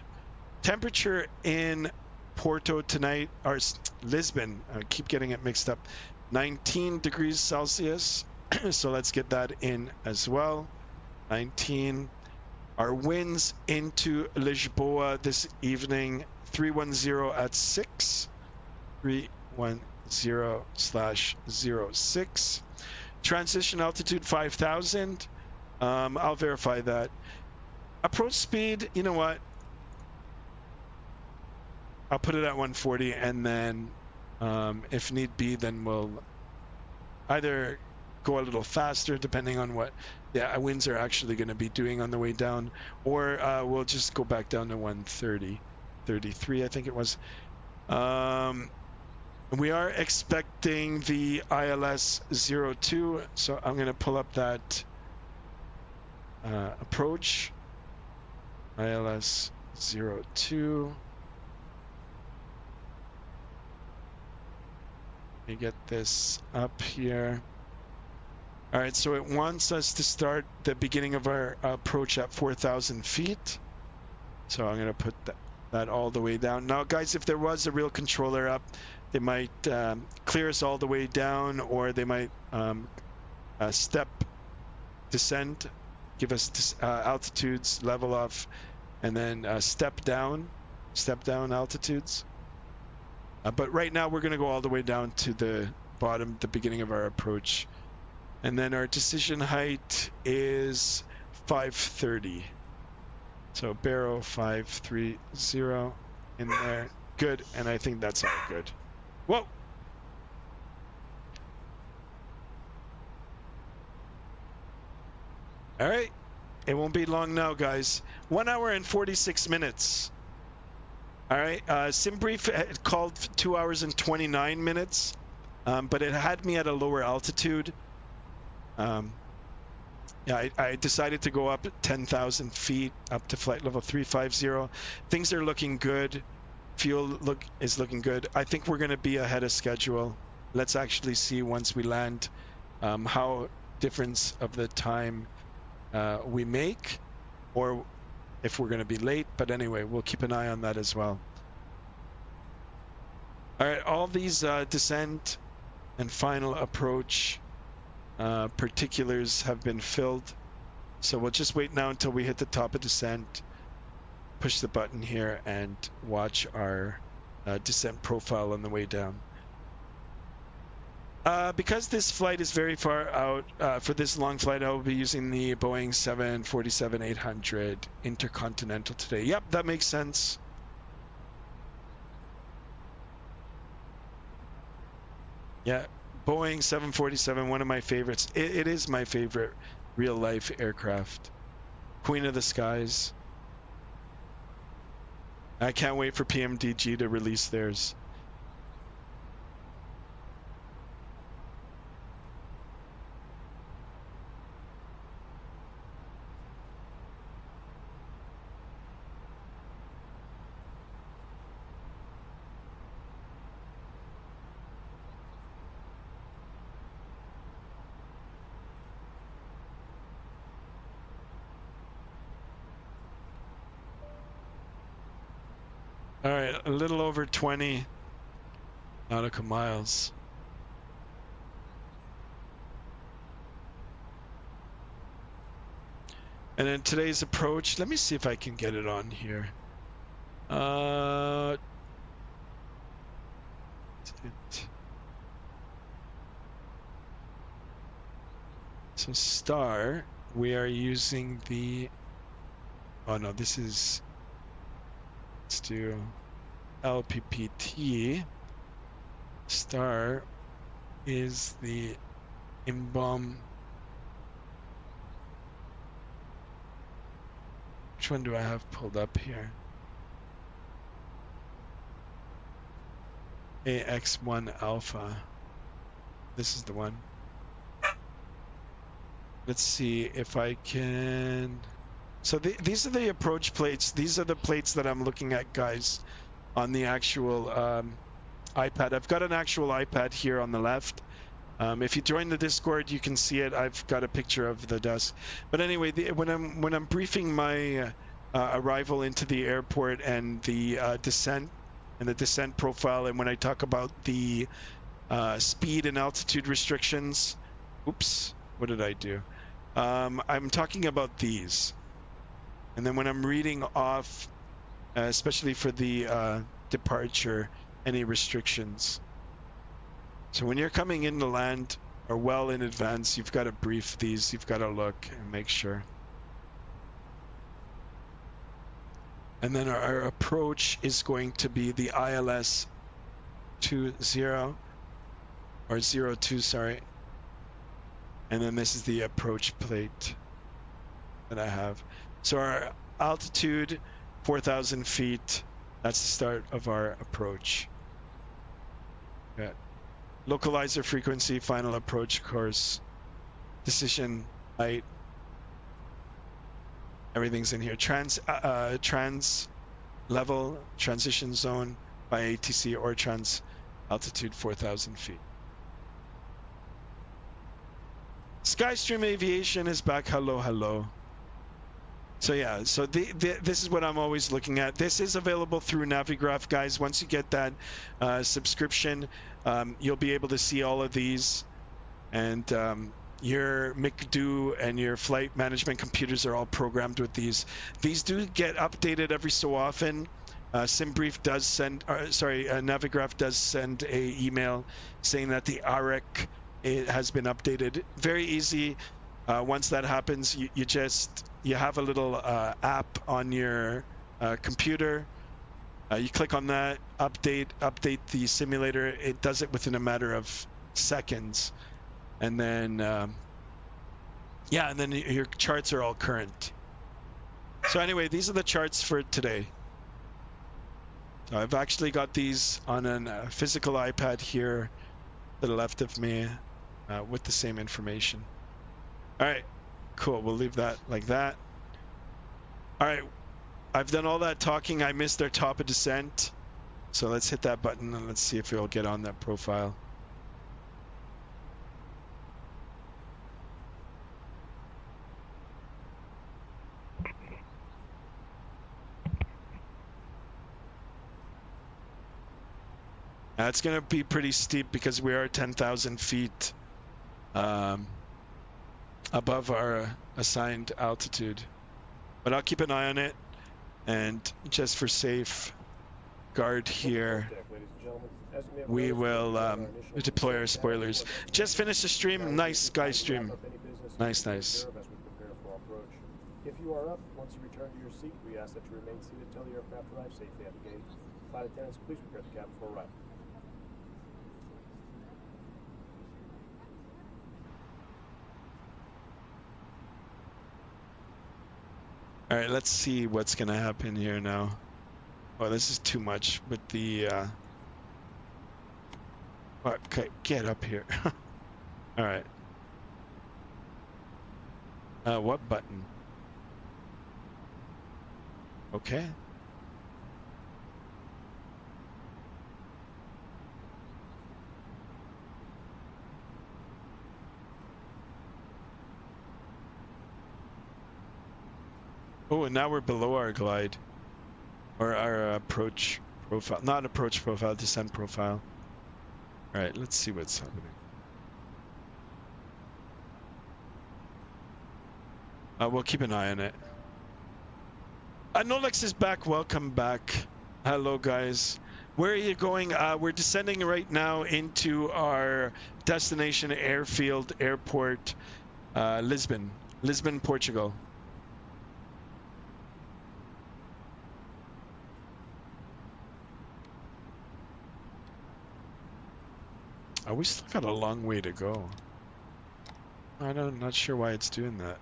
Temperature in Porto tonight, or Lisbon, I keep getting it mixed up, 19 degrees Celsius. So let's get that in as well. 19. Our winds into Lisboa this evening, 310 at 6, 310/06. Transition altitude 5,000. I'll verify that. Approach speed, you know what? I'll put it at 140, and then if need be, then we'll either go a little faster depending on what the winds are actually going to be doing on the way down, or we'll just go back down to 130, 33 I think it was. We are expecting the ILS 02, so I'm going to pull up that approach. ILS 02. Let me get this up here. All right, so it wants us to start the beginning of our approach at 4,000 feet. So I'm going to put that all the way down. Now, guys, if there was a real controller up, they might clear us all the way down, or they might step descent, give us altitudes, level off, and then step down altitudes. But right now, we're going to go all the way down to the bottom, the beginning of our approach. And then our decision height is 530. So Barrow 530 in there. Good, and I think that's all good. Whoa! All right, it won't be long now, guys. 1 hour and 46 minutes. All right, SimBrief called 2 hours and 29 minutes, but it had me at a lower altitude. Yeah, I decided to go up 10,000 feet up to flight level 350. Things are looking good. Fuel is looking good. I think we're going to be ahead of schedule. Let's actually see once we land how difference of the time we make, or if we're going to be late. But anyway, we'll keep an eye on that as well. All right, all these descent and final approach particulars have been filled, so we'll just wait now until we hit the top of descent, push the button here, and watch our descent profile on the way down. Because this flight is very far out, for this long flight I will be using the Boeing 747-800 Intercontinental today. Yep, that makes sense. Yeah, Boeing 747, one of my favorites. It is my favorite real-life aircraft. Queen of the skies. I can't wait for PMDG to release theirs. All right, a little over 20 nautical miles. And then today's approach, let me see if I can get it on here. So star, we are using the, oh no, this is, let's do LPPT. Star is the IMBOM. Which one do I have pulled up here? AX1 Alpha. This is the one. Let's see if I can. So these are the approach plates. These are the plates that I'm looking at, guys, on the actual iPad. I've got an actual iPad here on the left. If you join the Discord, you can see it. I've got a picture of the dust. But anyway, when I'm briefing my arrival into the airport and the descent and the descent profile, and when I talk about the speed and altitude restrictions, oops, what did I do? I'm talking about these. And then when I'm reading off, especially for the departure, any restrictions. So when you're coming in to land or well in advance, you've got to brief these. You've got to look and make sure. And then our approach is going to be the ILS 20 or 02, sorry. And then this is the approach plate that I have. So our altitude, 4,000 feet. That's the start of our approach. Okay. Localizer frequency, final approach course, decision height. Everything's in here. Trans level, transition zone by ATC or trans altitude 4,000 feet. Skystream Aviation is back. Hello, hello. So yeah, so this is what I'm always looking at. This is available through Navigraph, guys. Once you get that subscription, you'll be able to see all of these. And your McDo and your flight management computers are all programmed with these. These do get updated every so often. SimBrief does send, Navigraph does send a email saying that the ARIC has been updated. Very easy. Once that happens, you have a little app on your computer. You click on that, update the simulator. It does it within a matter of seconds. And then, yeah, and then your charts are all current. So anyway, these are the charts for today. So I've actually got these on a physical iPad here to the left of me with the same information. All right, cool. We'll leave that like that. All right, I've done all that talking. I missed our top of descent. So let's hit that button and let's see if we'll get on that profile. It's going to be pretty steep because we are 10,000 feet above our assigned altitude. But I'll keep an eye on it. And just for safe guard here, we will deploy our spoilers. Just finished the stream. Nice, guys, stream. Nice, nice. If you are up, once you return to your seat, we ask that you remain seated until the aircraft arrives safely at the gate. Flight attendants, please prepare the cabin for arrival. All right, let's see what's going to happen here now. Oh, this is too much with the... Okay, get up here. All right. What button? Okay. Oh, and now we're below our glide. Or our approach profile. Not approach profile, descent profile. Alright, let's see what's happening. We'll keep an eye on it. Nolex is back. Welcome back. Hello, guys. Where are you going? We're descending right now into our destination airfield, airport, Lisbon. Lisbon, Portugal. We still got a long way to go. I'm not sure why it's doing that.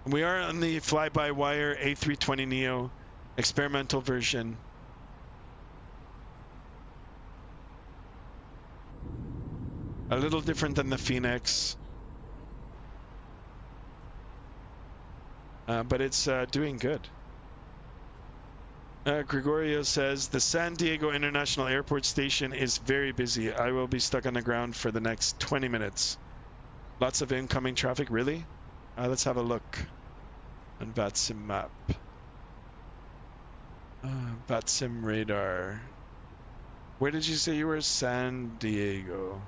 We are on the FlybyWire A320neo experimental version. A little different than the Phoenix. But it's doing good. Gregorio says, the San Diego International Airport station is very busy. I will be stuck on the ground for the next 20 minutes. Lots of incoming traffic, really? Let's have a look on Vatsim map. Vatsim radar. Where did you say you were? San Diego.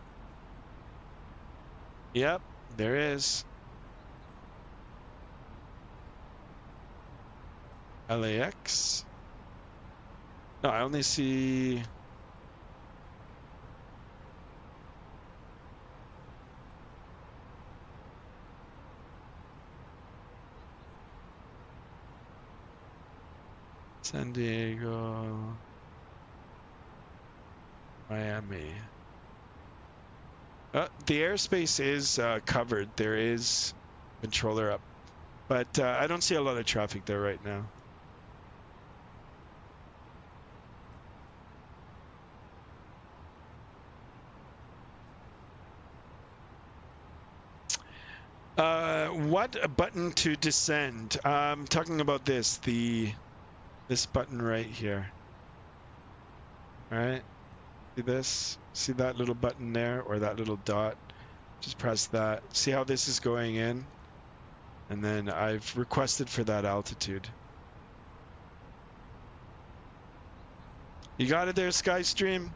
Yep, There is. LAX. No, I only see... San Diego, Miami. The airspace is covered. There is controller up, but I don't see a lot of traffic there right now. What button to descend? I'm talking about this button right here. All right, see this? See that little button there, or that little dot? Just press that. See how this is going in? And then I've requested for that altitude. You got it there, Skystream?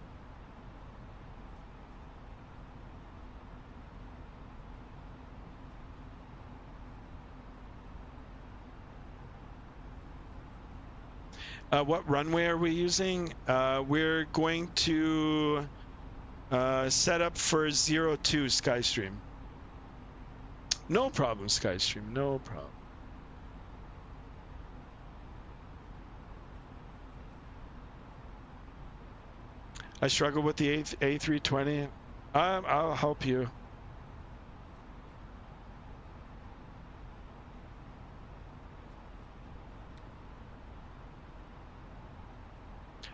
What runway are we using? We're going to set up for 02, Skystream. No problem, Skystream, no problem. I struggle with the A320. I'll help you.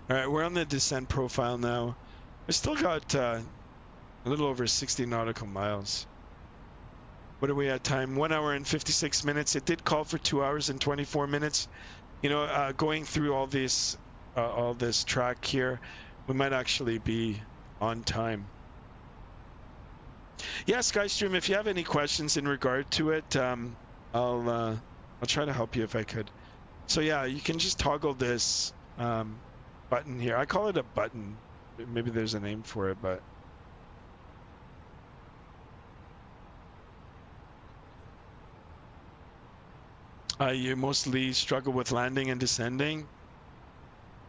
All right, we're on the descent profile now. We still got a little over 60 nautical miles. What are we at time? 1 hour and 56 minutes. It did call for 2 hours and 24 minutes. You know, going through all this track here, we might actually be on time. Yeah, Skystream, if you have any questions in regard to it, I'll try to help you if I could. So yeah, you can just toggle this button here. I call it a button. Maybe there's a name for it, but you mostly struggle with landing and descending.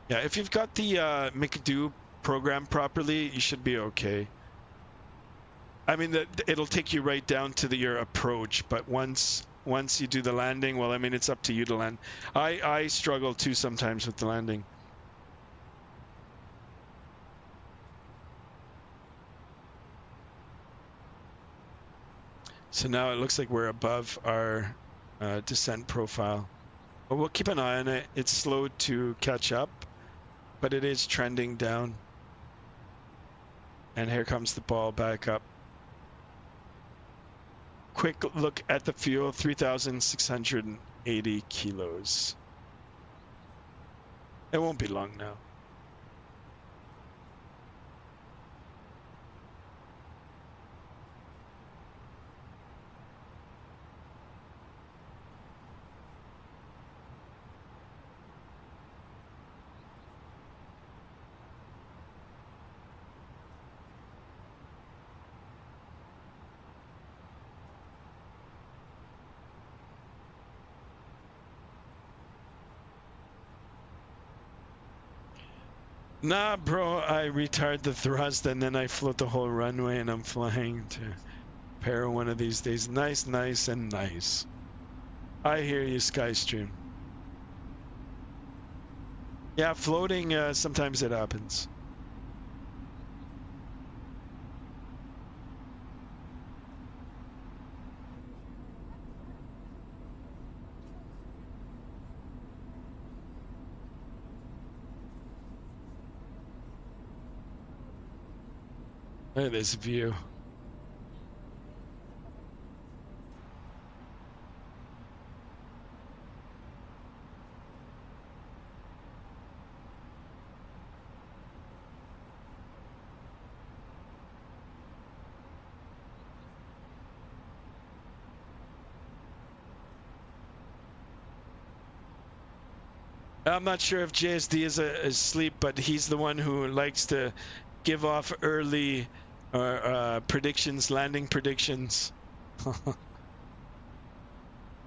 Yeah, if you've got the McDo program properly, you should be okay. I mean, it'll take you right down to your approach, but once you do the landing, well, I mean, it's up to you to land. I struggle too sometimes with the landing. So now it looks like we're above our descent profile. But we'll keep an eye on it. It's slow to catch up, but it is trending down. And here comes the ball back up. Quick look at the fuel, 3,680 kilos. It won't be long now. Nah, bro, I retard the thrust and then I float the whole runway and I'm flying to Para one of these days. Nice, nice, and nice. I hear you, Skystream. Yeah, floating, sometimes it happens. Look at this view. I'm not sure if JSD is asleep, but he's the one who likes to give off early predictions, landing predictions.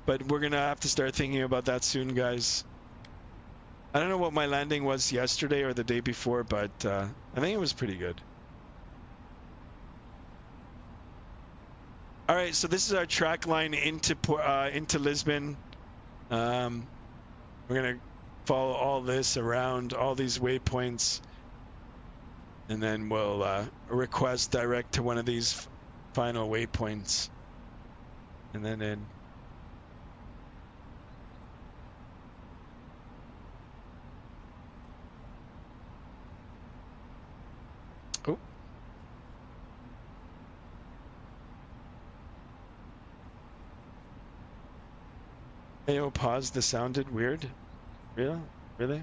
But we're going to have to start thinking about that soon, guys. I don't know what my landing was yesterday or the day before, but I think it was pretty good. All right, so this is our track line into Lisbon. We're going to follow all this around, all these waypoints, and then we'll request direct to one of these final waypoints, and then in. Oh. AO pause, this sounded weird. Yeah, really?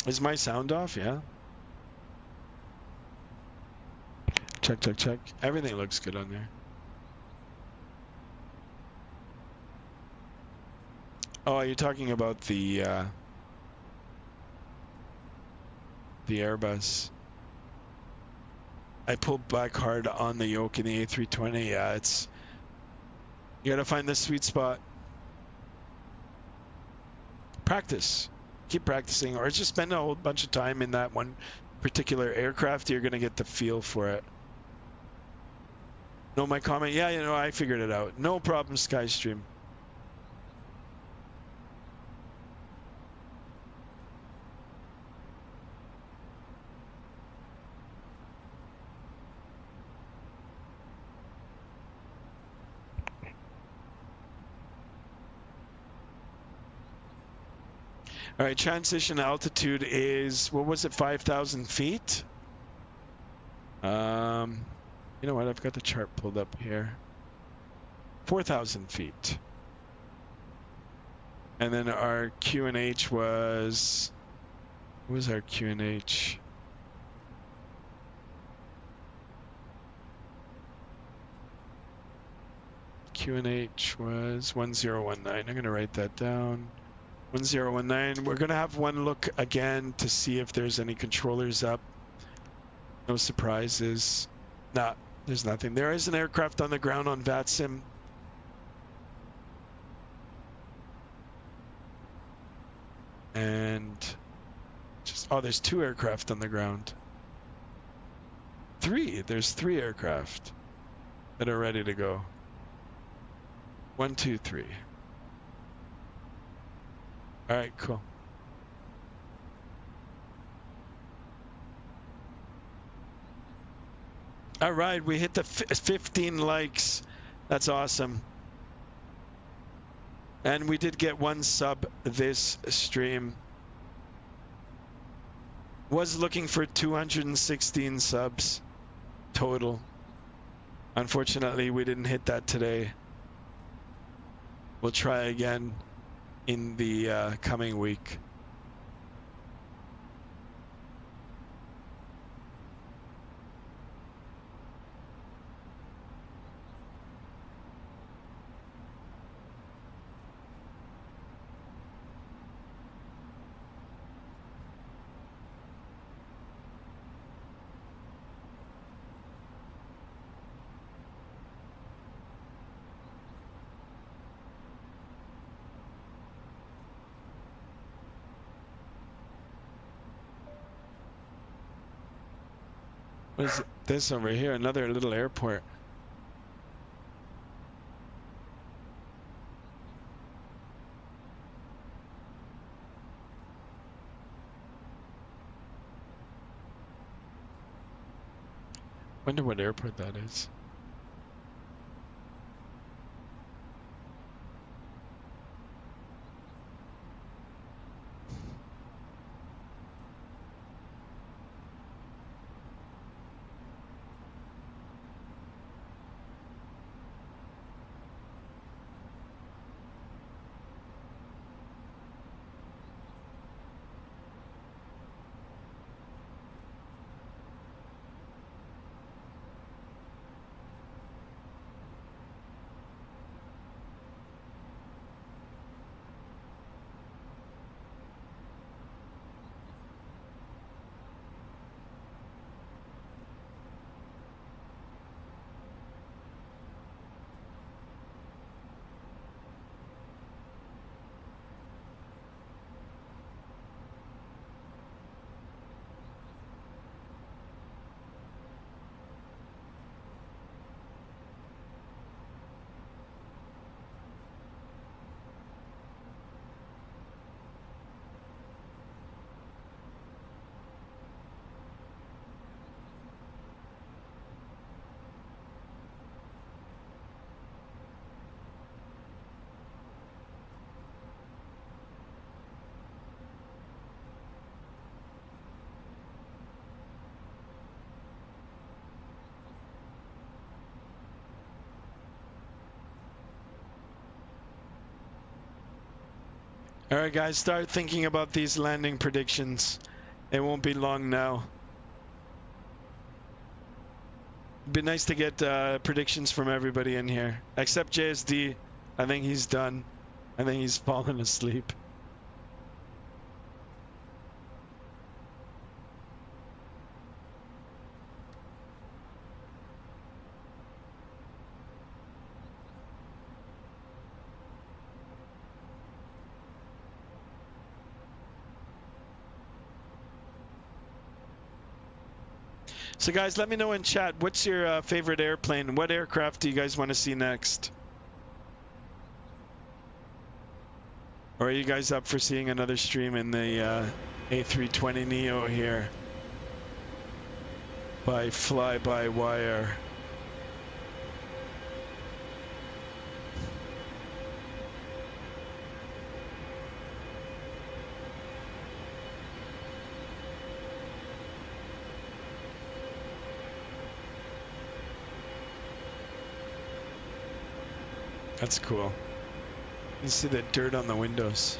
Is my sound off? Yeah. Check, check, check. Everything looks good on there. Oh, are you talking about the Airbus? I pulled back hard on the yoke in the A320. Yeah, it's, you gotta find the sweet spot. Practice. Keep practicing, or just spend a whole bunch of time in that one particular aircraft. You're gonna get the feel for it. No, my comment. Yeah, you know, I figured it out. No problem, Skystream. All right, transition altitude is, what was it, 5,000 feet? You know what, I've got the chart pulled up here. 4,000 feet. And then our QNH was, what was our QNH? QNH was 1019. I'm going to write that down. 1019. We're going to have one look again to see if there's any controllers up. No surprises. Nah, there's nothing. There is an aircraft on the ground on Vatsim. And just, oh, there's 2 aircraft on the ground. 3. There's 3 aircraft that are ready to go. 1, 2, 3. All right, cool. All right, we hit the 15 likes. That's awesome. And we did get 1 sub this stream. Was looking for 216 subs total. Unfortunately, we didn't hit that today. We'll try again in the coming week. What is this over here? Another little airport. Wonder what airport that is. All right, guys, start thinking about these landing predictions. It won't be long now. It'd be nice to get predictions from everybody in here, except JSD. I think he's done. I think he's fallen asleep. So guys, let me know in chat, what's your favorite airplane? What aircraft do you guys want to see next? Or are you guys up for seeing another stream in the A320 Neo here by FlybyWire? That's cool. You see the dirt on the windows.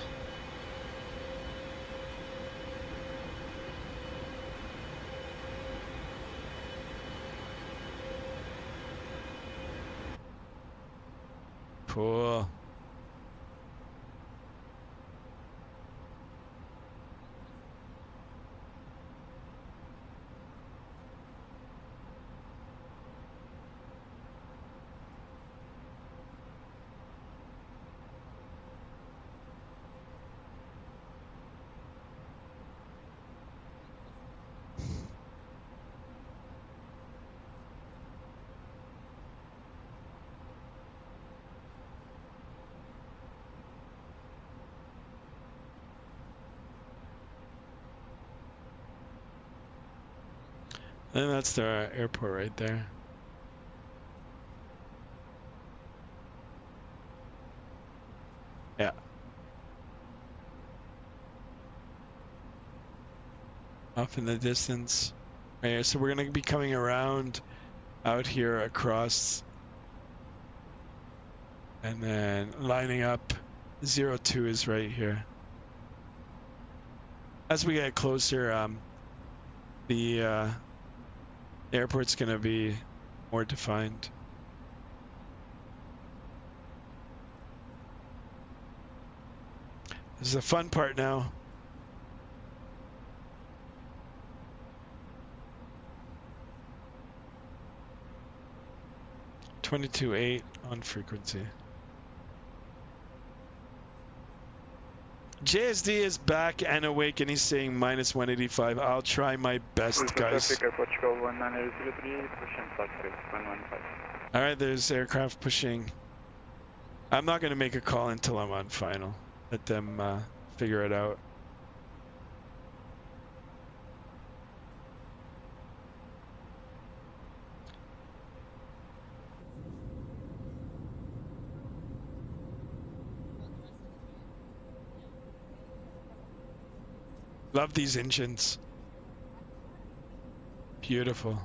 Cool. And that's the airport right there. Yeah. Off in the distance. Right here. So we're going to be coming around out here across and then lining up. 02 is right here. As we get closer, the airport's going to be more defined. This is the fun part now. (22.8) on frequency. JSD is back and awake, and he's saying minus 185. I'll try my best, guys. All right, there's aircraft pushing. I'm not going to make a call until I'm on final. Let them figure it out. Love these engines. Beautiful.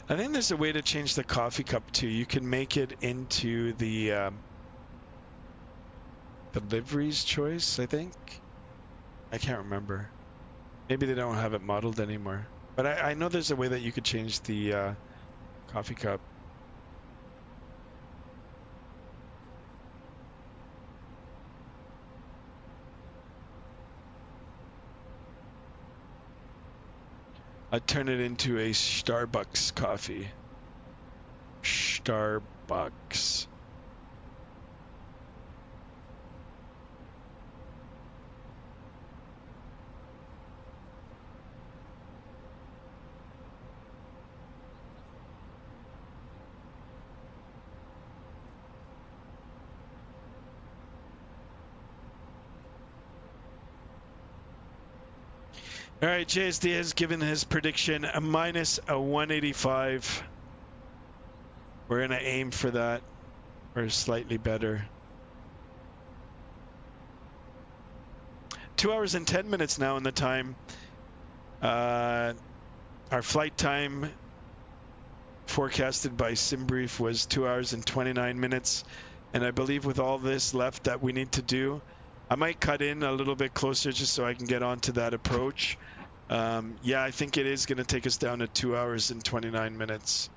I think there's a way to change the coffee cup too. You can make it into the liveries choice, I think. I can't remember. Maybe they don't have it modeled anymore. But I know there's a way that you could change the coffee cup. I'd turn it into a Starbucks coffee. Starbucks. All right, JSD has given his prediction a minus 185. We're going to aim for that, or slightly better. 2 hours and 10 minutes now in the time. Our flight time forecasted by SimBrief was 2 hours and 29 minutes. And I believe with all this left that we need to do, I might cut in a little bit closer just so I can get onto that approach. Yeah, I think it is going to take us down to 2 hours and 29 minutes.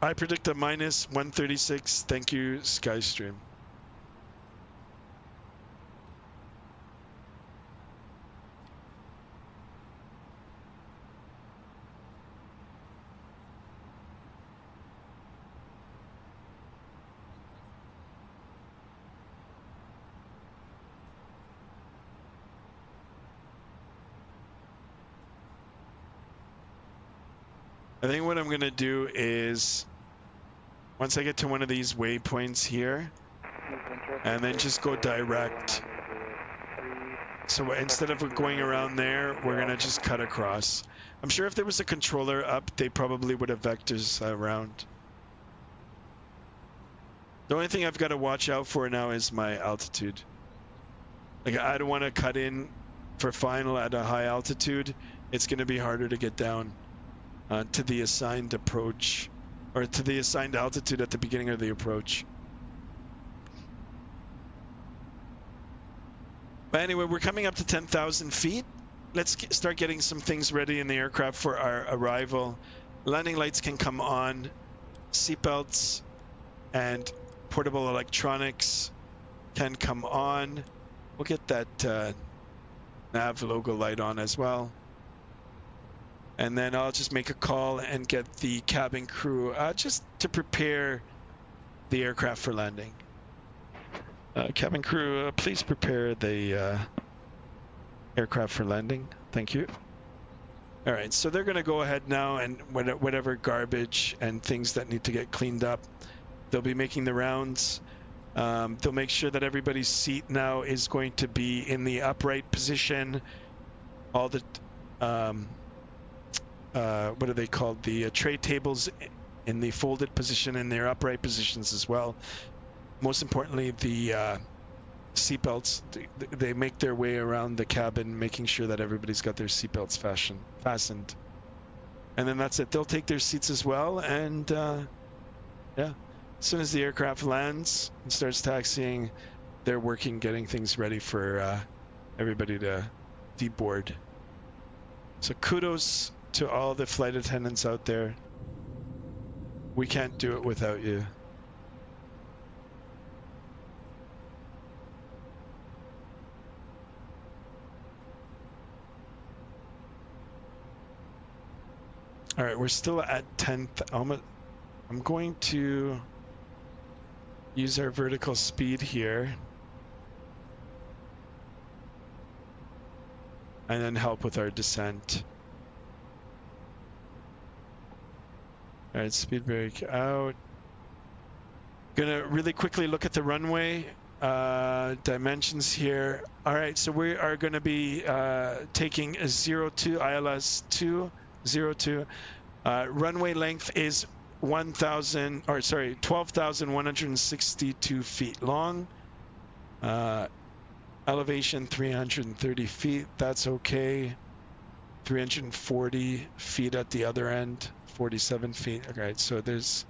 I predict a minus 136. Thank you, Skystream. I think what I'm going to do is, once I get to one of these waypoints here, and then just go direct. So instead of going around there, we're going to just cut across. I'm sure if there was a controller up, they probably would have vectors around. The only thing I've got to watch out for now is my altitude. Like, I don't want to cut in for final at a high altitude. It's going to be harder to get down to the assigned approach, or to the assigned altitude at the beginning of the approach. But anyway, we're coming up to 10,000 feet. Let's start getting some things ready in the aircraft for our arrival. Landing lights can come on. Seatbelts and portable electronics can come on. We'll get that nav logo light on as well. And then I'll just make a call and get the cabin crew just to prepare the aircraft for landing. Cabin crew, please prepare the aircraft for landing. Thank you. All right, so they're going to go ahead now, and whatever garbage and things that need to get cleaned up, they'll be making the rounds. They'll make sure that everybody's seat now is going to be in the upright position. All the what are they called? The tray tables in the folded position in their upright positions as well. Most importantly, the seatbelts, they make their way around the cabin, making sure that everybody's got their seatbelts fastened. And then that's it. They'll take their seats as well. And yeah, as soon as the aircraft lands and starts taxiing, they're working, getting things ready for everybody to deboard. So kudos to all the flight attendants out there. We can't do it without you. All right, we're still at 10th. I'm going to use our vertical speed here and then help with our descent. All right, speed brake out. Gonna really quickly look at the runway dimensions here. All right, so we are going to be taking a 02 ILS 202. Runway length is 12,162 feet long. Elevation 330 feet. That's okay. 340 feet at the other end. 47 feet. Okay, so there's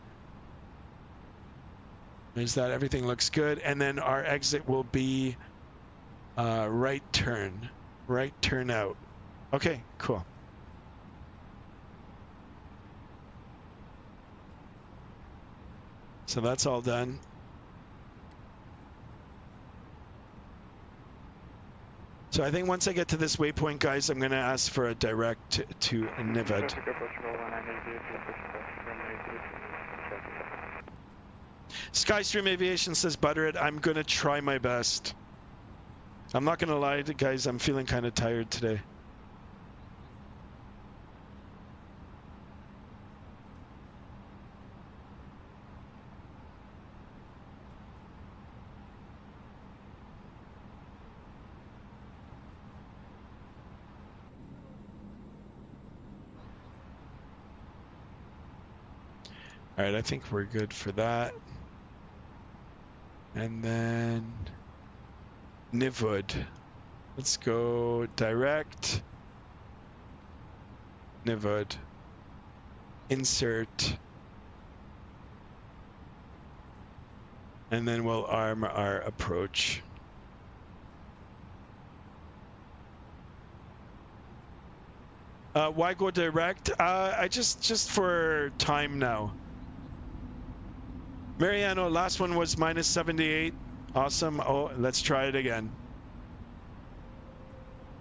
that. Everything looks good. And then our exit will be right turn out. Okay, cool. So that's all done. So I think once I get to this waypoint, guys, I'm going to ask for a direct to Nivad. Skystream Aviation says, butter it. I'm going to try my best. I'm not going to lie, guys. I'm feeling kind of tired today. All right, I think we're good for that. And then Nivud. Let's go direct. Nivud. Insert. And then we'll arm our approach. Why go direct? I just for time now. Mariano, last one was minus 78. Awesome. Oh, let's try it again.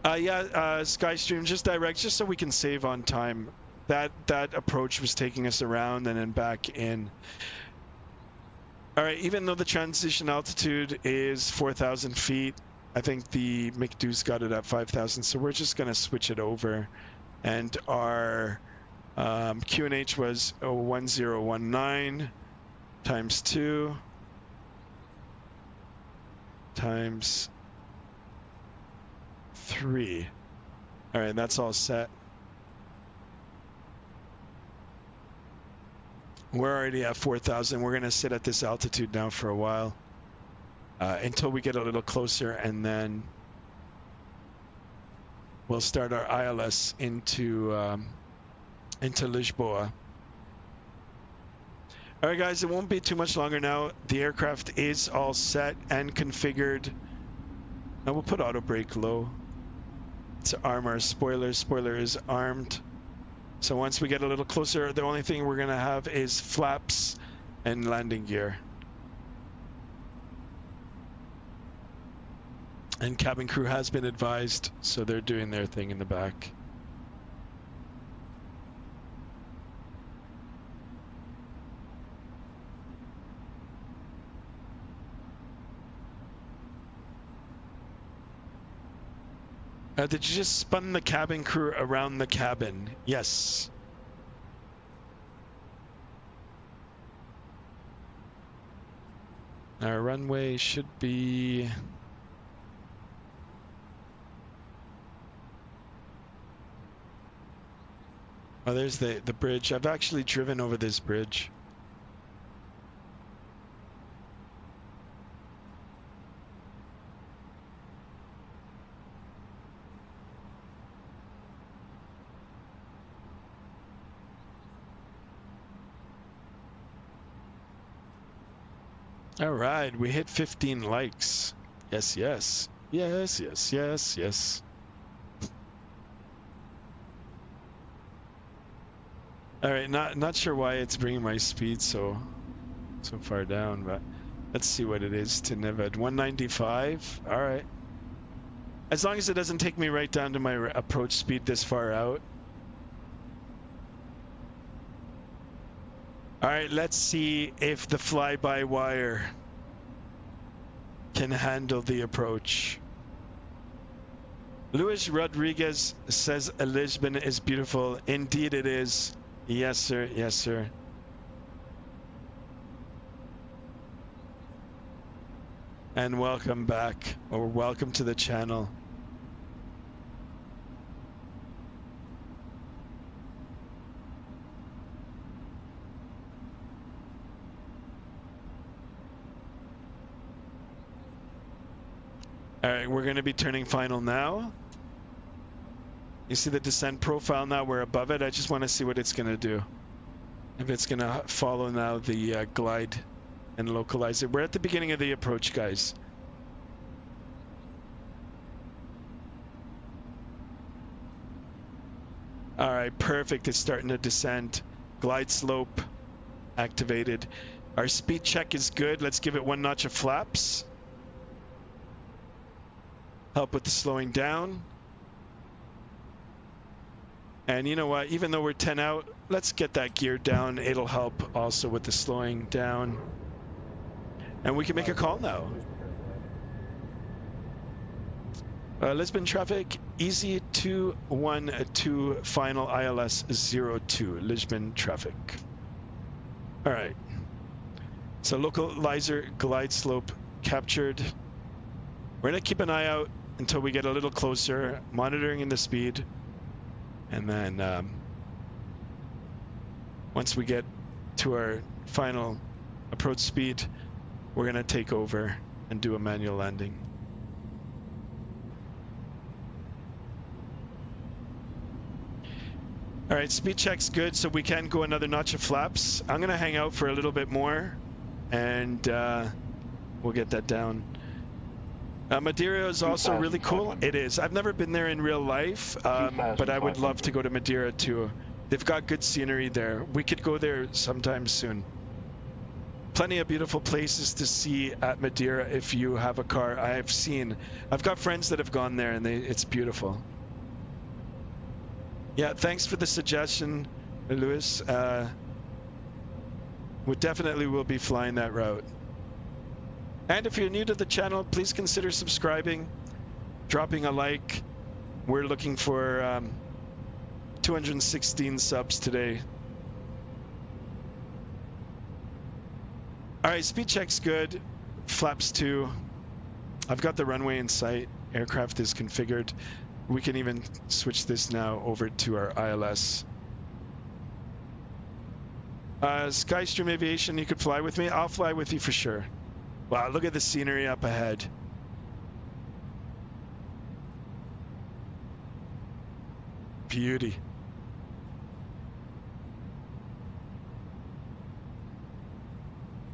Skystream, just direct, just so we can save on time. That approach was taking us around and then back in. All right, even though the transition altitude is 4,000 feet, I think the McDo's got it at 5,000, so we're just going to switch it over. And our QNH was 1019 times 2 times 3. All right, that's all set. We're already at 4,000. We're going to sit at this altitude now for a while until we get a little closer, and then we'll start our ILS into Lisboa. All right, guys, it won't be too much longer now. The aircraft is all set and configured. Now we'll put auto brake low to arm our spoiler. Spoiler is armed. So once we get a little closer, the only thing we're going to have is flaps and landing gear. And cabin crew has been advised, so they're doing their thing in the back. Did you just spun the cabin crew around the cabin? Yes. Our runway should be... Oh, there's the bridge. I've actually driven over this bridge. All right, we hit 15 likes. Yes, yes. Yes, yes, yes, yes. All right, not sure why it's bringing my speed so far down, but let's see what it is to Nivad. 195. All right. As long as it doesn't take me right down to my approach speed this far out. All right, let's see if the FlybyWire can handle the approach. Luis Rodriguez says Lisbon is beautiful. Indeed it is. Yes, sir. Yes, sir. And welcome back, or welcome to the channel. All right, we're going to be turning final now. You see the descent profile now, we're above it. I just want to see what it's going to do. If it's going to follow now the glide and localize it. We're at the beginning of the approach, guys. All right, perfect. It's starting to descend. Glide slope activated. Our speed check is good. Let's give it 1 notch of flaps. Help with the slowing down. And you know what, even though we're 10 out, let's get that gear down. It'll help also with the slowing down. And we can make a call now. Lisbon traffic, easy 212 final ILS 02, Lisbon traffic. All right. So localizer glide slope captured. We're gonna keep an eye out until we get a little closer, monitoring in the speed. And then once we get to our final approach speed, we're gonna take over and do a manual landing. All right, speed check's good, so we can go another notch of flaps. I'm gonna hang out for a little bit more, and we'll get that down. Madeira is also really cool. It is. I've never been there in real life, but I would love to go to Madeira too. They've got good scenery there. We could go there sometime soon. Plenty of beautiful places to see at Madeira if you have a car. I've got friends that have gone there, and it's beautiful. Yeah, thanks for the suggestion, Lewis. We definitely will be flying that route. And if you're new to the channel, please consider subscribing, dropping a like. We're looking for 216 subs today. All right, speed check's good. Flaps 2. I've got the runway in sight. Aircraft is configured. We can even switch this now over to our ILS. Skystream Aviation, you could fly with me? I'll fly with you for sure. Wow, look at the scenery up ahead. Beauty.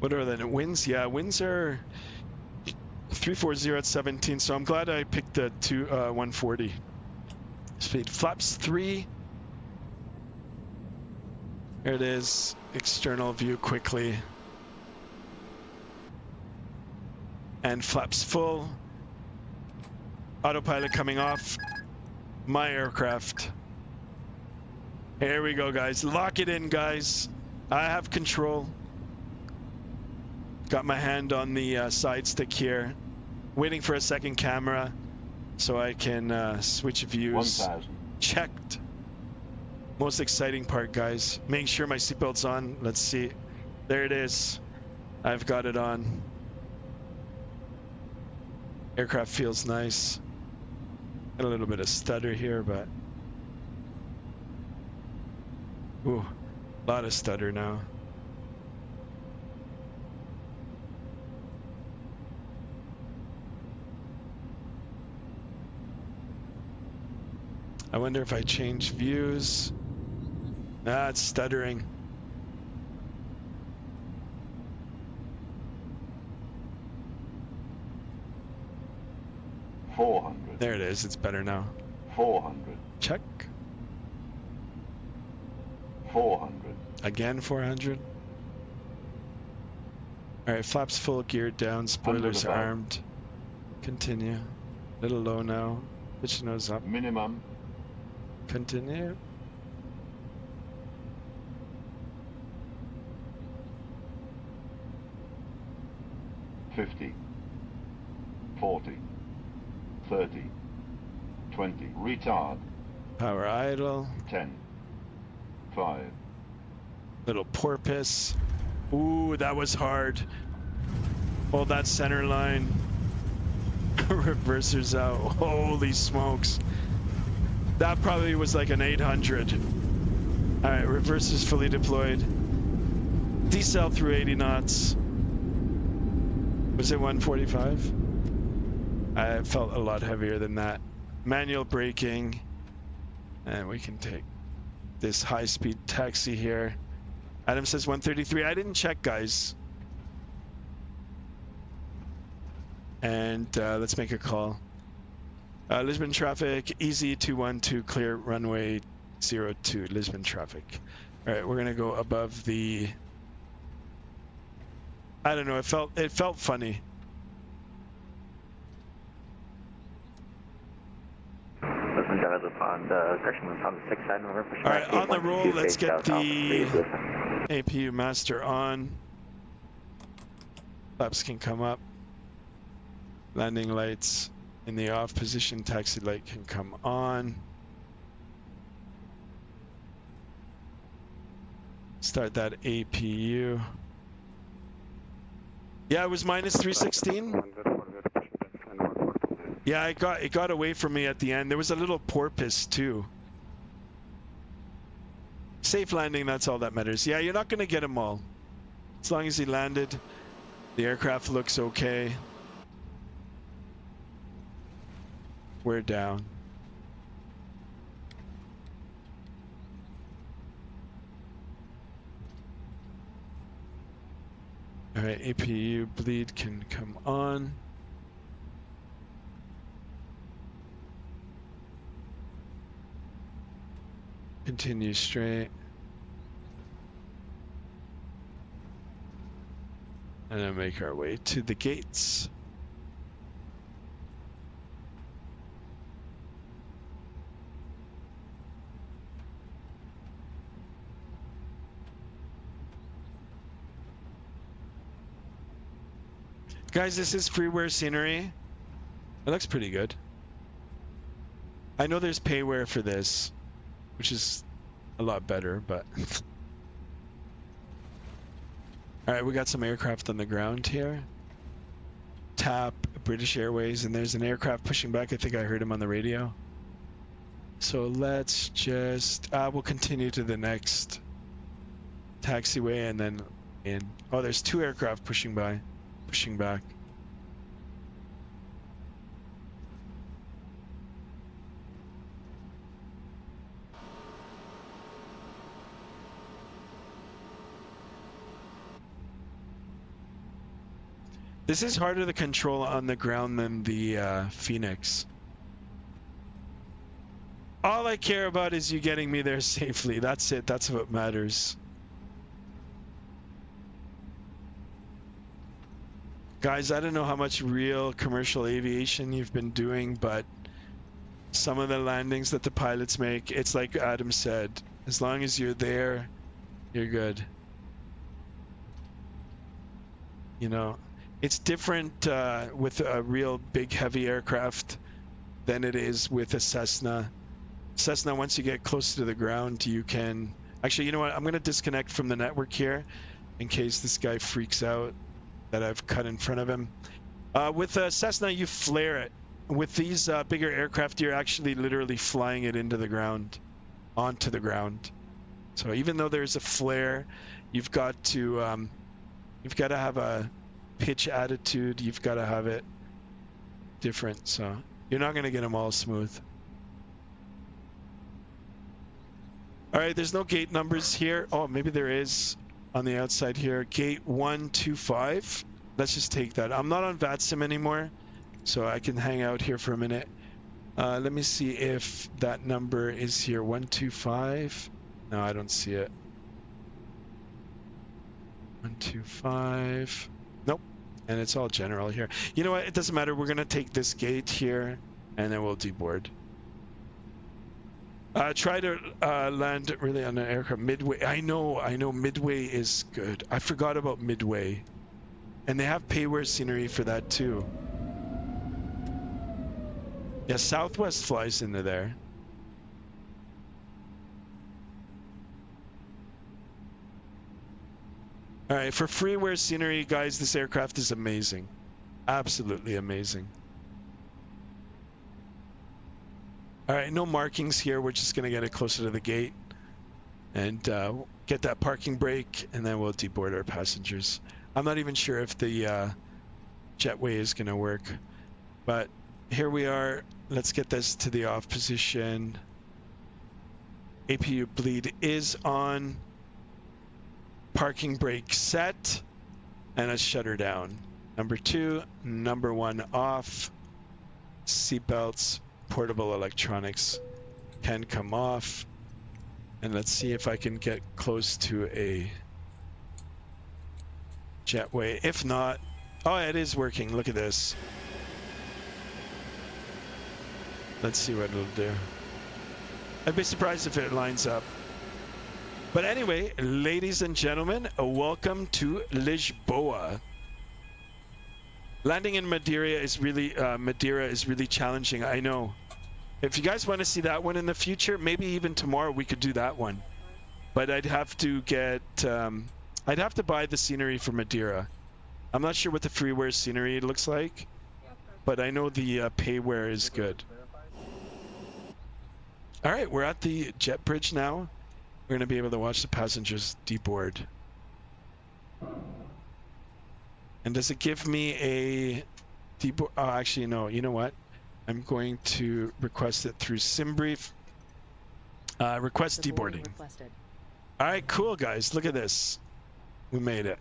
What are the winds? Yeah, winds are 340 at 17, so I'm glad I picked the 140 speed. Flaps 3. There it is. External view quickly. And flaps full. Autopilot coming off. My aircraft. Here we go, guys. Lock it in, guys. I have control. Got my hand on the side stick here. Waiting for a second camera so I can switch views. 1,000. Checked. Most exciting part, guys. Making sure my seatbelt's on. Let's see. There it is. I've got it on. Aircraft feels nice. Got a little bit of stutter here, but ooh, a lot of stutter now. I wonder if I change views. Ah, it's stuttering. There it is. It's better now. 400. Check. 400. Again, 400. All right, flaps full, geared down, spoilers armed. Continue. Little low now. Pitch nose up. Minimum. Continue. $50. $40. 30, 20, retard. Power idle. 10, 5. Little porpoise. Ooh, that was hard. Hold that center line. Reversers out. Holy smokes. That probably was like an 800. All right, reversers fully deployed. Decel through 80 knots. Was it 145? I felt a lot heavier than that. Manual braking. And we can take this high-speed taxi here. Adam says 133. I didn't check, guys. And let's make a call. Lisbon traffic, easy 212, clear runway 02, Lisbon traffic. All right, we're gonna go above the. I don't know. It felt funny. All right, on the roll, let's get the APU master on. Flaps can come up. Landing lights in the off position. Taxi light can come on. Start that APU. Yeah, it was minus 316. Yeah, it got away from me at the end. There was a little porpoise too. Safe landing, that's all that matters. Yeah, you're not going to get them all. As long as he landed, the aircraft looks okay. We're down. Alright, APU bleed can come on. Continue straight. And then make our way to the gates. Guys, this is freeware scenery. It looks pretty good. I know there's payware for this, which is a lot better, but... Alright, we got some aircraft on the ground here. TAP, British Airways, and there's an aircraft pushing back. I think I heard him on the radio. So let's just... we'll continue to the next taxiway and then in. Oh, there's two aircraft pushing back. This is harder to control on the ground than the Phoenix. All I care about is you getting me there safely. That's it. That's what matters. Guys, I don't know how much real commercial aviation you've been doing, but some of the landings that the pilots make, it's like Adam said, as long as you're there, you're good. You know, it's different with a real big heavy aircraft than it is with a Cessna. Cessna, once you get close to the ground, you can... Actually, you know what? I'm going to disconnect from the network here in case this guy freaks out that I've cut in front of him. With a Cessna, you flare it. With these bigger aircraft, you're actually literally flying it into the ground, onto the ground. So even though there's a flare, you've got to have a pitch attitude. You've got to have it different. So you're not going to get them all smooth. All right, there's no gate numbers here. Oh, maybe there is on the outside here. Gate 125. Let's just take that. I'm not on Vatsim anymore, so I can hang out here for a minute. Let me see if that number is here. 125. No, I don't see it. 125. Nope. And it's all general here. You know what? It doesn't matter. We're going to take this gate here, and then we'll deboard. Try to land really on an aircraft. Midway. I know Midway is good. I forgot about Midway. And they have payware scenery for that too. Yeah, Southwest flies into there. Alright, for freeware scenery, guys, this aircraft is amazing. Absolutely amazing. Alright, no markings here. We're just going to get it closer to the gate. And get that parking brake, and then we'll deboard our passengers. I'm not even sure if the jetway is going to work. But here we are. Let's get this to the off position. APU bleed is on. Parking brake set. And a shutter down. Number 2, number 1 off. Seatbelts, portable electronics can come off. And let's see if I can get close to a jetway. If not, oh, it is working. Look at this. Let's see what it'll do. I'd be surprised if it lines up. But anyway, ladies and gentlemen, welcome to Lisboa. Landing in Madeira is really challenging. I know. If you guys want to see that one in the future, maybe even tomorrow we could do that one. But I'd have to get, I'd have to buy the scenery for Madeira. I'm not sure what the freeware scenery looks like, but I know the payware is good. All right, we're at the jet bridge now. We're going to be able to watch the passengers deboard. And does it give me a deboard? Oh, actually, no. You know what? I'm going to request it through SimBrief. Request deboarding. All right, cool, guys. Look at this. We made it.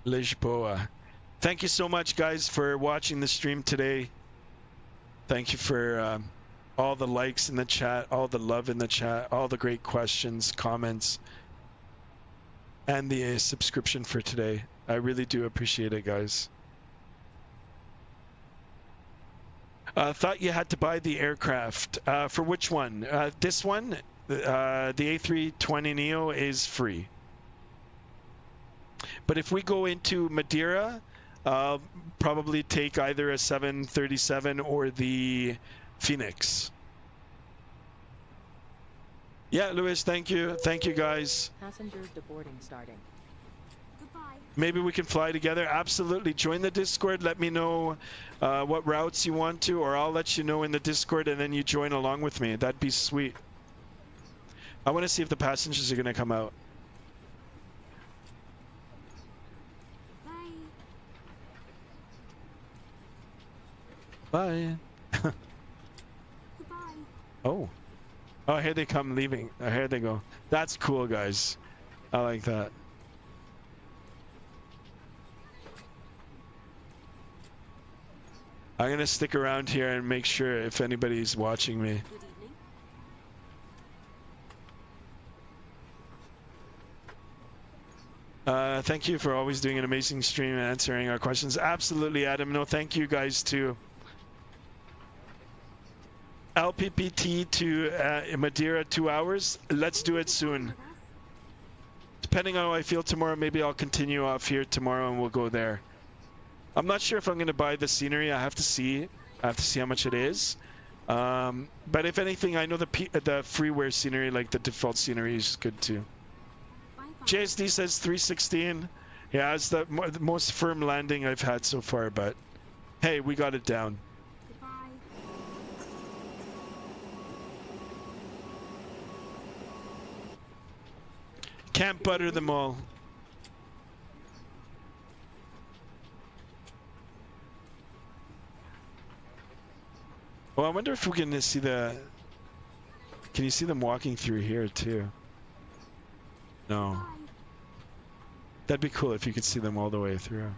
Lisboa. Thank you so much, guys, for watching the stream today. Thank you for all the likes in the chat, all the love in the chat, all the great questions, comments, and the subscription for today. I really do appreciate it, guys. Thought you had to buy the aircraft. For which one? This one, the A320 Neo, is free. But if we go into Madeira, I'll probably take either a 737 or the Phoenix. Yeah, Luis, thank you. Thank you, guys. Passengers deboarding starting. Goodbye. Maybe we can fly together. Absolutely. Join the Discord. Let me know what routes you want to, or I'll let you know in the Discord, and then you join along with me. That'd be sweet. I want to see if the passengers are going to come out. Bye. Goodbye. Oh. Oh, here they come leaving. Here they go. That's cool, guys. I like that. I'm going to stick around here and make sure if anybody's watching me. Good evening. Thank you for always doing an amazing stream and answering our questions. Absolutely, Adam. No, thank you guys too. LPPT to Madeira, 2 hours. Let's do it soon. Depending on how I feel tomorrow, maybe I'll continue off here tomorrow and we'll go there. I'm not sure if I'm going to buy the scenery. I have to see. I have to see how much it is. But if anything, I know the freeware scenery, like the default scenery, is good too. JSD says 316. Yeah, it's the most firm landing I've had so far, but hey, we got it down. Can't butter them all. Well, I wonder if we can see the... Can you see them walking through here too? No. That'd be cool if you could see them all the way through.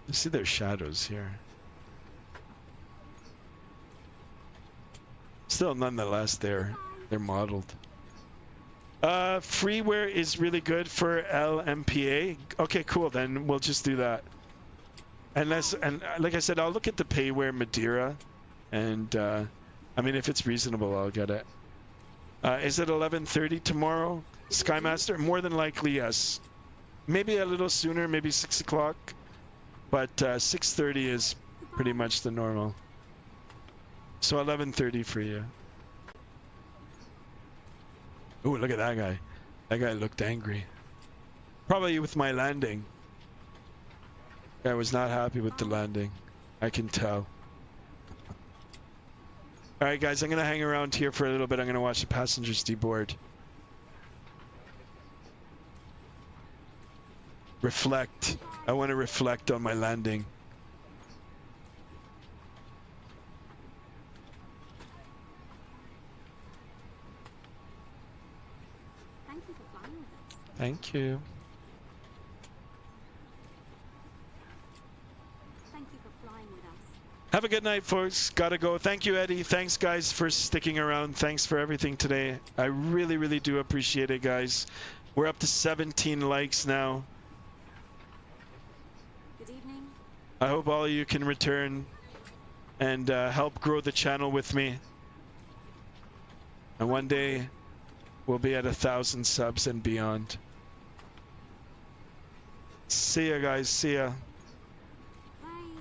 You see their shadows here. Still, nonetheless, they're modeled. Freeware is really good for LMPA. Okay, cool. Then we'll just do that. And like I said, I'll look at the payware Madeira, and I mean, if it's reasonable, I'll get it. Is it 11:30 tomorrow, Skymaster? More than likely, yes. Maybe a little sooner, maybe 6 o'clock, but 6:30 is pretty much the normal. So 11:30 for you. Ooh, look at that guy. That guy looked angry. Probably with my landing. I was not happy with the landing. I can tell. Alright guys, I'm going to hang around here for a little bit. I'm going to watch the passengers deboard. Reflect. I want to reflect on my landing. Thank you for flying with us. Thank you. Thank you for flying with us. Have a good night, folks. Gotta go. Thank you, Eddie. Thanks, guys, for sticking around. Thanks for everything today. I really, really do appreciate it, guys. We're up to 17 likes now. Good evening. I hope all of you can return and help grow the channel with me. And one day, we'll be at 1,000 subs and beyond. See ya, guys. See ya.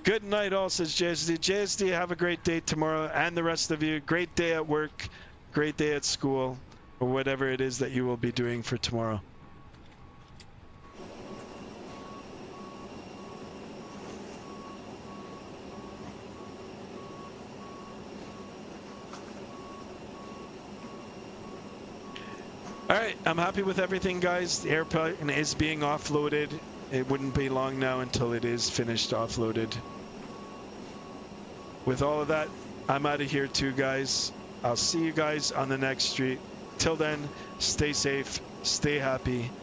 Good night all, says JSD. JSD, have a great day tomorrow, and the rest of you. Great day at work, great day at school, or whatever it is that you will be doing for tomorrow. Alright, I'm happy with everything, guys. The airplane is being offloaded. It wouldn't be long now until it is finished offloaded. With all of that, I'm out of here too, guys. I'll see you guys on the next street. Till then, stay safe, stay happy.